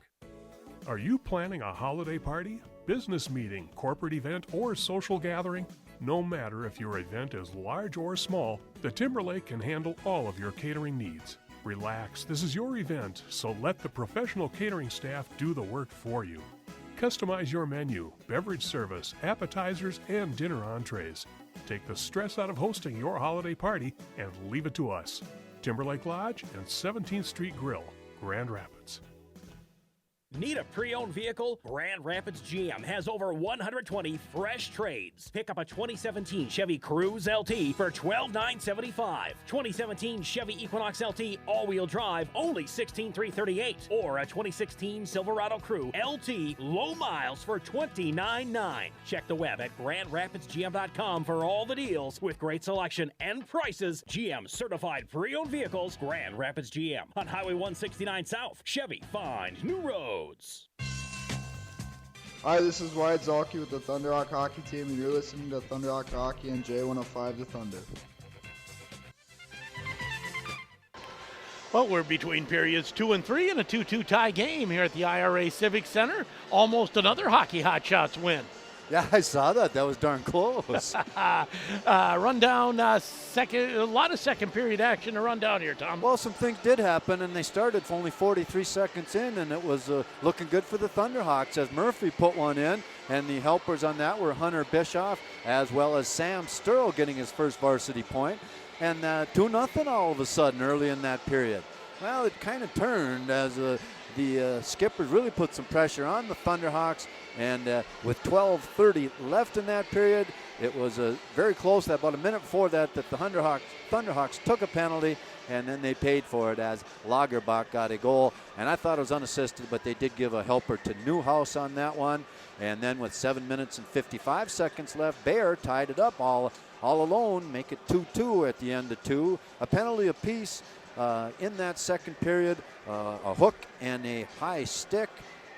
Speaker 24: Are you planning a holiday party, business meeting, corporate event, or social gathering? No matter if your event is large or small, the Timberlake can handle all of your catering needs. Relax, this is your event, so let the professional catering staff do the work for you. Customize your menu, beverage service, appetizers, and dinner entrees. Take the stress out of hosting your holiday party and leave it to us. Timberlake Lodge and 17th Street Grill, Grand Rapids.
Speaker 17: Need a pre-owned vehicle? Grand Rapids GM has over 120 fresh trades. Pick up a 2017 Chevy Cruze LT for $12,975. 2017 Chevy Equinox LT all-wheel drive, only $16,338. Or a 2016 Silverado Crew LT low miles for $29,900. Check the web at GrandRapidsGM.com for all the deals with great selection and prices. GM certified pre-owned vehicles. Grand Rapids GM on Highway 169 South. Chevy, find new roads.
Speaker 23: Hi, this is Wyatt Zalke with the Thunderhawk Hockey Team, and you're listening to Thunderhawk Hockey on J105 The Thunder.
Speaker 1: Well, we're between periods 2 and 3 in a 2-2 tie game here at the IRA Civic Center. Almost another Hockey Hot Shots win.
Speaker 2: Yeah, I saw that. That was darn close.
Speaker 1: Rundown, a lot of second period action to run down here, Tom.
Speaker 2: Well, some things did happen, and they started for only 43 seconds in, and it was looking good for the Thunderhawks as Murphy put one in, and the helpers on that were Hunter Bischoff as well as Sam Sturl getting his first varsity point, and 2-0 all of a sudden early in that period. Well, it kind of turned as the skippers really put some pressure on the Thunderhawks, and with 12:30 left in that period, it was very close. About a minute before that, the Thunderhawks took a penalty, and then they paid for it as Lagerbach got a goal. And I thought it was unassisted, but they did give a helper to Newhouse on that one. And then with 7 minutes and 55 seconds left, Bayer tied it up all alone, make it 2-2 at the end of two. A penalty apiece in that second period, a hook and a high stick.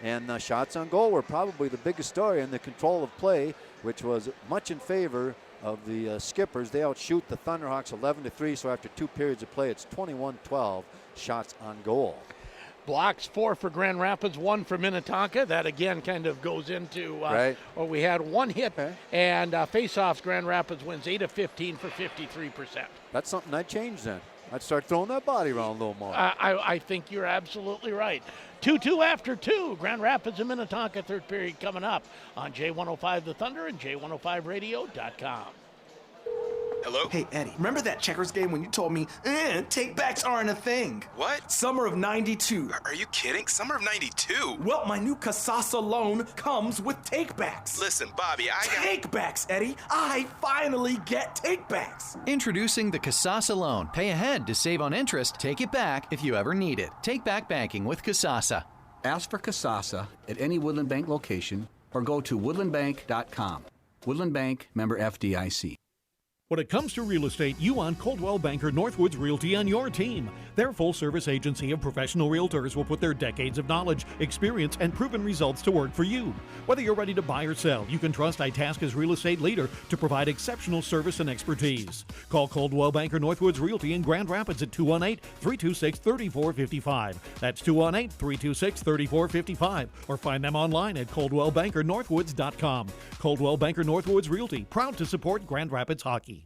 Speaker 2: And the shots on goal were probably the biggest story in the control of play, which was much in favor of the Skippers. They outshoot the Thunderhawks 11-3, so after 2 periods of play, it's 21-12 shots on goal.
Speaker 1: Blocks 4 for Grand Rapids, 1 for Minnetonka. That again kind of goes into
Speaker 2: right.
Speaker 1: Well, we had 1 hit, and face-offs. Grand Rapids wins 8 of 15 for 53%.
Speaker 2: That's something I'd change then. I'd start throwing that body around a little more.
Speaker 1: I think you're absolutely right. 2-2 after 2. Grand Rapids and Minnetonka, third period coming up on J105 The Thunder and J105radio.com.
Speaker 26: Hello?
Speaker 28: Hey, Eddie, remember that checkers game when you told me, take-backs aren't a thing?
Speaker 26: What?
Speaker 28: Summer of 92.
Speaker 26: Are you kidding? Summer of 92?
Speaker 28: Well, my new Casasa loan comes with take-backs.
Speaker 26: Listen, Bobby,
Speaker 28: Take-backs, Eddie. I finally get take-backs.
Speaker 29: Introducing the Casasa loan. Pay ahead to save on interest. Take it back if you ever need it. Take back banking with Casasa.
Speaker 30: Ask for Casasa at any Woodland Bank location or go to woodlandbank.com. Woodland Bank, member FDIC.
Speaker 3: When it comes to real estate, you want Coldwell Banker Northwoods Realty on your team. Their full-service agency of professional realtors will put their decades of knowledge, experience, and proven results to work for you. Whether you're ready to buy or sell, you can trust Itasca's real estate leader to provide exceptional service and expertise. Call Coldwell Banker Northwoods Realty in Grand Rapids at 218-326-3455. That's 218-326-3455. Or find them online at ColdwellBankerNorthwoods.com. Coldwell Banker Northwoods Realty, proud to support Grand Rapids hockey.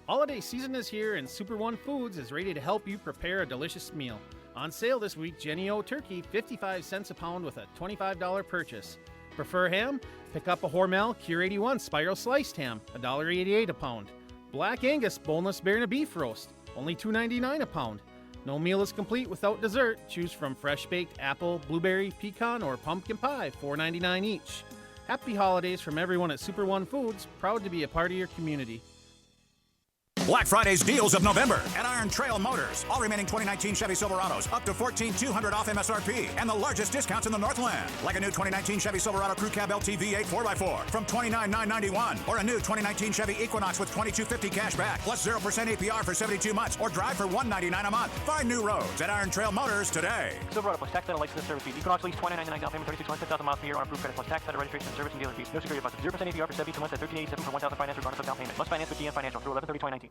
Speaker 4: Holiday season is here and Super One Foods is ready to help you prepare a delicious meal. On sale this week, Jenny O Turkey, 55 cents a pound with a $25 purchase. Prefer ham? Pick up a Hormel Cure 81 Spiral Sliced Ham, $1.88 a pound. Black Angus Boneless Bearna Beef Roast, only $2.99 a pound. No meal is complete without dessert. Choose from fresh baked apple, blueberry, pecan, or pumpkin pie, $4.99 each. Happy holidays from everyone at Super One Foods, proud to be a part of your community.
Speaker 6: Black Friday's deals of November at Iron Trail Motors. All remaining 2019 Chevy Silverados up to $14,200 off MSRP and the largest discounts in the Northland. Like a new 2019 Chevy Silverado Crew Cab LT V8 4x4 from $29,991, or a new 2019 Chevy Equinox with $2,250 cash back plus 0% APR for 72 months, or drive for $199 a month. Find new roads at Iron Trail Motors today.
Speaker 7: Silverado plus tax, title, license, and service fees. Equinox lease, $29.99 down payment, 36 months, 10,000 miles per year on approved credit plus tax, title, registration, and service and dealer fees. No security deposit. 0% APR for 72 months at $13.87 for 1,000 finance regardless of down payment. Must finance with DM Financial through 11/30/2019.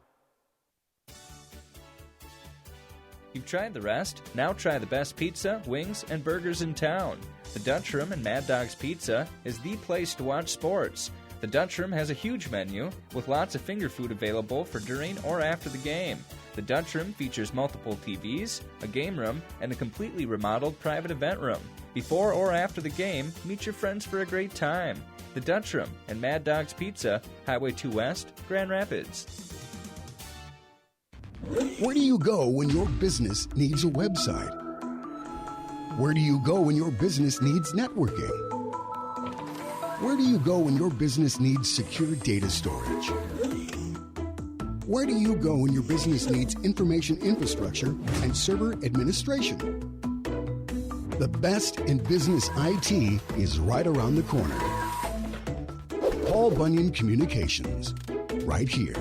Speaker 12: You've tried the rest? Now try the best pizza, wings, and burgers in town. The Dutch Room and Mad Dog's Pizza is the place to watch sports. The Dutch Room has a huge menu with lots of finger food available for during or after the game. The Dutch Room features multiple TVs, a game room, and a completely remodeled private event room. Before or after the game, meet your friends for a great time. The Dutch Room and Mad Dog's Pizza, Highway 2 West, Grand Rapids.
Speaker 16: Where do you go when your business needs a website? Where do you go when your business needs networking? Where do you go when your business needs secure data storage? Where do you go when your business needs information infrastructure and server administration? The best in business IT is right around the corner. Paul Bunyan Communications, right here.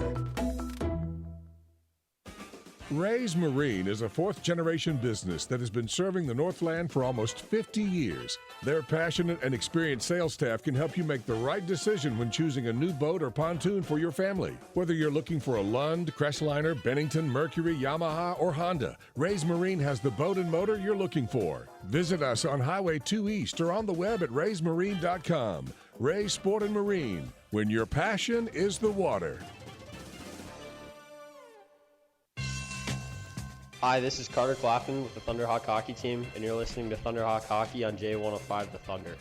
Speaker 18: Ray's Marine is a fourth-generation business that has been serving the Northland for almost 50 years. Their passionate and experienced sales staff can help you make the right decision when choosing a new boat or pontoon for your family. Whether you're looking for a Lund, Crestliner, Bennington, Mercury, Yamaha, or Honda, Ray's Marine has the boat and motor you're looking for. Visit us on Highway 2 East or on the web at raysmarine.com. Ray's Sport and Marine, when your passion is the water.
Speaker 25: Hi, this is Carter Claflin with the Thunderhawk Hockey Team, and you're listening to Thunderhawk Hockey on J105 The Thunder.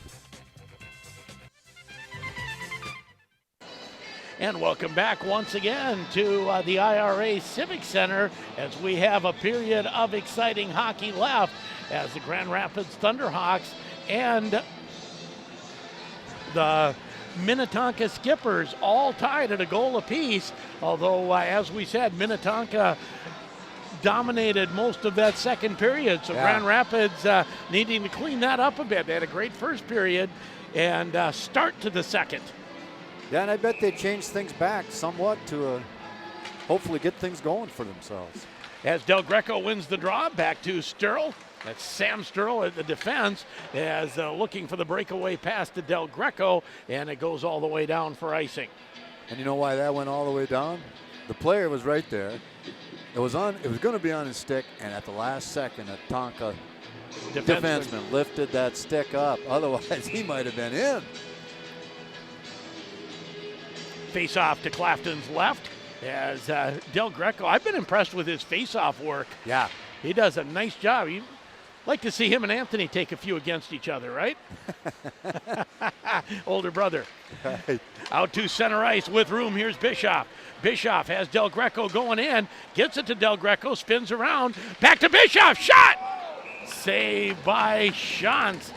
Speaker 1: And welcome back once again to the IRA Civic Center as we have a period of exciting hockey left as the Grand Rapids Thunderhawks and the Minnetonka Skippers all tied at a goal apiece, although as we said, Minnetonka dominated most of that second period, so Grand Rapids needing to clean that up a bit. They had a great first period and start to the second.
Speaker 2: Yeah, and I bet they changed things back somewhat to hopefully get things going for themselves.
Speaker 1: As Del Greco wins the draw, back to Sturl. That's Sam Sturl at the defense, as looking for the breakaway pass to Del Greco, and it goes all the way down for icing.
Speaker 2: And you know why that went all the way down? The player was right there. It was going to be on his stick, and at the last second, a Tonka defenseman lifted that stick up. Otherwise, he might have been in.
Speaker 1: Face off to Clafton's left as Del Greco. I've been impressed with his face-off work.
Speaker 2: Yeah.
Speaker 1: He does a nice job. You'd like to see him and Anthony take a few against each other, right? Older brother.
Speaker 2: Right.
Speaker 1: Out to center ice with room. Here's Bischoff. Bischoff has Del Greco going in. Gets it to Del Greco. Spins around. Back to Bischoff. Shot! Save by Shantz.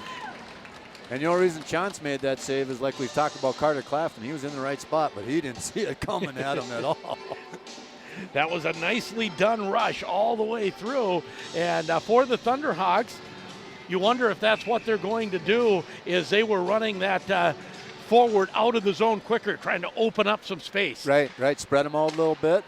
Speaker 2: And the only reason Chance made that save is like we've talked about Carter Clafton. He was in the right spot, but he didn't see it coming at him at all.
Speaker 1: That was a nicely done rush all the way through. And for the Thunderhawks, you wonder if that's what they're going to do, is they were running that forward out of the zone quicker, trying to open up some space.
Speaker 2: Right. Spread them out a little bit.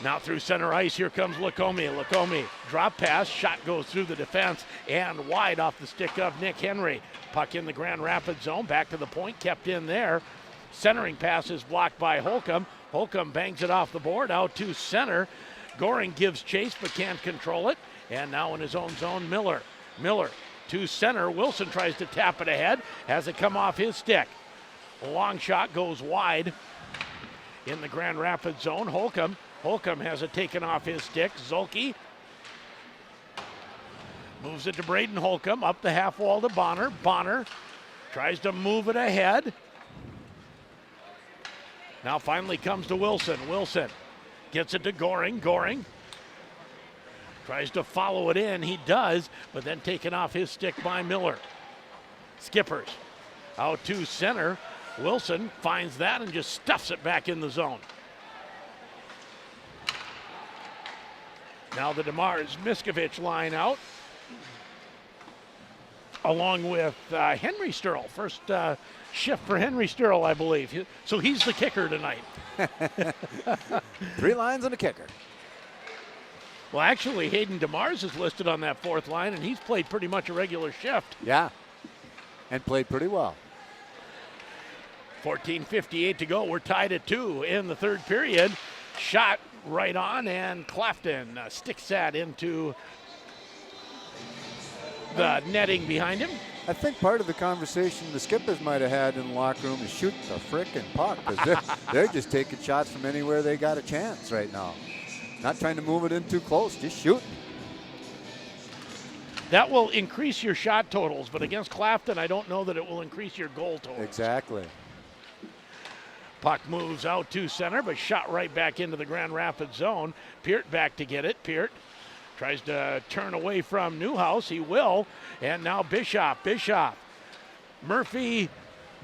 Speaker 1: Now through center ice, here comes Lacombe. Lacombe, drop pass, shot goes through the defense and wide off the stick of Nick Henry. Puck in the Grand Rapids zone, back to the point, kept in there. Centering pass is blocked by Holcomb. Holcomb bangs it off the board, out to center. Goring gives chase but can't control it. And now in his own zone, Miller. Miller to center. Wilson tries to tap it ahead. Has it come off his stick. A long shot goes wide in the Grand Rapids zone. Holcomb has it taken off his stick. Zolke moves it to Braden Holcomb. Up the half wall to Bonner. Bonner tries to move it ahead. Now finally comes to Wilson. Wilson gets it to Goring. Goring tries to follow it in. He does, but then taken off his stick by Miller. Skippers out to center. Wilson finds that and just stuffs it back in the zone. Now the DeMars Miskovich line out, along with Henry Sturl. First shift for Henry Sturl, I believe. So he's the kicker tonight.
Speaker 2: 3 lines and a kicker.
Speaker 1: Well, actually, Hayden DeMars is listed on that 4th line, and he's played pretty much a regular shift.
Speaker 2: Yeah, and played pretty well.
Speaker 1: 14:58 to go. We're tied at 2 in the 3rd period. Shot right on, and Clafton sticks that into the netting behind him.
Speaker 2: I think part of the conversation the Skippers might have had in the locker room is shoot the frickin' puck, because they're just taking shots from anywhere they got a chance right now. Not trying to move it in too close, just shooting.
Speaker 1: That will increase your shot totals, but against Clafton, I don't know that it will increase your goal totals.
Speaker 2: Exactly.
Speaker 1: Puck moves out to center, but shot right back into the Grand Rapids zone. Peart back to get it. Peart tries to turn away from Newhouse. He will. And now Bischoff. Murphy,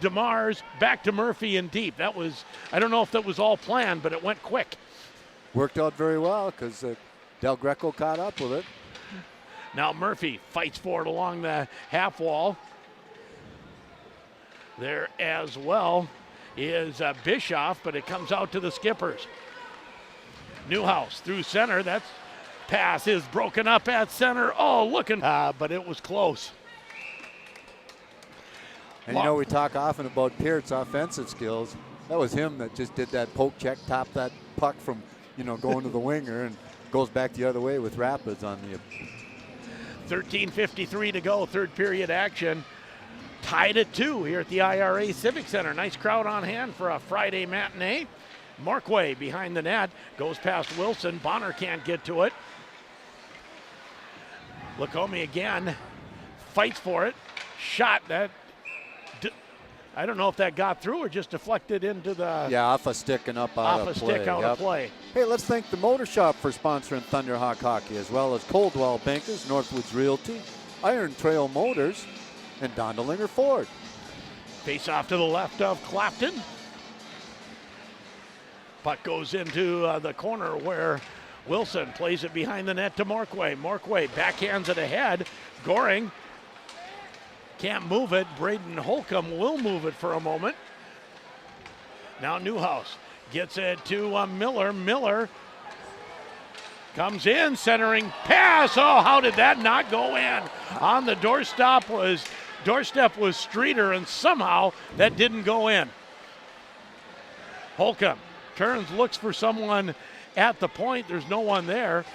Speaker 1: DeMars, back to Murphy and deep. That was, I don't know if that was all planned, but it went quick.
Speaker 2: Worked out very well because Del Greco caught up with it.
Speaker 1: Now Murphy fights for it along the half wall. There as well is Bischoff, but it comes out to the Skippers. Newhouse through center. That pass is broken up at center. Oh, looking, but it was close.
Speaker 2: And you know, we talk often about Peart's offensive skills. That was him that just did that poke check, top that puck from, going to the winger and goes back the other way with Rapids on the.
Speaker 1: 13:53 to go, 3rd period action. Tied at 2 here at the IRA Civic Center. Nice crowd on hand for a Friday matinee. Markway behind the net, goes past Wilson. Bonner can't get to it. Lacombe again, fights for it. Shot that, I don't know if that got through or just deflected into the...
Speaker 2: Yeah, off a stick and up out of play.
Speaker 1: Of play.
Speaker 2: Hey, let's thank the Motor Shop for sponsoring Thunderhawk Hockey, as well as Coldwell Bankers, Northwoods Realty, Iron Trail Motors, and Dondelinger Ford.
Speaker 1: Face off to the left of Clapton. Puck goes into the corner where Wilson plays it behind the net to Markway. Markway backhands it ahead. Goring can't move it. Braden Holcomb will move it for a moment. Now Newhouse gets it to Miller. Miller comes in, centering pass. Oh, how did that not go in? On the doorstep was Streeter, and somehow that didn't go in. Holcomb turns, looks for someone at the point. There's no one there.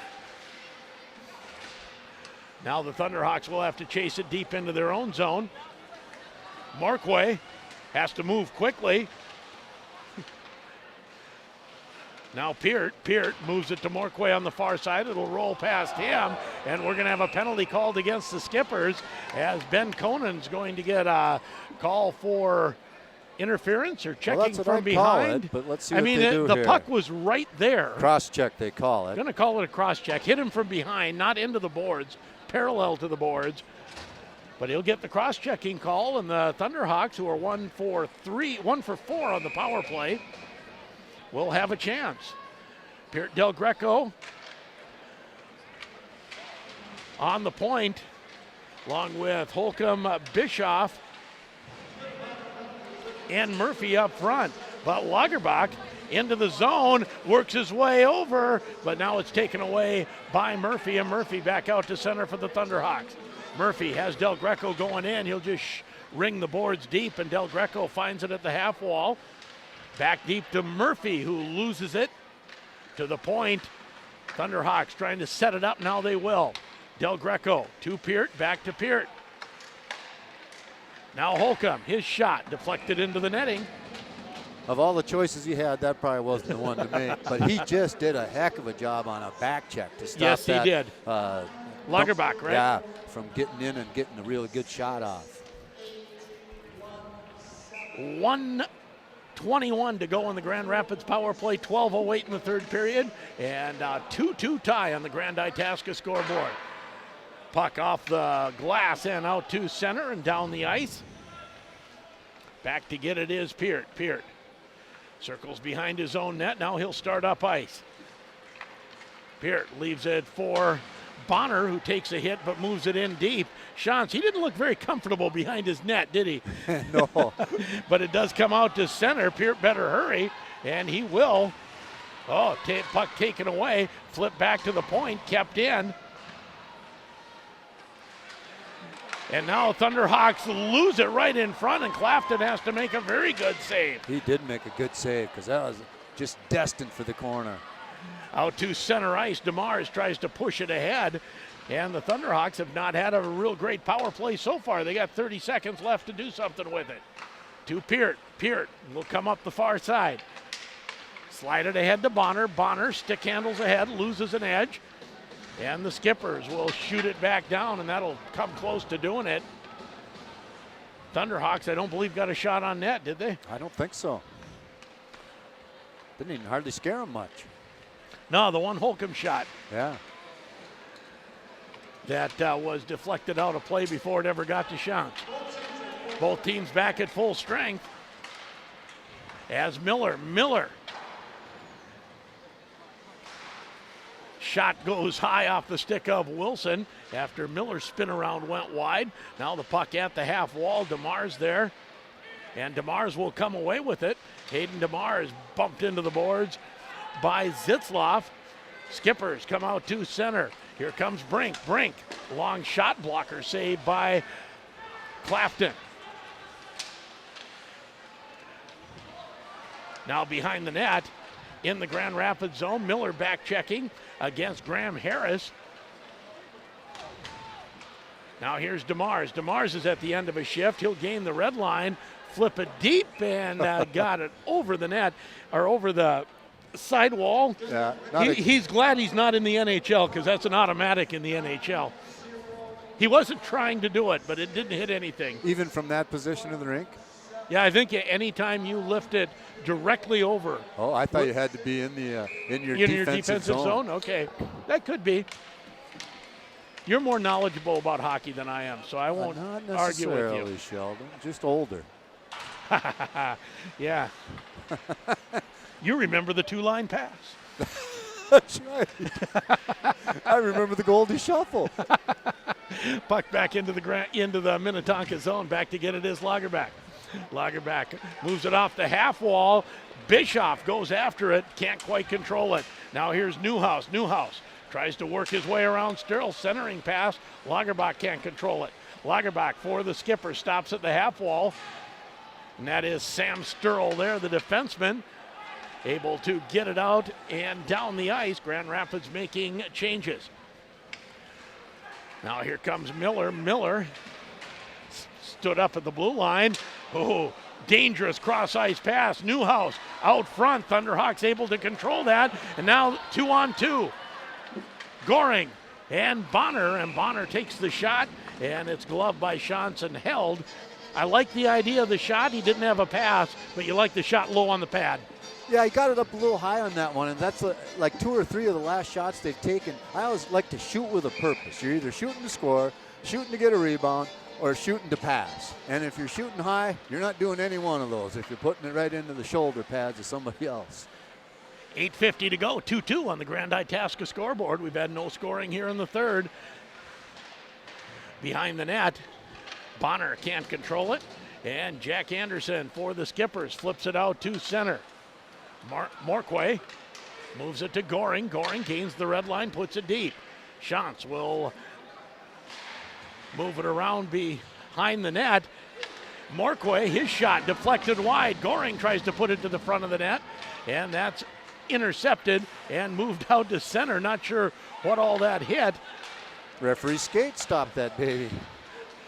Speaker 1: Now the Thunderhawks will have to chase it deep into their own zone. Markway has to move quickly. Now Peart moves it to Markway on the far side. It'll roll past him, and we're going to have a penalty called against the Skippers as Ben Conan's going to get a call for interference or checking from behind.
Speaker 2: It, but let's see what they do
Speaker 1: the
Speaker 2: here.
Speaker 1: Puck was right there.
Speaker 2: Cross check, they call it.
Speaker 1: Going to call it a cross check. Hit him from behind, not into the boards, parallel to the boards. But he'll get the cross checking call, and the Thunderhawks, who are 1 for 4 on the power play, will have a chance. Peart Del Greco on the point, along with Holcomb, Bischoff, and Murphy up front. But Lagerbach into the zone, works his way over, but now it's taken away by Murphy, and Murphy back out to center for the Thunderhawks. Murphy has Del Greco going in. He'll just ring the boards deep, and Del Greco finds it at the half wall. Back deep to Murphy, who loses it to the point. Thunderhawks trying to set it up. Now they will. Del Greco to Peart, back to Peart. Now Holcomb, his shot deflected into the netting.
Speaker 2: Of all the choices he had, that probably wasn't the one to make. But he just did a heck of a job on a back check to stop
Speaker 1: yes,
Speaker 2: that.
Speaker 1: He did. Lagerbach, right?
Speaker 2: Yeah, from getting in and getting a really good shot off.
Speaker 1: 1:21 to go in the Grand Rapids power play, 12:08 in the third period, and 2-2 tie on the Grand Itasca scoreboard. Puck off the glass and out to center and down the ice. Back to get it is Peart. Peart circles behind his own net. Now he'll start up ice. Peart leaves it for Bonner, who takes a hit but moves it in deep. Shantz, he didn't look very comfortable behind his net, did he?
Speaker 2: No.
Speaker 1: But it does come out to center. Peart better hurry, and he will. Oh, puck taken away. Flip back to the point, kept in. And now Thunderhawks lose it right in front, and Clafton has to make a very good save.
Speaker 2: He did make a good save because that was just destined for the corner.
Speaker 1: Out to center ice, DeMars tries to push it ahead, and the Thunderhawks have not had a real great power play so far. They got 30 seconds left to do something with it. To Peart. Peart will come up the far side. Slide it ahead to Bonner. Bonner stick handles ahead, loses an edge. And the Skippers will shoot it back down, and that'll come close to doing it. Thunderhawks, I don't believe, got a shot on net, did they?
Speaker 2: I don't think so. Didn't even hardly scare them much.
Speaker 1: No, the one Holcomb shot.
Speaker 2: Yeah.
Speaker 1: That was deflected out of play before it ever got to Shantz. Both teams back at full strength. As Miller. Shot goes high off the stick of Wilson after Miller's spin around went wide. Now the puck at the half wall. DeMars there. And DeMars will come away with it. Hayden DeMars bumped into the boards by Zitzloff. Skippers come out to center. Here comes Brink. Long shot blocker saved by Clafton. Now behind the net in the Grand Rapids zone. Miller back checking against Graham Harris. Now here's DeMars. DeMars is at the end of a shift. He'll gain the red line, flip it deep, and got it over the net, or over the sidewall.
Speaker 2: Yeah,
Speaker 1: he's glad he's not in the NHL, because that's an automatic in the NHL. He wasn't trying to do it, but it didn't hit anything.
Speaker 2: Even from that position of the rink?
Speaker 1: Yeah, I think anytime you lift it directly over.
Speaker 2: Oh, I thought you had to be in your defensive zone.
Speaker 1: Okay, that could be. You're more knowledgeable about hockey than I am, so I won't argue with you.
Speaker 2: Not necessarily, Sheldon. Just older.
Speaker 1: Yeah. You remember the two-line pass.
Speaker 2: That's right. I remember the Goldie Shuffle.
Speaker 1: Puck back into the Minnetonka zone. Back to get it is Lagerbach. Lagerbach moves it off the half wall. Bischoff goes after it. Can't quite control it. Now here's Newhouse. Newhouse tries to work his way around Sturl. Centering pass. Lagerbach can't control it. Lagerbach for the Skipper. Stops at the half wall. And that is Sam Sturl there, the defenseman. Able to get it out and down the ice. Grand Rapids making changes. Now here comes Miller. Miller stood up at the blue line. Oh, dangerous cross-ice pass. Newhouse out front. Thunderhawks able to control that. And now 2-on-2. Goring and Bonner takes the shot, and it's gloved by Shantz and held. I like the idea of the shot. He didn't have a pass, but you like the shot low on the pad.
Speaker 2: Yeah, he got it up a little high on that one, and that's like 2 or 3 of the last shots they've taken. I always like to shoot with a purpose. You're either shooting to score, shooting to get a rebound, or shooting to pass. And if you're shooting high, you're not doing any one of those if you're putting it right into the shoulder pads of somebody else.
Speaker 1: 8:50 to go, 2-2 on the Grand Itasca scoreboard. We've had no scoring here in the third. Behind the net, Bonner can't control it. And Jack Anderson for the Skippers flips it out to center. Morquay moves it to Goring. Goring gains the red line, puts it deep. Shantz will move it around behind the net. Morquay, his shot deflected wide. Goring tries to put it to the front of the net, and that's intercepted and moved out to center. Not sure what all that hit.
Speaker 2: Referee skate stopped that baby.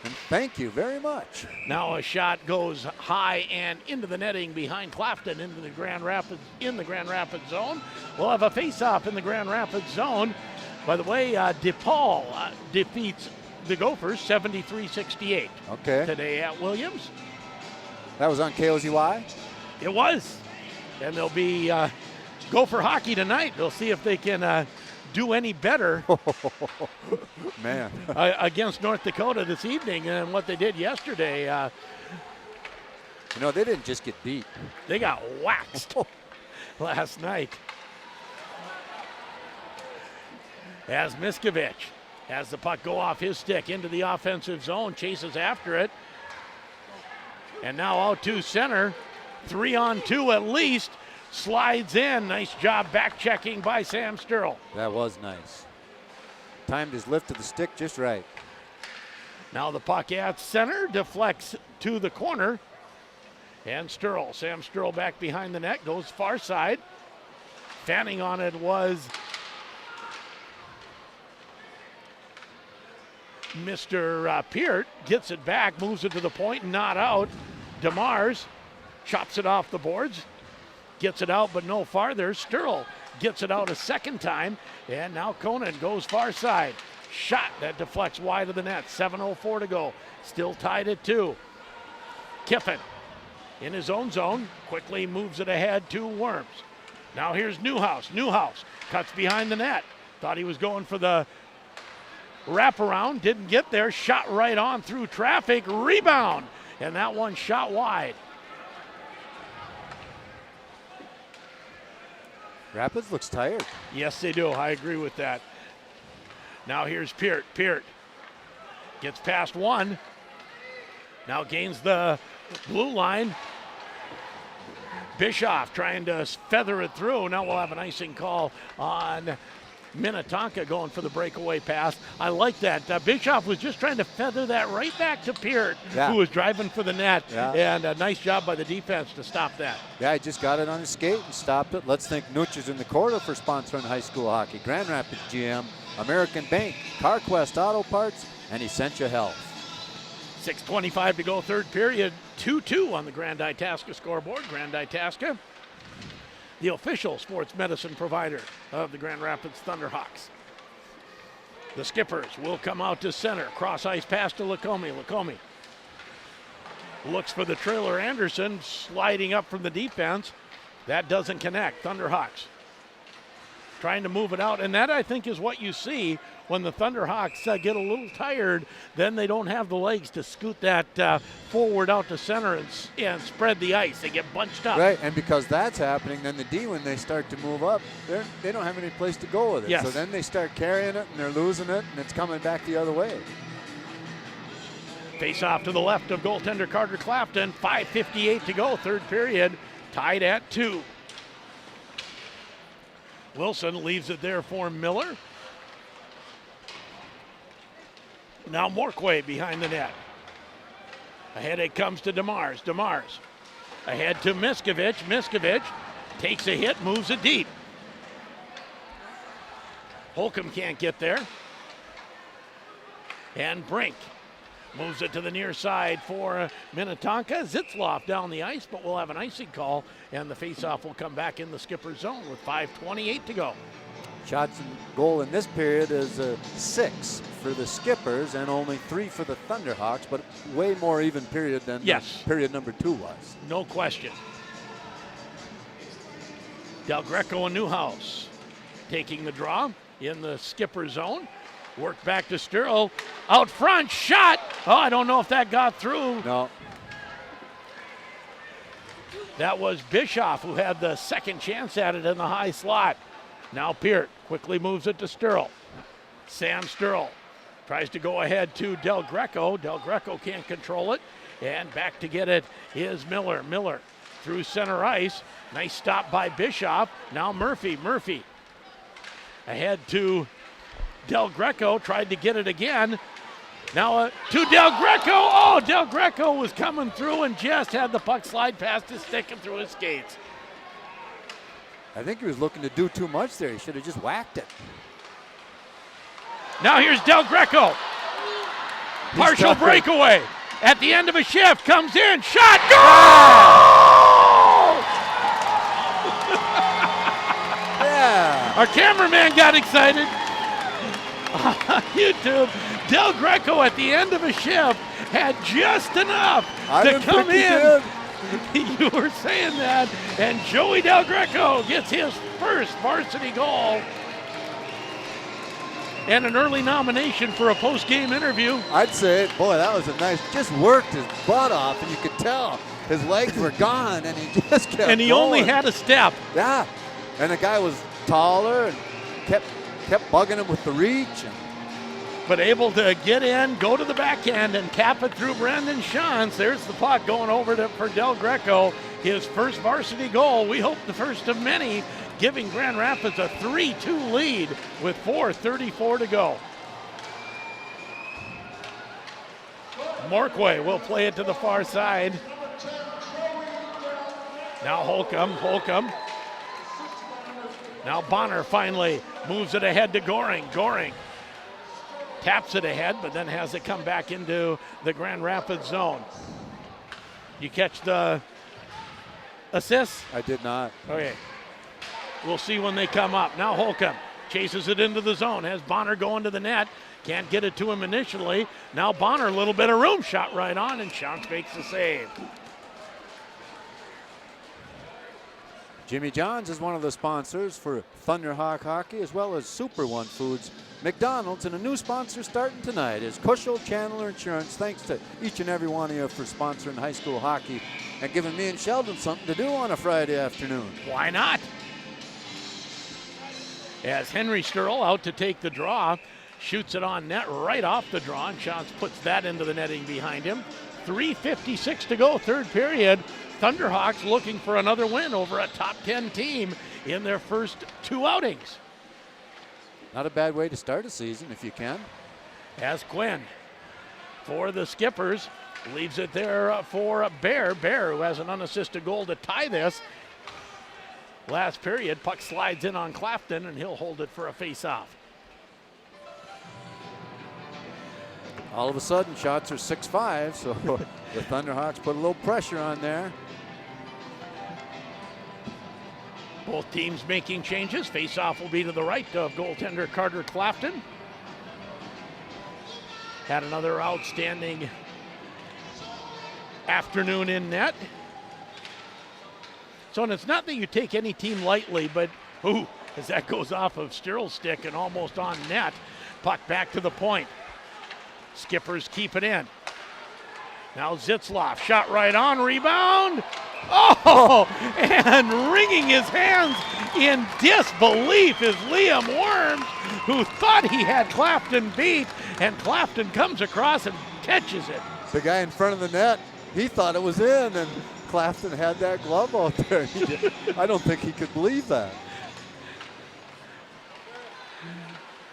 Speaker 2: And thank you very much.
Speaker 1: Now a shot goes high and into the netting behind Clafton in the Grand Rapids zone. We'll have a face-off in the Grand Rapids zone. By the way, DePaul defeats the Gophers 73-68 today at Williams.
Speaker 2: That was on KOZY?
Speaker 1: It was. And there'll be Gopher hockey tonight. We'll see if they can do any better
Speaker 2: man
Speaker 1: against North Dakota this evening than what they did yesterday.
Speaker 2: They didn't just get beat.
Speaker 1: They got waxed last night. As Miskovich has the puck go off his stick into the offensive zone, chases after it. And now out to center, 3-on-2 at least. Slides in. Nice job back checking by Sam Sturl.
Speaker 2: That was nice. Timed his lift to the stick just right.
Speaker 1: Now the puck at center deflects to the corner. And Sam Sturl back behind the net, goes far side. Fanning on it was Mr. Peart. Gets it back, moves it to the point, not out. DeMars chops it off the boards. Gets it out, but no farther. Sturl gets it out a second time, and now Conan goes far side. Shot that deflects wide of the net. 7:04 to go. Still tied at 2. Kiffin in his own zone, quickly moves it ahead to Worms. Now here's Newhouse. Newhouse cuts behind the net. Thought he was going for the wraparound, didn't get there. Shot right on through traffic. Rebound, and that one shot wide.
Speaker 2: Rapids looks tired.
Speaker 1: Yes, they do. I agree with that. Now here's Peart. Peart gets past one. Now gains the blue line. Bischoff trying to feather it through. Now we'll have an icing call on Minnetonka going for the breakaway pass. I like that. Bischoff was just trying to feather that right back to Peart, who was driving for the net. And a nice job by the defense to stop that.
Speaker 2: Yeah, he just got it on his skate and stopped it. Let's thank Nooch is in the corner for sponsoring high school hockey. Grand Rapids GM, American Bank, CarQuest Auto Parts, and Essentia Health.
Speaker 1: 6:25 to go, third period. 2-2 on the Grand Itasca scoreboard. Grand Itasca, the official sports medicine provider of the Grand Rapids Thunderhawks. The Skippers will come out to center. Cross ice pass to Lacombe. Lacombe looks for the trailer Anderson, sliding up from the defense. That doesn't connect. Thunderhawks trying to move it out, and that I think is what you see when the Thunderhawks get a little tired. Then they don't have the legs to scoot that forward out to center and spread the ice. They get bunched up.
Speaker 2: Right, and because that's happening, then the D, when they start to move up, they don't have any place to go with it.
Speaker 1: Yes.
Speaker 2: So then they start carrying it, and they're losing it, and it's coming back the other way.
Speaker 1: Face off to the left of goaltender Carter Clafton. 5:58 to go, third period, tied at 2. Wilson leaves it there for Miller. Now Morquay behind the net. Ahead it comes to DeMars. DeMars ahead to Miskovich. Miskovich takes a hit, moves it deep. Holcomb can't get there. And Brink moves it to the near side for Minnetonka. Zitzloff down the ice, but we'll have an icing call, and the faceoff will come back in the Skipper's zone with 5:28 to go.
Speaker 2: Shots and goal in this period is 6 for the Skippers and only 3 for the Thunderhawks, but way more even period than period number 2 was.
Speaker 1: No question. Del Greco and Newhouse taking the draw in the Skipper zone. Work back to Sturl. Out front, shot. Oh, I don't know if that got through.
Speaker 2: No.
Speaker 1: That was Bischoff who had the second chance at it in the high slot. Now Peart quickly moves it to Sturl. Sam Sturl Tries to go ahead to Del Greco. Del Greco can't control it. And back to get it is Miller. Miller through center ice. Nice stop by Bischoff. Now Murphy. Murphy ahead to Del Greco. Tried to get it again. Now to Del Greco. Oh, Del Greco was coming through and just had the puck slide past his stick and through his skates.
Speaker 2: I think he was looking to do too much there. He should have just whacked it.
Speaker 1: Now here's Del Greco. Partial breakaway. At the end of a shift, comes in, shot, goal!
Speaker 2: Yeah.
Speaker 1: Our cameraman got excited. On YouTube, Del Greco at the end of a shift had just enough to come in. You were saying that, and Joey Del Greco gets his first varsity goal. And an early nomination for a post-game interview.
Speaker 2: I'd say, boy, that was a nice, just worked his butt off, and you could tell his legs were gone, and he just kept
Speaker 1: And he
Speaker 2: going.
Speaker 1: only had a step.
Speaker 2: Yeah, and the guy was taller and kept bugging him with the reach.
Speaker 1: But able to get in, go to the backhand, and cap it through Brandon Shantz. There's the puck going over for Del Greco. His first varsity goal. We hope the first of many, giving Grand Rapids a 3-2 lead with 4:34 to go. Morquay will play it to the far side. Now Holcomb. Now Bonner finally moves it ahead to Goring. Goring taps it ahead, but then has it come back into the Grand Rapids zone. You catch the assist?
Speaker 2: I did not.
Speaker 1: Okay. We'll see when they come up. Now Holcomb chases it into the zone. Has Bonner going to the net. Can't get it to him initially. Now Bonner, a little bit of room. Shot right on, and Shantz makes the save.
Speaker 2: Jimmy John's is one of the sponsors for Thunderhawk Hockey, as well as Super One Foods, McDonald's, and a new sponsor starting tonight is Cushel Chandler Insurance. Thanks to each and every one of you for sponsoring high school hockey and giving me and Sheldon something to do on a Friday afternoon.
Speaker 1: Why not? As Henry Sturl out to take the draw, shoots it on net right off the draw, and Shantz puts that into the netting behind him. 3:56 to go, third period. Thunderhawks looking for another win over a top 10 team in their first two outings.
Speaker 2: Not a bad way to start a season if you can.
Speaker 1: As Quinn for the Skippers leaves it there for Bear. Bear, who has an unassisted goal to tie this. Last period, puck slides in on Clafton, and he'll hold it for a face-off.
Speaker 2: All of a sudden, shots are 6-5, so the Thunderhawks put a little pressure on there.
Speaker 1: Both teams making changes. Face-off will be to the right of goaltender Carter Clafton. Had another outstanding afternoon in net. So, and it's not that you take any team lightly, but as that goes off of Sturl's stick and almost on net. Puck back to the point. Skippers keep it in. Now Zitzloff, shot right on, rebound. Oh, and wringing his hands in disbelief is Liam Worms, who thought he had Clafton beat, and Clafton comes across and catches it.
Speaker 2: The guy in front of the net, he thought it was in, and Clafton had that glove out there. I don't think he could believe that.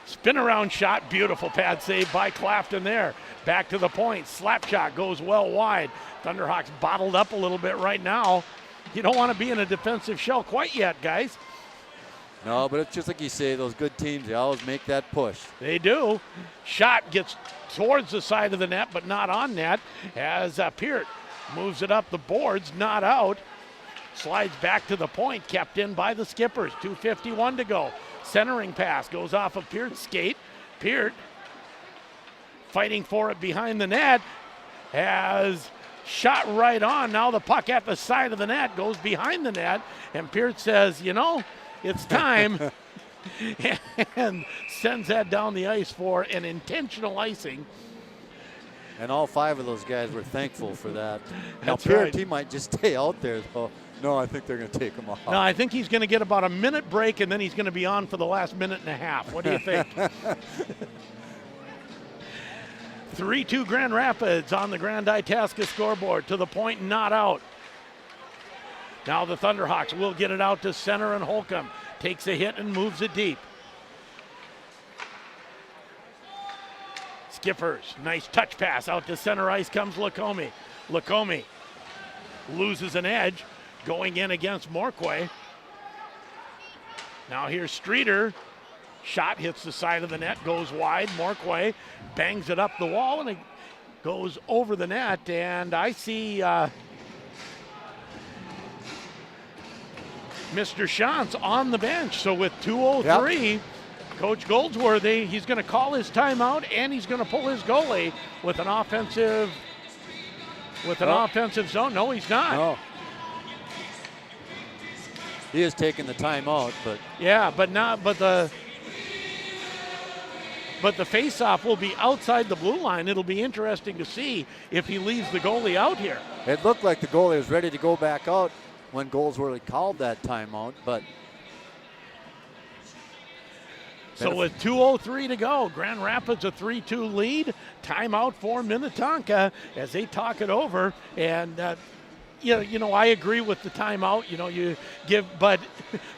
Speaker 1: Spin around shot, beautiful pad save by Clafton there. Back to the point, slap shot goes well wide. Thunderhawks bottled up a little bit right now. You don't want to be in a defensive shell quite yet, guys.
Speaker 2: No, but it's just like you say, those good teams, they always make that push.
Speaker 1: They do. Shot gets towards the side of the net, but not on net, as Peart moves it up the boards, not out. Slides back to the point, kept in by the Skippers. 2:51 to go. Centering pass goes off of Peart's skate. Peart fighting for it behind the net, has shot right on. Now the puck at the side of the net goes behind the net, and Peart says, you know, it's time, and sends that down the ice for an intentional icing.
Speaker 2: And all five of those guys were thankful for that. Now,
Speaker 1: That's right.
Speaker 2: Peart might just stay out there, though. No, I think they're going to take him off.
Speaker 1: No, I think he's going to get about a minute break, and then he's going to be on for the last minute and a half. What do you think? 3-2 Grand Rapids on the Grand Itasca scoreboard. To the point, not out. Now the Thunderhawks will get it out to center, and Holcomb takes a hit and moves it deep. Skippers, nice touch pass out to center ice comes Lacombe. Lacombe loses an edge going in against Morquay. Now here's Streeter. Shot hits the side of the net, goes wide. Morquay bangs it up the wall, and it goes over the net. And I see Mr. Shantz on the bench. So with 2:03, Coach Goldsworthy, he's going to call his timeout, and he's going to pull his goalie with an offensive zone. No, he's not.
Speaker 2: No. He is taking the timeout, but
Speaker 1: yeah, but the face-off will be outside the blue line. It'll be interesting to see if he leaves the goalie out here.
Speaker 2: It looked like the goalie was ready to go back out when Goldsworthy called that timeout, but
Speaker 1: so with 2:03 to go, Grand Rapids a 3-2 lead. Timeout for Minnetonka as they talk it over. And you know, I agree with the timeout. You know, you give, but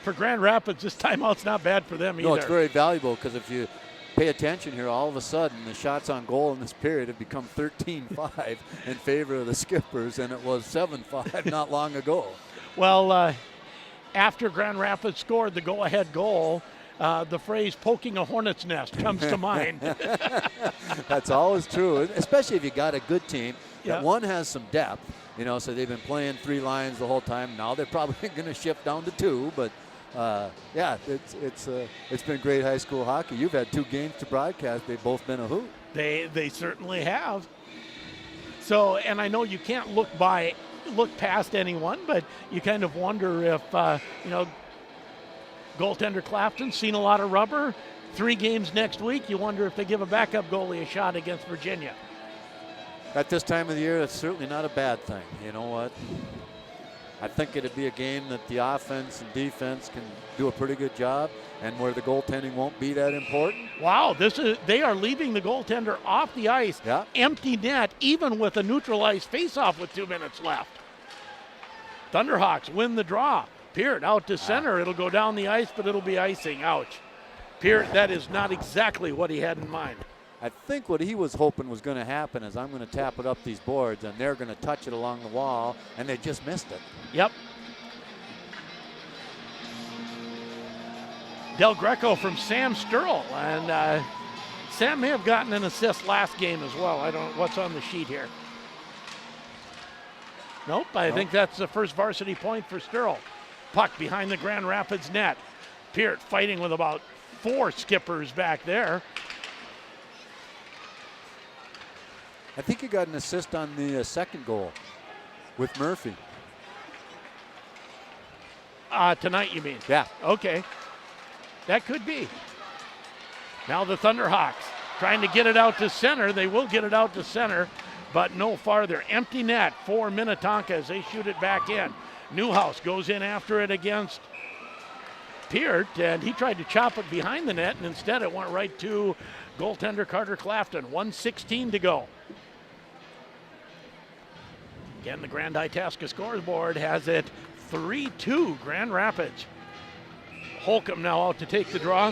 Speaker 1: for Grand Rapids, this timeout's not bad for them either.
Speaker 2: No, it's very valuable because if you pay attention here, all of a sudden the shots on goal in this period have become 13-5 in favor of the Skippers, and it was 7-5 not long ago.
Speaker 1: Well, after Grand Rapids scored the go-ahead goal, the phrase "poking a hornet's nest" comes to mind.
Speaker 2: That's always true, especially if you got a good team.
Speaker 1: Yeah.
Speaker 2: That one has some depth, you know, so they've been playing 3 lines the whole time. Now they're probably going to shift down to 2, but yeah, it's been great high school hockey. You've had 2 games to broadcast. They've both been a hoot.
Speaker 1: They certainly have. So, and I know you can't look past anyone, but you kind of wonder if you know, goaltender Clapton's seen a lot of rubber. 3 games next week. You wonder if they give a backup goalie a shot against Virginia.
Speaker 2: At this time of the year, that's certainly not a bad thing. You know what? I think it'd be a game that the offense and defense can do a pretty good job, and where the goaltending won't be that important.
Speaker 1: Wow, they are leaving the goaltender off the ice.
Speaker 2: Yeah.
Speaker 1: Empty net, even with a neutralized faceoff with 2 minutes left. Thunderhawks win the draw. Peart out to center. It'll go down the ice, but it'll be icing. Ouch. Peart, that is not exactly what he had in mind.
Speaker 2: I think what he was hoping was going to happen is I'm going to tap it up these boards, and they're going to touch it along the wall, and they just missed it.
Speaker 1: Yep. Del Greco from Sam Sturl, and Sam may have gotten an assist last game as well. I don't know what's on the sheet here. Nope, I think that's the first varsity point for Sturl. Puck behind the Grand Rapids net. Peart fighting with about 4 Skippers back there.
Speaker 2: I think he got an assist on the second goal with Murphy.
Speaker 1: Tonight, you mean?
Speaker 2: Yeah.
Speaker 1: Okay. That could be. Now the Thunderhawks trying to get it out to center. They will get it out to center, but no farther. Empty net for Minnetonka as they shoot it back in. Newhouse goes in after it against Peart, and he tried to chop it behind the net, and instead it went right to goaltender Carter Clafton. 1:16 to go. Again, the Grand Itasca scoreboard has it 3-2 Grand Rapids. Holcomb now out to take the draw.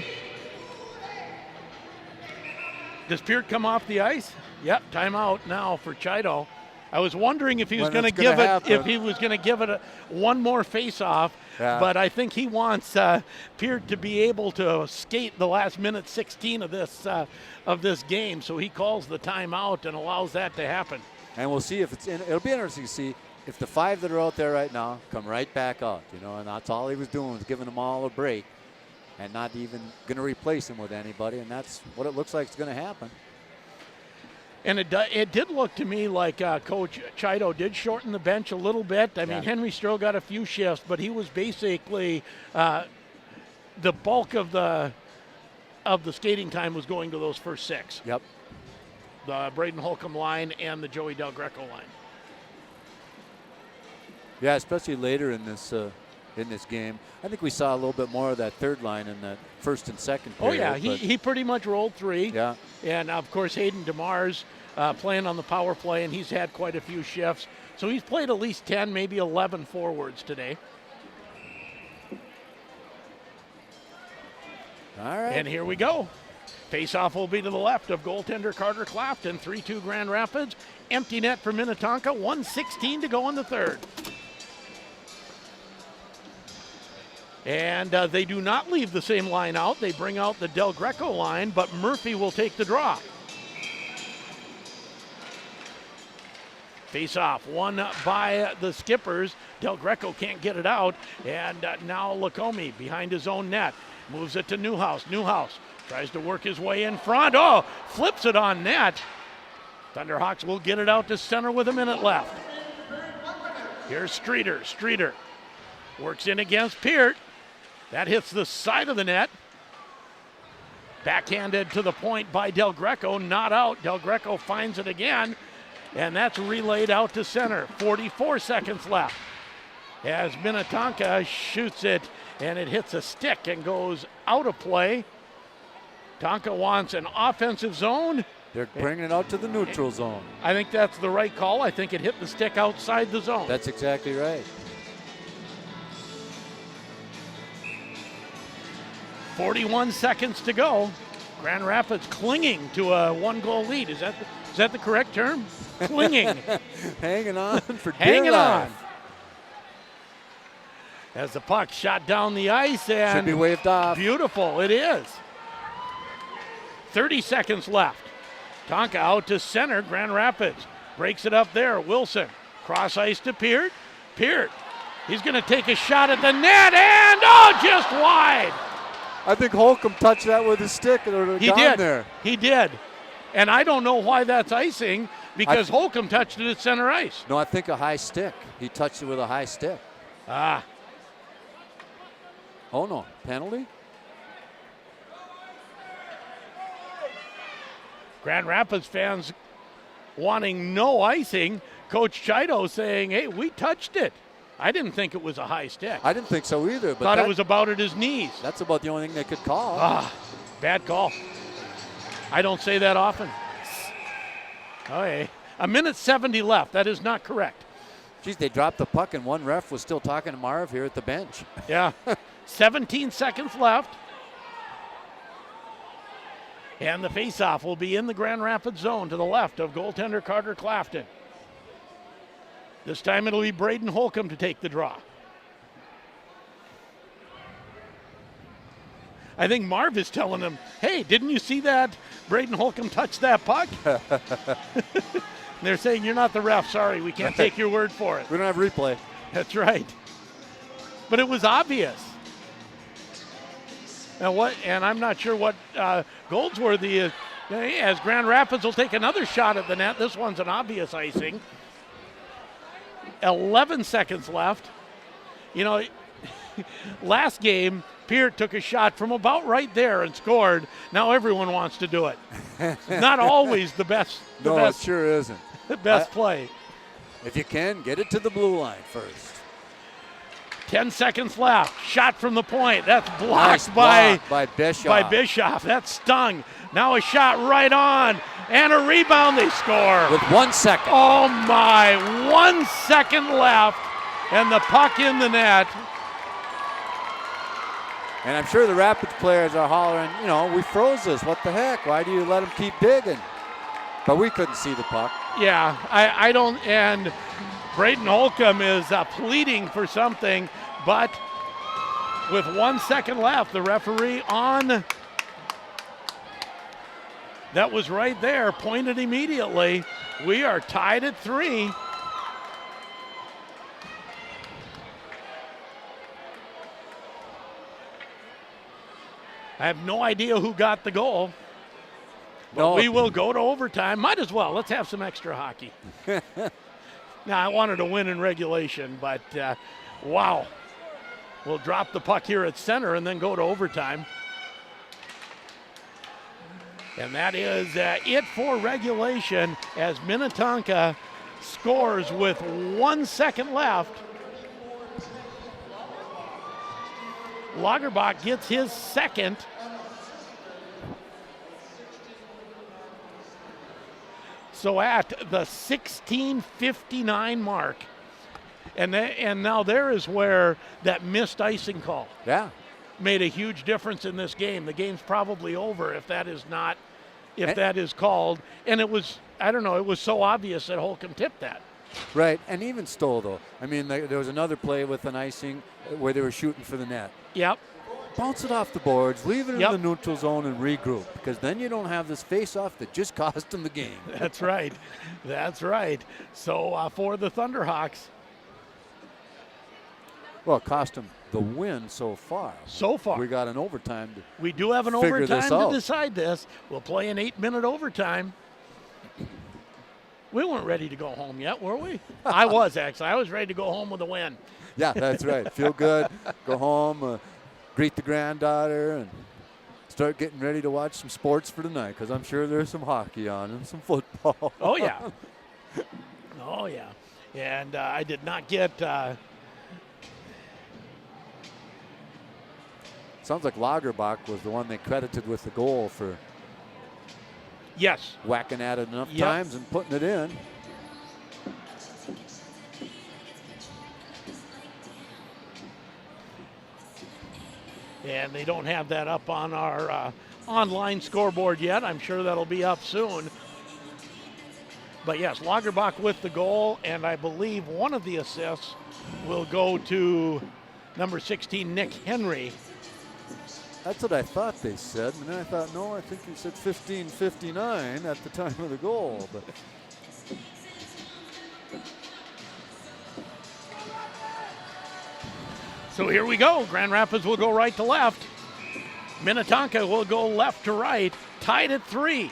Speaker 1: Does Peart come off the ice? Yep, timeout now for Chido. I was wondering if he was going to give it one more face-off, but I think he wants Peart to be able to skate the last minute 16 of this game, so he calls the timeout and allows that to happen.
Speaker 2: And we'll see if it's in. It'll be interesting to see if the 5 that are out there right now come right back out, you know, and that's all he was doing was giving them all a break and not even going to replace him with anybody, and that's what it looks like is going to happen.
Speaker 1: And it did look to me like Coach Chido did shorten the bench a little bit. I mean, Henry Stroh got a few shifts, but he was basically the bulk of the skating time was going to those first 6.
Speaker 2: Yep.
Speaker 1: The Braden Holcomb line and the Joey Del Greco line.
Speaker 2: Yeah, especially later in this game. I think we saw a little bit more of that third line in that first and second period.
Speaker 1: Oh, yeah, he pretty much rolled 3.
Speaker 2: Yeah.
Speaker 1: And, of course, Hayden DeMars playing on the power play, and he's had quite a few shifts. So he's played at least 10, maybe 11 forwards today.
Speaker 2: All right.
Speaker 1: And here we go. Face-off will be to the left of goaltender Carter Clafton, 3-2 Grand Rapids. Empty net for Minnetonka, 1:16 to go in the third. And they do not leave the same line out. They bring out the Del Greco line, but Murphy will take the draw. Face-off, won by the Skippers. Del Greco can't get it out, and now Lacombe behind his own net. Moves it to Newhouse. Newhouse tries to work his way in front. Oh, flips it on net. Thunderhawks will get it out to center with a minute left. Here's Streeter. Streeter works in against Peart. That hits the side of the net. Backhanded to the point by Del Greco, not out. Del Greco finds it again, and that's relayed out to center. 44 seconds left as Minnetonka shoots it, and it hits a stick and goes out of play. Tonka wants an offensive zone.
Speaker 2: They're bringing it out to the neutral zone.
Speaker 1: I think that's the right call. I think it hit the stick outside the zone.
Speaker 2: That's exactly right.
Speaker 1: 41 seconds to go. Grand Rapids clinging to a one-goal lead. Is that the correct term? Clinging.
Speaker 2: Hanging on for dear
Speaker 1: Hanging
Speaker 2: life.
Speaker 1: on. As the puck shot down the ice, and
Speaker 2: should be waved off.
Speaker 1: Beautiful, it is. 30 seconds left. Tonka out to center. Grand Rapids breaks it up there. Wilson cross ice to Peart. Peart, he's going to take a shot at the net, and just wide.
Speaker 2: I think Holcomb touched that with his stick.
Speaker 1: He did. There. He did. And I don't know why that's icing, because Holcomb touched it at center ice.
Speaker 2: No, I think a high stick. He touched it with a high stick. Oh, no. Penalty?
Speaker 1: Grand Rapids fans wanting no icing. Coach Chido saying, hey, we touched it. I didn't think it was a high stick.
Speaker 2: I didn't think so either. But
Speaker 1: thought it was about at his knees.
Speaker 2: That's about the only thing they could call.
Speaker 1: Bad call. I don't say that often. Okay. A minute 70 left. That is not correct.
Speaker 2: Geez, they dropped the puck, and one ref was still talking to Marv here at the bench.
Speaker 1: Yeah. 17 seconds left. And the faceoff will be in the Grand Rapids zone to the left of goaltender Carter Clafton. This time it'll be Braden Holcomb to take the draw. I think Marv is telling him, hey, didn't you see that Braden Holcomb touch that puck? They're saying, you're not the ref. Sorry, we can't take your word for it.
Speaker 2: We don't have replay.
Speaker 1: That's right. But it was obvious. And I'm not sure what Goldsworthy is. As Grand Rapids will take another shot at the net. This one's an obvious icing. 11 seconds left. Last game, Peart took a shot from about right there and scored. Now everyone wants to do it. Not always the best.
Speaker 2: It sure isn't.
Speaker 1: The best play.
Speaker 2: If you can, get it to the blue line first.
Speaker 1: 10 seconds left. Shot from the point. That's blocked
Speaker 2: by Bischoff.
Speaker 1: By Bischoff. That stung. Now a shot right on. And a rebound. They score.
Speaker 2: With 1 second.
Speaker 1: Oh, my. 1 second left. And the puck in the net.
Speaker 2: And I'm sure the Rapids players are hollering, we froze this. What the heck? Why do you let them keep digging? But we couldn't see the puck.
Speaker 1: Yeah, I don't. And Braden Holcomb is pleading for something, but with 1 second left, the referee that was right there, pointed immediately. We are tied at 3. I have no idea who got the goal. But we will go to overtime. Might as well. Let's have some extra hockey. Now, I wanted to win in regulation, but wow. We'll drop the puck here at center and then go to overtime. And that is it for regulation as Minnetonka scores with 1 second left. Lagerbach gets his second. So at the 16:59 mark, and now there is where that missed icing call made a huge difference in this game. The game's probably over if that is called. And it was, I don't know, it was so obvious that Holcomb tipped that.
Speaker 2: Right, and even Stoll, though. I mean, there was another play with an icing where they were shooting for the net.
Speaker 1: Yep.
Speaker 2: Bounce it off the boards, leave it in the neutral zone and regroup, because then you don't have this face-off that just cost them the game.
Speaker 1: That's right. That's right. So for the Thunderhawks.
Speaker 2: Well, it cost them the win so far. We got an overtime.
Speaker 1: We do have an overtime to decide this. We'll play an 8-minute overtime. We weren't ready to go home yet, were we? I was, actually. I was ready to go home with a win.
Speaker 2: Yeah, that's right. Feel good. Go home, greet the granddaughter, and start getting ready to watch some sports for tonight, because I'm sure there's some hockey on and some football.
Speaker 1: Oh, yeah. Oh, yeah. And I did not get...
Speaker 2: Sounds like Lagerbach was the one they credited with the goal for whacking at it enough times and putting it in.
Speaker 1: And they don't have that up on our online scoreboard yet. I'm sure that'll be up soon. But yes, Lagerbach with the goal, and I believe one of the assists will go to number 16, Nick Henry.
Speaker 2: That's what I thought they said, and then I thought, no, I think he said 15:59 at the time of the goal. But
Speaker 1: so here we go. Grand Rapids will go right to left. Minnetonka will go left to right, tied at 3.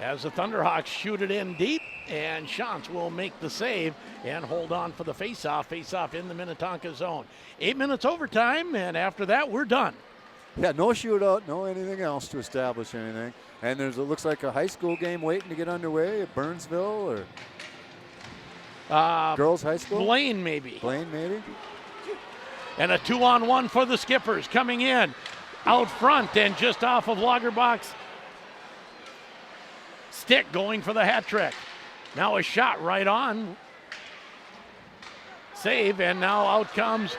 Speaker 1: As the Thunderhawks shoot it in deep, and Shantz will make the save and hold on for the faceoff. Faceoff in the Minnetonka zone. 8 minutes overtime, and after that, we're done.
Speaker 2: yeah, no shootout, no anything else to establish anything. And it looks like a high school game waiting to get underway at Burnsville or girls high school.
Speaker 1: Blaine, maybe.
Speaker 2: Blaine, maybe.
Speaker 1: And a 2-on-1 for the Skippers coming in out front and just off of Lagerbach's stick, going for the hat trick. Now a shot right on. Save, and now out comes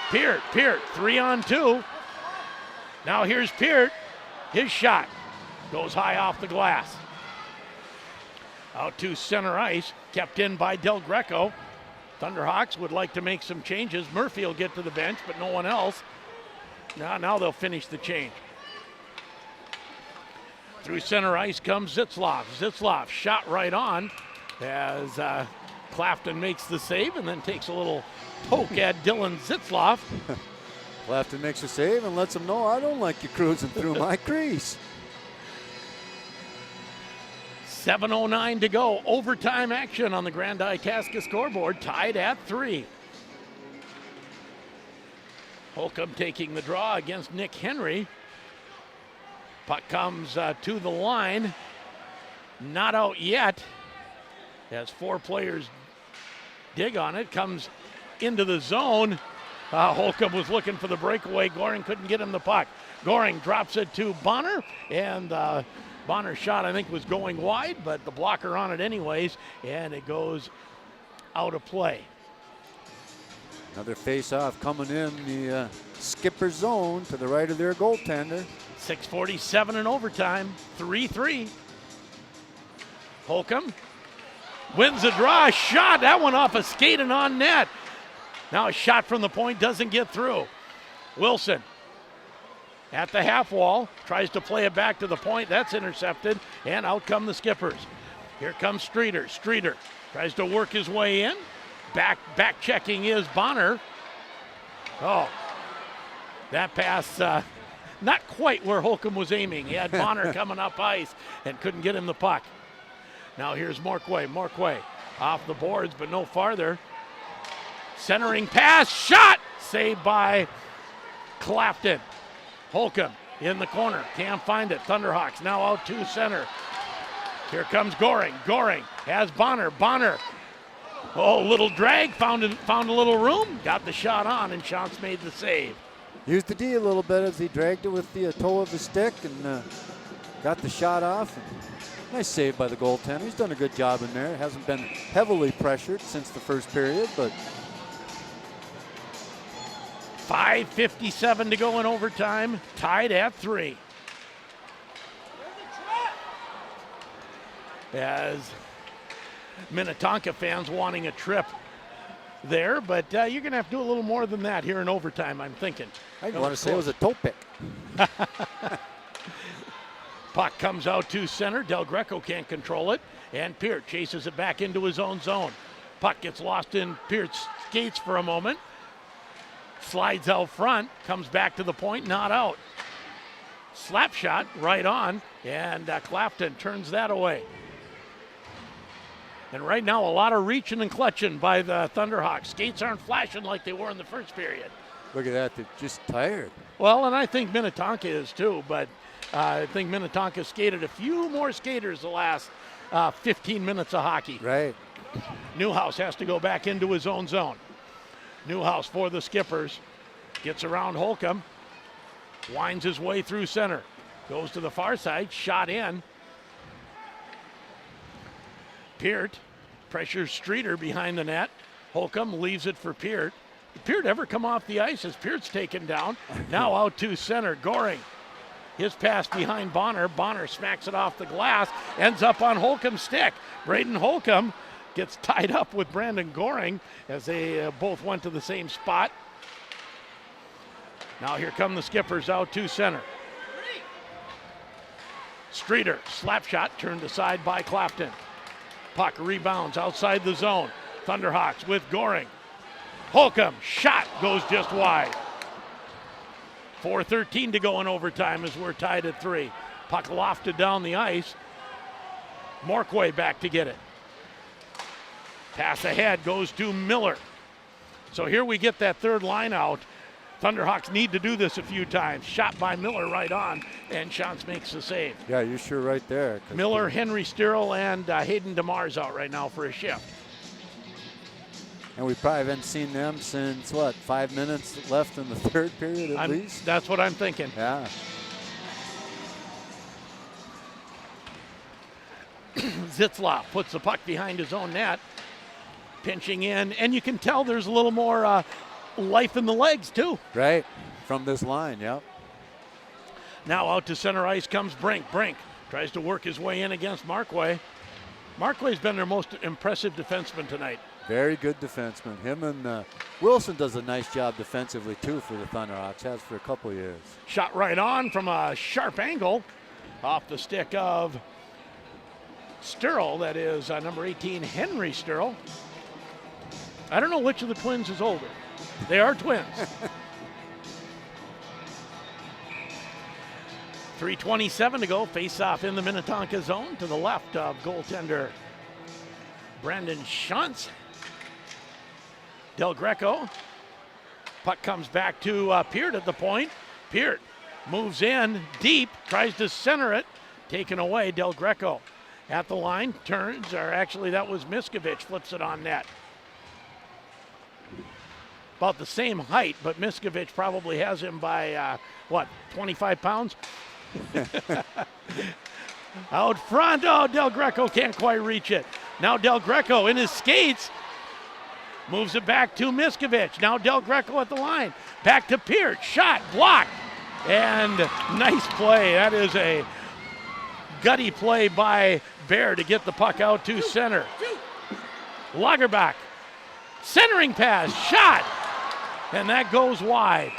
Speaker 1: Peart. Peart, 3-on-2. Now here's Peart. His shot goes high off the glass. Out to center ice, kept in by Del Greco. Thunderhawks would like to make some changes. Murphy will get to the bench, but no one else. Now they'll finish the change. Through center ice comes Zitzlov. Zitzlov shot right on as Clafton makes the save and then takes a little poke at Dylan Zitzlov.
Speaker 2: Clafton makes a save and lets him know, I don't like you cruising through my crease.
Speaker 1: 7:09 to go. Overtime action on the Grand Itasca scoreboard, tied at 3. Holcomb taking the draw against Nick Henry. Puck comes to the line. Not out yet. As 4 players dig on it. Comes into the zone. Holcomb was looking for the breakaway. Goring couldn't get him the puck. Goring drops it to Bonner. And Bonner's shot, I think, was going wide, but the blocker on it anyways. And it goes out of play.
Speaker 2: Another face-off coming in the skipper zone to the right of their goaltender.
Speaker 1: 6:47 in overtime, 3-3. Holcomb wins the draw, shot, that one off a skate and on net. Now a shot from the point doesn't get through. Wilson at the half wall, tries to play it back to the point, that's intercepted, and out come the Skippers. Here comes Streeter. Streeter tries to work his way in. Back checking is Bonner. Oh, that pass, not quite where Holcomb was aiming. He had Bonner coming up ice and couldn't get him the puck. Now here's Morquay. Morquay off the boards, but no farther. Centering pass, shot! Saved by Clafton. Holcomb in the corner, can't find it. Thunderhawks now out to center. Here comes Goring. Goring has Bonner. Bonner, oh, little drag, found a little room, got the shot on, and Shantz made the save.
Speaker 2: Used the D a little bit as he dragged it with the toe of his stick and got the shot off. Nice save by the goaltender. He's done a good job in there. Hasn't been heavily pressured since the first period, but
Speaker 1: 5:57 to go in overtime, tied at 3. As Minnetonka fans wanting a trip there, but you're going to have to do a little more than that here in overtime, I'm thinking.
Speaker 2: I want to say it was a toe pick.
Speaker 1: Puck comes out to center. Del Greco can't control it, and Peart chases it back into his own zone. Puck gets lost in Peart's skates for a moment. Slides out front, comes back to the point, not out. Slap shot right on, and Clapton turns that away. And right now, a lot of reaching and clutching by the Thunderhawks. Skates aren't flashing like they were in the first period.
Speaker 2: Look at that, they're just tired.
Speaker 1: Well, and I think Minnetonka is too, but I think Minnetonka skated a few more skaters the last 15 minutes of hockey.
Speaker 2: Right.
Speaker 1: Newhouse has to go back into his own zone. Newhouse for the Skippers. Gets around Holcomb. Winds his way through center. Goes to the far side, shot in. Peart pressures Streeter behind the net. Holcomb leaves it for Peart. Did Peart ever come off the ice as Peart's taken down? Now out to center, Goring. His pass behind Bonner. Bonner smacks it off the glass, ends up on Holcomb's stick. Braden Holcomb gets tied up with Brandon Goring as they both went to the same spot. Now here come the Skippers out to center. Streeter, slap shot, turned aside by Clapton. Puck rebounds outside the zone. Thunderhawks with Goring. Holcomb, shot, goes just wide. 4:13 to go in overtime as we're tied at 3. Puck lofted down the ice. Morquay back to get it. Pass ahead goes to Miller. So here we get that third line out. Thunderhawks need to do this a few times. Shot by Miller right on, and Shantz makes the save.
Speaker 2: Yeah, you're sure right there.
Speaker 1: Miller, Henry Stirrell, and Hayden DeMar's out right now for a shift.
Speaker 2: And we probably haven't seen them since, 5 minutes left in the third period at least?
Speaker 1: That's what I'm thinking.
Speaker 2: Yeah.
Speaker 1: Zitzlaff puts the puck behind his own net, pinching in, and you can tell there's a little more life in the legs too.
Speaker 2: Right, from this line, yep.
Speaker 1: Now out to center ice comes Brink. Brink tries to work his way in against Markway. Markway's been their most impressive defenseman tonight.
Speaker 2: Very good defenseman. Him and Wilson does a nice job defensively too for the Thunderhawks, has for a couple years.
Speaker 1: Shot right on from a sharp angle off the stick of Stirrell, that is number 18, Henry Stirrell. I don't know which of the twins is older. They are twins. 3:27 to go. Face off in the Minnetonka zone to the left of goaltender Brandon Shantz. Del Greco. Puck comes back to Peart at the point. Peart moves in deep, tries to center it. Taken away. Del Greco at the line, turns, or actually that was Miskovich, flips it on net. About the same height, but Miskovich probably has him by, 25 pounds? Out front, Del Greco can't quite reach it. Now Del Greco in his skates moves it back to Miskovich. Now Del Greco at the line. Back to Peart, shot, blocked, and nice play. That is a gutty play by Bear to get the puck out to center. Lagerbach, centering pass, shot, and that goes wide.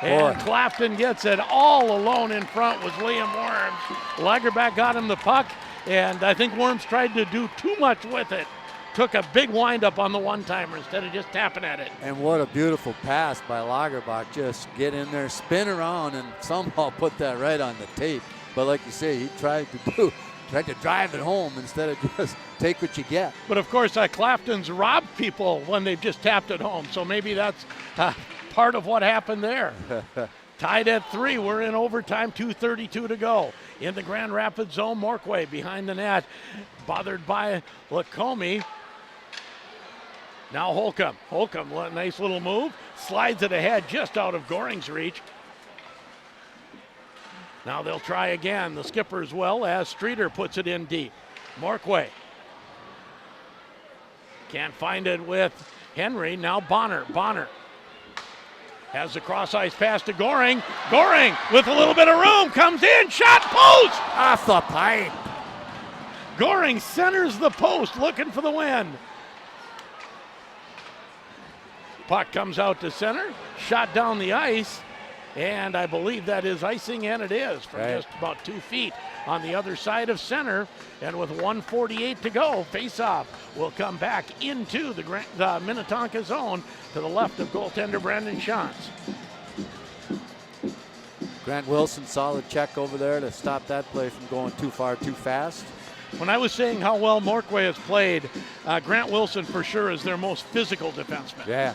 Speaker 1: And Clapton gets it all alone in front with Liam Worms. Lagerbach got him the puck, and I think Worms tried to do too much with it. Took a big windup on the one-timer instead of just tapping at it.
Speaker 2: And what a beautiful pass by Lagerbach. Just get in there, spin around, and somehow put that right on the tape. But like you say, he tried to drive it home instead of just take what you get.
Speaker 1: But of course, Clapton's robbed people when they've just tapped it home. So maybe that's part of what happened there. Tied at 3, we're in overtime, 2:32 to go. In the Grand Rapids zone, Morquay behind the net, bothered by Lacombe. Now Holcomb. Holcomb, nice little move, slides it ahead just out of Goring's reach. Now they'll try again. The Skippers will, as Streeter puts it in deep. Morquay can't find it with Henry. Now Bonner. Bonner has the cross ice pass to Goring. Goring with a little bit of room comes in. Shot, post!
Speaker 2: Off the pipe.
Speaker 1: Goring centers the post, looking for the win. Puck comes out to center. Shot down the ice. And I believe that is icing, and it is, from just about 2 feet on the other side of center. And with 1:48 to go, faceoff will come back into the Minnetonka zone to the left of goaltender Brandon Shantz.
Speaker 2: Grant Wilson, solid check over there to stop that play from going too far, too fast.
Speaker 1: When I was saying how well Morquay has played, Grant Wilson for sure is their most physical defenseman.
Speaker 2: Yeah.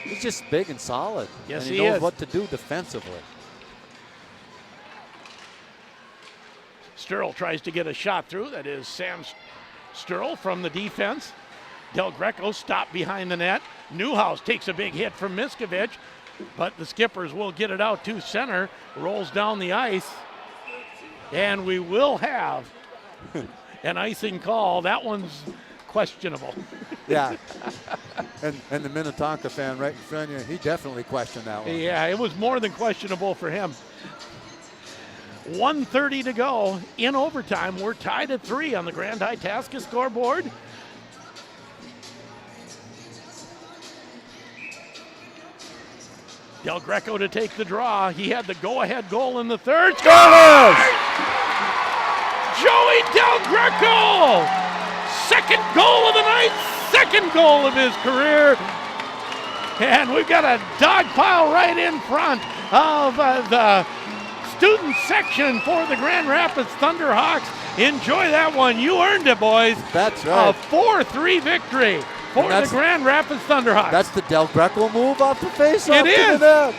Speaker 2: He's just big and solid.
Speaker 1: Yes,
Speaker 2: and
Speaker 1: he
Speaker 2: knows
Speaker 1: is.
Speaker 2: what to do defensively.
Speaker 1: Sturl tries to get a shot through. That is Sam Sturl from the defense. Del Greco stopped behind the net. Newhouse takes a big hit from Miskovich, but the Skippers will get it out to center. Rolls down the ice, and we will have an icing call. That one's questionable.
Speaker 2: Yeah. and the Minnetonka fan right in front of you, he definitely questioned that one.
Speaker 1: Yeah, it was more than questionable for him. 1:30 to go in overtime. We're tied at 3 on the Grand Itasca scoreboard. Del Greco to take the draw. He had the go-ahead goal in the third. Scores! Joey Del Greco! Second goal of the night, second goal of his career. And we've got a dog pile right in front of the student section for the Grand Rapids Thunderhawks. Enjoy that one. You earned it, boys.
Speaker 2: That's right.
Speaker 1: A 4-3 victory for the Grand Rapids Thunderhawks.
Speaker 2: That's the Del Greco move off the faceoff.
Speaker 1: It is.
Speaker 2: Net.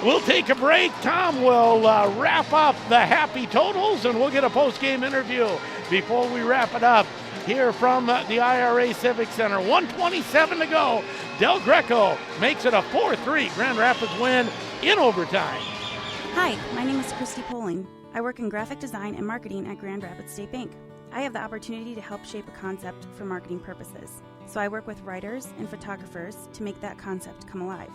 Speaker 1: We'll take a break. Tom will wrap up the happy totals, and we'll get a post-game interview before we wrap it up here from the IRA Civic Center. 1:27 to go. Del Greco makes it a 4-3 Grand Rapids win in overtime.
Speaker 8: Hi, my name is Christy Poling. I work in graphic design and marketing at Grand Rapids State Bank. I have the opportunity to help shape a concept for marketing purposes. So I work with writers and photographers to make that concept come alive.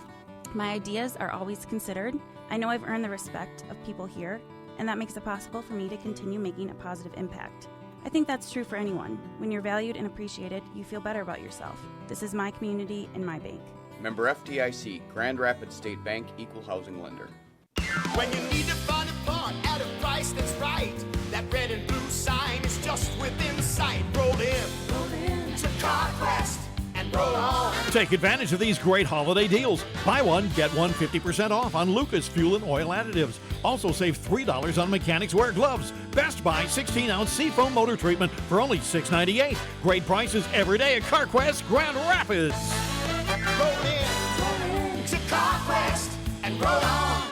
Speaker 8: My ideas are always considered. I know I've earned the respect of people here, and that makes it possible for me to continue making a positive impact. I think that's true for anyone. When you're valued and appreciated, you feel better about yourself. This is my community and my bank.
Speaker 9: Member FDIC, Grand Rapids State Bank, Equal Housing Lender.
Speaker 10: When you need to find a part at a price that's right, that red and blue sign is just within sight. Roll in to CarQuest and roll on.
Speaker 3: Take advantage of these great holiday deals. Buy one, get one 50% off on Lucas Fuel and Oil Additives. Also save $3 on mechanics wear gloves. Best Buy 16-ounce Seafoam motor treatment for only $6.98. Great prices every day at CarQuest Grand Rapids.
Speaker 10: Roll in to CarQuest and roll on.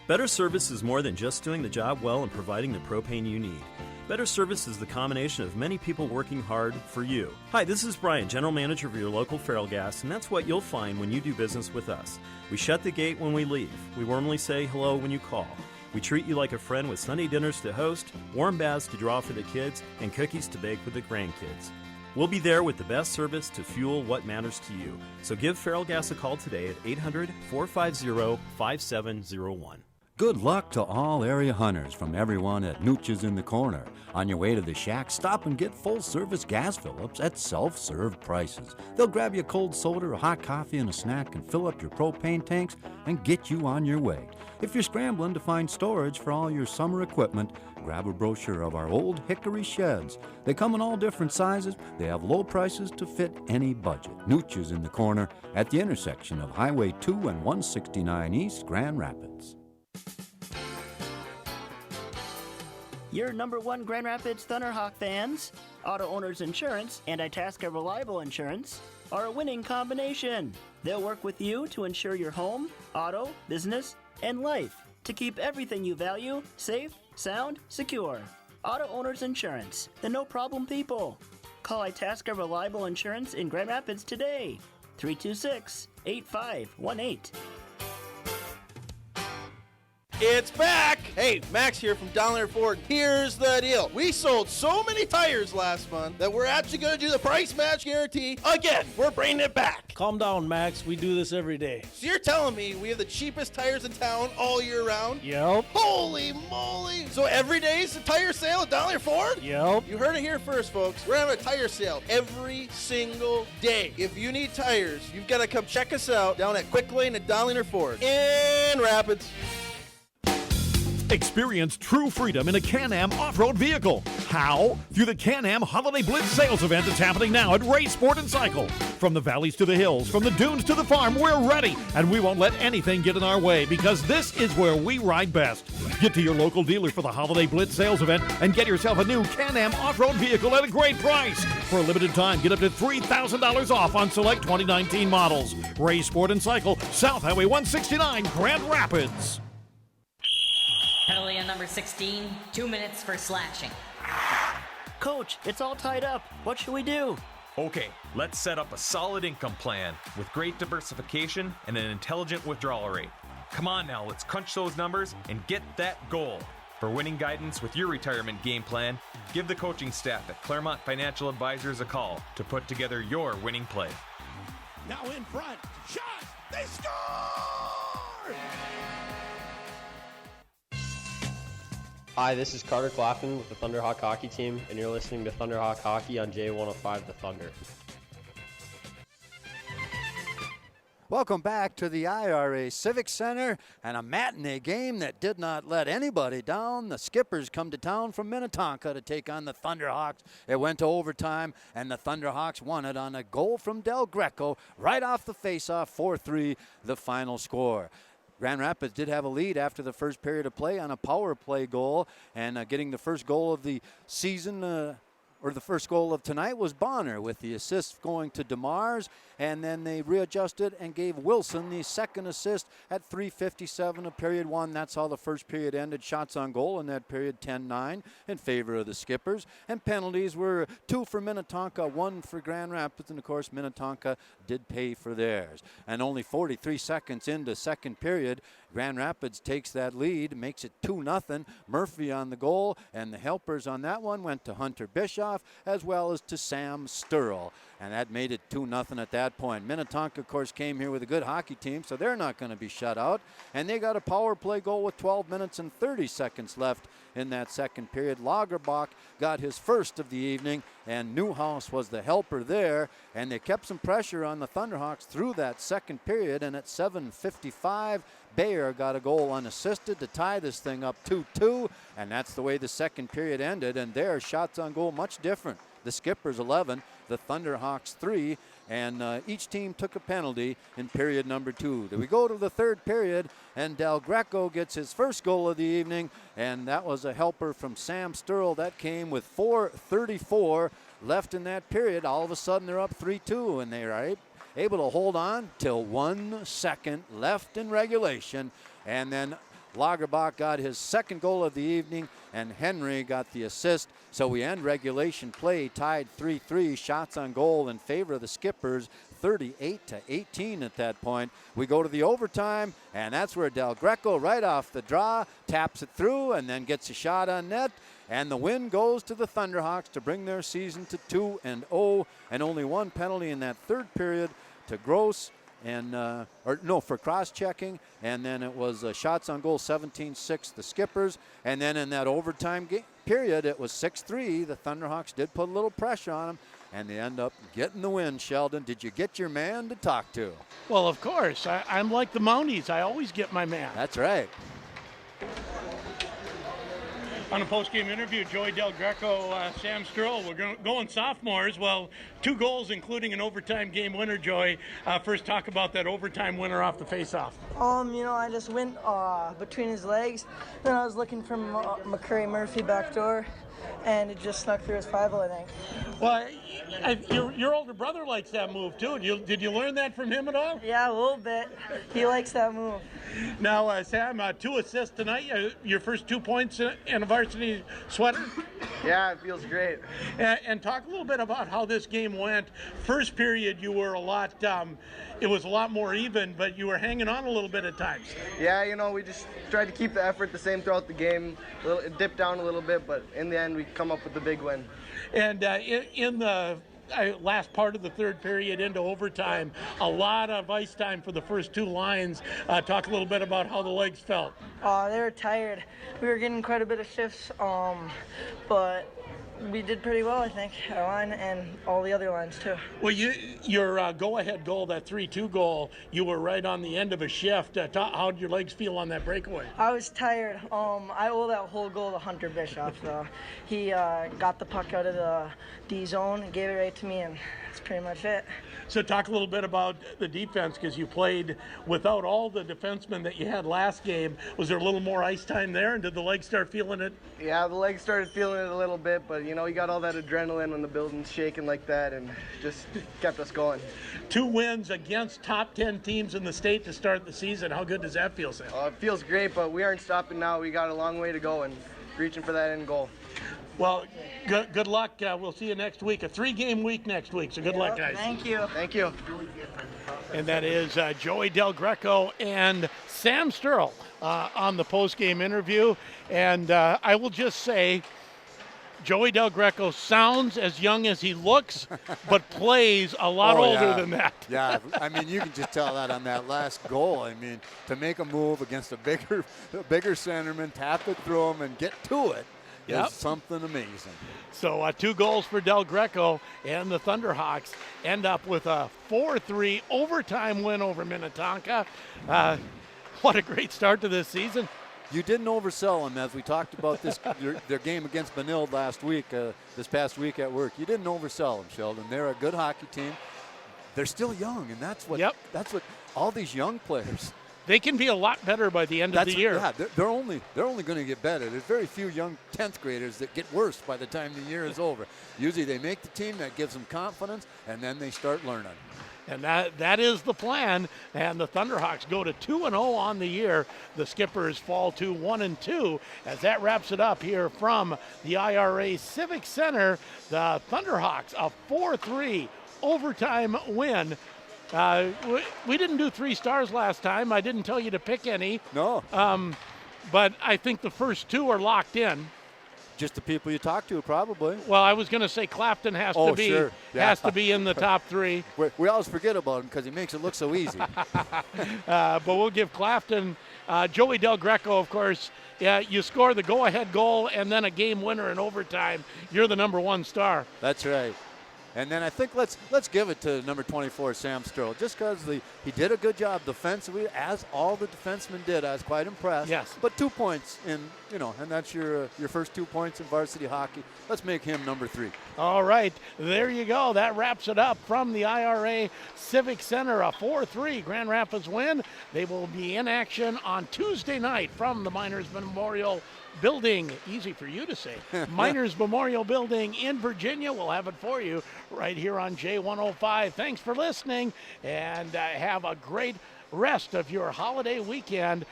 Speaker 11: Better service is more than just doing the job well and providing the propane you need. Better service is the combination of many people working hard for you. Hi, this is Brian, General Manager of your local Feral Gas, and that's what you'll find when you do business with us. We shut the gate when we leave. We warmly say hello when you call. We treat you like a friend with Sunday dinners to host, warm baths to draw for the kids, and cookies to bake with the grandkids. We'll be there with the best service to fuel what matters to you. So give Feral Gas a call today at 800-450-5701.
Speaker 13: Good luck to all area hunters from everyone at Nooch's in the Corner. On your way to the shack, stop and get full-service gas fill-ups at self-serve prices. They'll grab you a cold soda or hot coffee and a snack and fill up your propane tanks and get you on your way. If you're scrambling to find storage for all your summer equipment, grab a brochure of our old hickory sheds. They come in all different sizes. They have low prices to fit any budget. Nooch's in the Corner at the intersection of Highway 2 and 169 East, Grand Rapids.
Speaker 19: Your number one Grand Rapids Thunderhawk fans, Auto Owners Insurance and Itasca Reliable Insurance are a winning combination. They'll work with you to insure your home, auto, business, and life to keep everything you value safe, sound, secure. Auto Owners Insurance, the no-problem people. Call Itasca Reliable Insurance in Grand Rapids today, 326-8518.
Speaker 5: It's back! Hey, Max here from Dollar Ford. Here's the deal. We sold so many tires last month that we're actually going to do the price match guarantee again. We're bringing it back.
Speaker 14: Calm down, Max. We do this every day.
Speaker 5: So you're telling me we have the cheapest tires in town all year round?
Speaker 14: Yep.
Speaker 5: Holy moly! So every day is a tire sale at Dollar Ford?
Speaker 14: Yep.
Speaker 5: You heard it here first, folks. We're having a tire sale every single day. If you need tires, you've got to come check us out down at Quick Lane at Dollar Ford in Rapids.
Speaker 3: Experience true freedom in a Can-Am off-road vehicle. How? Through the Can-Am Holiday Blitz sales event that's happening now at Ray Sport and Cycle. From the valleys to the hills, from the dunes to the farm, we're ready, and we won't let anything get in our way because this is where we ride best. Get to your local dealer for the Holiday Blitz sales event and get yourself a new Can-Am off-road vehicle at a great price. For a limited time, get up to $3,000 off on select 2019 models. Ray Sport and Cycle, South Highway 169, Grand Rapids.
Speaker 15: Penalty on number 16, 2 minutes for slashing.
Speaker 19: Coach, it's all tied up. What should we do?
Speaker 17: Okay, let's set up a solid income plan with great diversification and an intelligent withdrawal rate. Come on now, let's crunch those numbers and get that goal. For winning guidance with your retirement game plan, give the coaching staff at Claremont Financial Advisors a call to put together your winning play.
Speaker 1: Now in front, shot, they score!
Speaker 20: Hi, this is Carter Claflin with the Thunderhawk Hockey Team, and you're listening to Thunderhawk Hockey on J105 The Thunder.
Speaker 2: Welcome back to the IRA Civic Center and a matinee game that did not let anybody down. The Skippers come to town from Minnetonka to take on the Thunderhawks. It went to overtime, and the Thunderhawks won it on a goal from Del Greco right off the faceoff, 4-3, the final score. Grand Rapids did have a lead after the first period of play on a power play goal, and getting the first goal of the season, or the first goal of tonight, was Bonner, with the assist going to DeMars, and then they readjusted and gave Wilson the second assist at 3:57 of period one. That's how the first period ended. Shots on goal in that period, 10-9 in favor of the Skippers, and penalties were 2 for Minnetonka, 1 for Grand Rapids, and of course Minnetonka did pay for theirs. And only 43 seconds into second period, Grand Rapids takes that lead, makes it 2-0. Murphy on the goal, and the helpers on that one went to Hunter Bischoff as well as to Sam Sturl. And that made it 2-0 at that point. Minnetonka, of course, came here with a good hockey team, so they're not going to be shut out. And they got a power play goal with 12 minutes and 30 seconds left in that second period. Lagerbach got his first of the evening, and Newhouse was the helper there. And they kept some pressure on the Thunderhawks through that second period. And at 7:55, Bayer got a goal unassisted to tie this thing up 2-2. And that's the way the second period ended. And their shots on goal much different. The Skippers 11, the Thunderhawks 3, and each team took a penalty in period number 2. Then we go to the third period, and Del Greco gets his first goal of the evening, and that was a helper from Sam Sturl. That came with 4:34 left in that period. All of a sudden they're up 3-2, and they are able to hold on till 1 second left in regulation, and then Lagerbach got his second goal of the evening, and Henry got the assist. So we end regulation play tied 3-3, shots on goal in favor of the Skippers, 38-18 at that point. We go to the overtime, and that's where Del Greco, right off the draw, taps it through and then gets a shot on net. And the win goes to the Thunderhawks to bring their season to 2-0, and only one penalty in that third period to Gross. And for cross-checking, and then it was shots on goal 17-6, the Skippers, and then in that overtime period, it was 6-3. The Thunderhawks did put a little pressure on them, and they end up getting the win. Sheldon, did you get your man to talk to?
Speaker 1: Well, of course. I'm like the Mounties. I always get my man.
Speaker 2: That's right.
Speaker 1: On a post-game interview, Joey Del Greco, Sam Sturl, we're going sophomores. Well, 2 goals, including an overtime game winner, Joey. First, talk about that overtime winner off the faceoff.
Speaker 21: I just went between his legs. Then I was looking for McCurry Murphy backdoor, and it just snuck through his 5-0, I think.
Speaker 1: Well, your older brother likes that move too. Did you learn that from him at all?
Speaker 21: Yeah, a little bit. He likes that move.
Speaker 1: Now, Sam, 2 assists tonight. Your first 2 points in a varsity sweater.
Speaker 4: Yeah, it feels great.
Speaker 1: And talk a little bit about how this game went. First period, you were a lot. It was a lot more even, but you were hanging on a little bit at times.
Speaker 4: Yeah, we just tried to keep the effort the same throughout the game. It dipped down a little bit, but in the end, we come up with the big win.
Speaker 1: And in the last part of the third period into overtime, a lot of ice time for the first 2 lines. Talk a little bit about how the legs felt.
Speaker 21: They were tired. We were getting quite a bit of shifts, but we did pretty well, I think, our line and all the other lines too.
Speaker 1: Well, your go-ahead goal, that 3-2 goal, you were right on the end of a shift. How did your legs feel on that breakaway?
Speaker 21: I was tired. I owe that whole goal to Hunter Bischoff, though. He got the puck out of the D zone and gave it right to me, and that's pretty much it.
Speaker 1: So talk a little bit about the defense, because you played without all the defensemen that you had last game. Was there a little more ice time there, and did the legs start feeling it?
Speaker 4: Yeah, the legs started feeling it a little bit, but you got all that adrenaline when the building's shaking like that, and just kept us going.
Speaker 1: 2 wins against top 10 teams in the state to start the season. How good does that feel, Sam?
Speaker 4: It feels great, but we aren't stopping now. We got a long way to go and reaching for that end goal.
Speaker 1: Well, good luck. We'll see you next week. A 3-game week next week, so good luck, guys.
Speaker 21: Thank you.
Speaker 4: Thank you.
Speaker 1: And that is Joey Del Greco and Sam Sturl on the post-game interview. And I will just say, Joey Del Greco sounds as young as he looks, but plays a lot older than that.
Speaker 2: Yeah, I mean, you can just tell that on that last goal. I mean, to make a move against a bigger centerman, tap it through him, and get to it. Yep. Is something amazing.
Speaker 1: So 2 goals for Del Greco, and the Thunderhawks end up with a 4-3 overtime win over Minnetonka. What a great start to this season.
Speaker 2: You didn't oversell them, as we talked about their game against Benilde this past week at work. You didn't oversell them, Sheldon. They're a good hockey team. They're still young, and that's what all these young players.
Speaker 1: They can be a lot better by the end of the year.
Speaker 2: Yeah, they're only going to get better. There's very few young 10th graders that get worse by the time the year is over. Usually they make the team, that gives them confidence, and then they start learning.
Speaker 1: And that is the plan. And the Thunderhawks go to 2-0 on the year. The Skippers fall to 1-2. As that wraps it up here from the IRA Civic Center, the Thunderhawks a 4-3 overtime win. We didn't do 3 stars last time. I didn't tell you to pick any.
Speaker 2: No.
Speaker 1: But I think the first 2 are locked in.
Speaker 2: Just the people you talk to, probably.
Speaker 1: Well, I was going to say Clapton has to be in the top 3.
Speaker 2: We always forget about him because he makes it look so easy.
Speaker 1: But we'll give Clapton, Joey Del Greco, of course. Yeah, you score the go-ahead goal and then a game winner in overtime. You're the number 1 star.
Speaker 2: That's right. And then I think let's give it to number 24, Sam Sturl, just because he did a good job defensively, as all the defensemen did. I was quite impressed.
Speaker 1: Yes.
Speaker 2: But 2 points and that's your first 2 points in varsity hockey. Let's make him number 3.
Speaker 1: All right, there you go. That wraps it up from the IRA Civic Center, a 4-3 Grand Rapids win. They will be in action on Tuesday night from the Miners Memorial Building. Easy for you to say. Miners Memorial Building in Virginia. We'll have it for you right here on J105. Thanks for listening, and have a great rest of your holiday weekend.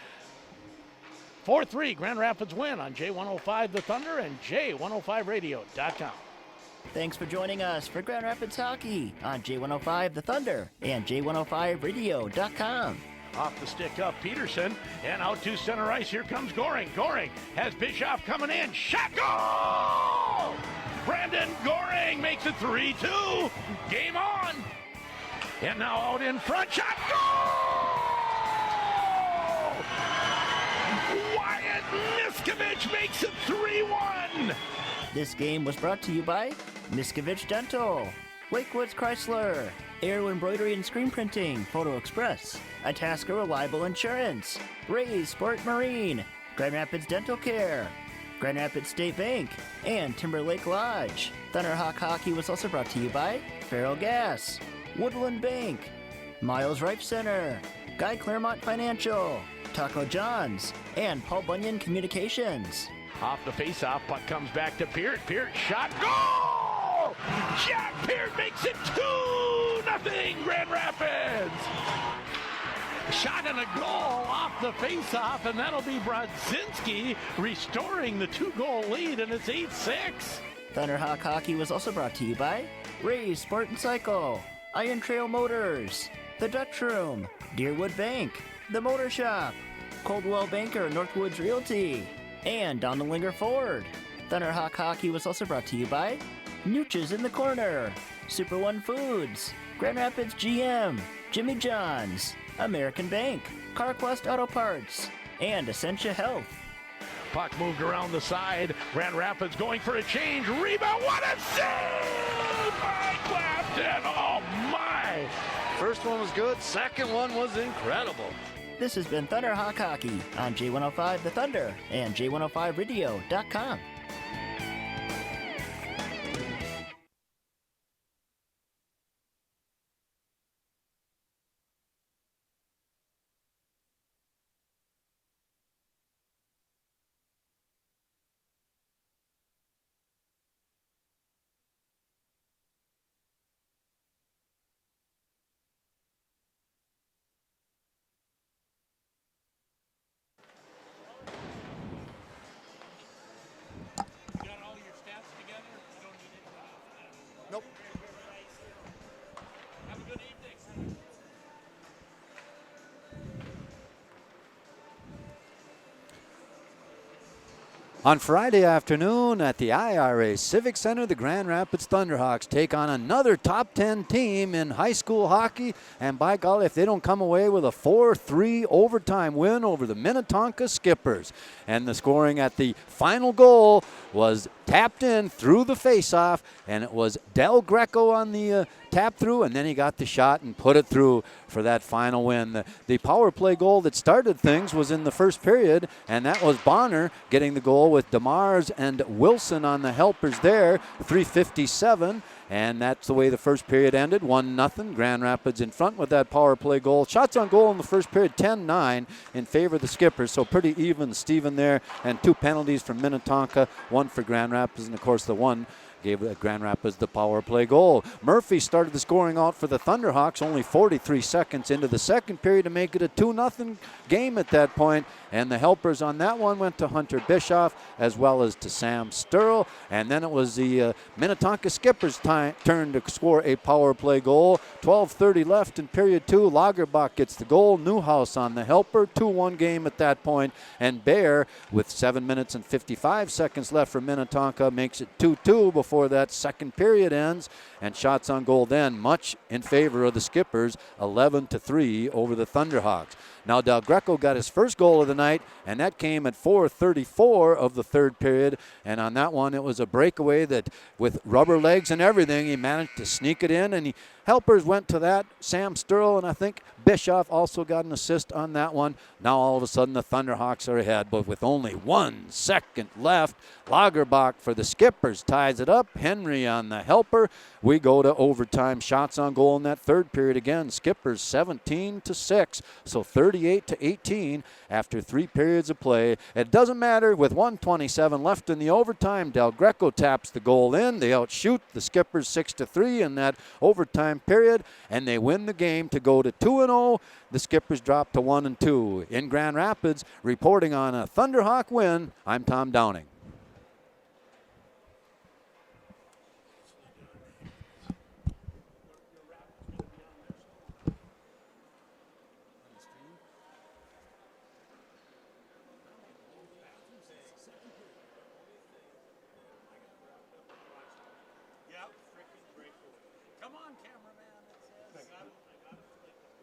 Speaker 1: 4-3 Grand Rapids win on J105 The Thunder and J105radio.com.
Speaker 19: Thanks for joining us for Grand Rapids Hockey on J105 The Thunder and J105radio.com.
Speaker 1: Off the stick up Peterson, and out to center ice. Here comes Goring. Goring has Bischoff coming in. Shot, goal! Brandon Goring makes it 3-2. Game on. And now out in front. Shot, goal! Wyatt Miskovich makes it 3-1.
Speaker 19: This game was brought to you by Miskovich Dental, Lakewoods Chrysler, Aero Embroidery and Screen Printing, Photo Express, Itasca Reliable Insurance, Ray's Sport Marine, Grand Rapids Dental Care, Grand Rapids State Bank, and Timberlake Lodge. Thunderhawk Hockey was also brought to you by Farrell Gas, Woodland Bank, Miles Rife Center, Guy Claremont Financial, Taco John's, and Paul Bunyan Communications.
Speaker 1: Off the face-off, puck comes back to Peart. Peart shot, goal! goal. Jack Peart makes it 2-0 Grand Rapids. Shot and a goal off the faceoff, and that'll be Brodzinski restoring the 2-goal lead, and it's 8-6.
Speaker 19: Thunderhawk Hockey was also brought to you by Ray's Sport and Cycle, Iron Trail Motors, The Dutch Room, Deerwood Bank, The Motor Shop, Coldwell Banker Northwoods Realty, and Donalinger Ford. Thunderhawk Hockey was also brought to you by Nooches in the Corner, Super One Foods, Grand Rapids GM, Jimmy John's, American Bank, CarQuest Auto Parts, and Essentia Health.
Speaker 1: Puck moved around the side. Grand Rapids going for a change. Rebound. What a save by Clapton. Oh, my.
Speaker 2: First one was good. Second one was incredible.
Speaker 19: This has been Thunderhawk Hockey on J105 The Thunder and J105radio.com.
Speaker 2: Nope.
Speaker 1: Have a good evening.
Speaker 13: On Friday afternoon at the IRA Civic Center, the Grand Rapids Thunderhawks take on another top 10 team in high school hockey. And by golly, if they don't come away with a 4-3 overtime win over the Minnetonka Skippers. And the scoring at the final goal was tapped in through the faceoff, and it was Del Greco on the tap through, and then he got the shot and put it through for that final win. The power play goal that started things was in the first period, and that was Bonner getting the goal with DeMars and Wilson on the helpers there, 3:57. And that's the way the first period ended, 1-0. Grand Rapids in front with that power play goal. Shots on goal in the first period, 10-9 in favor of the Skippers. So pretty even, Steven there. And 2 penalties from Minnetonka, 1 for Grand Rapids, and of course the one gave Grand Rapids the power play goal. Murphy started the scoring out for the Thunderhawks only 43 seconds into the second period to make it a 2-0 game at that point. And the helpers on that one went to Hunter Bischoff as well as to Sam Sturl. And then it was the Minnetonka Skippers' turn to score a power play goal. 12:30 left in period 2. Lagerbach gets the goal. Newhouse on the helper. 2-1 game at that point. And Bear, with 7 minutes and 55 seconds left for Minnetonka, makes it 2-2 before that second period ends. And shots on goal then much in favor of the Skippers, 11-3 over the Thunderhawks. Now Del Greco got his first goal of the night, and that came at 4:34 of the third period. And on that one, it was a breakaway that, with rubber legs and everything, he managed to sneak it in. And helpers went to that, Sam Sturl, and I think Bischoff also got an assist on that one. Now all of a sudden the Thunderhawks are ahead, but with only 1 second left, Lagerbach for the Skippers ties it up. Henry on the helper. We go to overtime. Shots on goal in that third period again. Skippers 17-6, so 38-18 after 3 periods of play. It doesn't matter. With 1:27 left in the overtime, Del Greco taps the goal in. They outshoot the Skippers 6-3 in that overtime period, and they win the game to go to 2-0. The Skippers drop to 1-2. In Grand Rapids, reporting on a Thunderhawk win, I'm Tom Downing.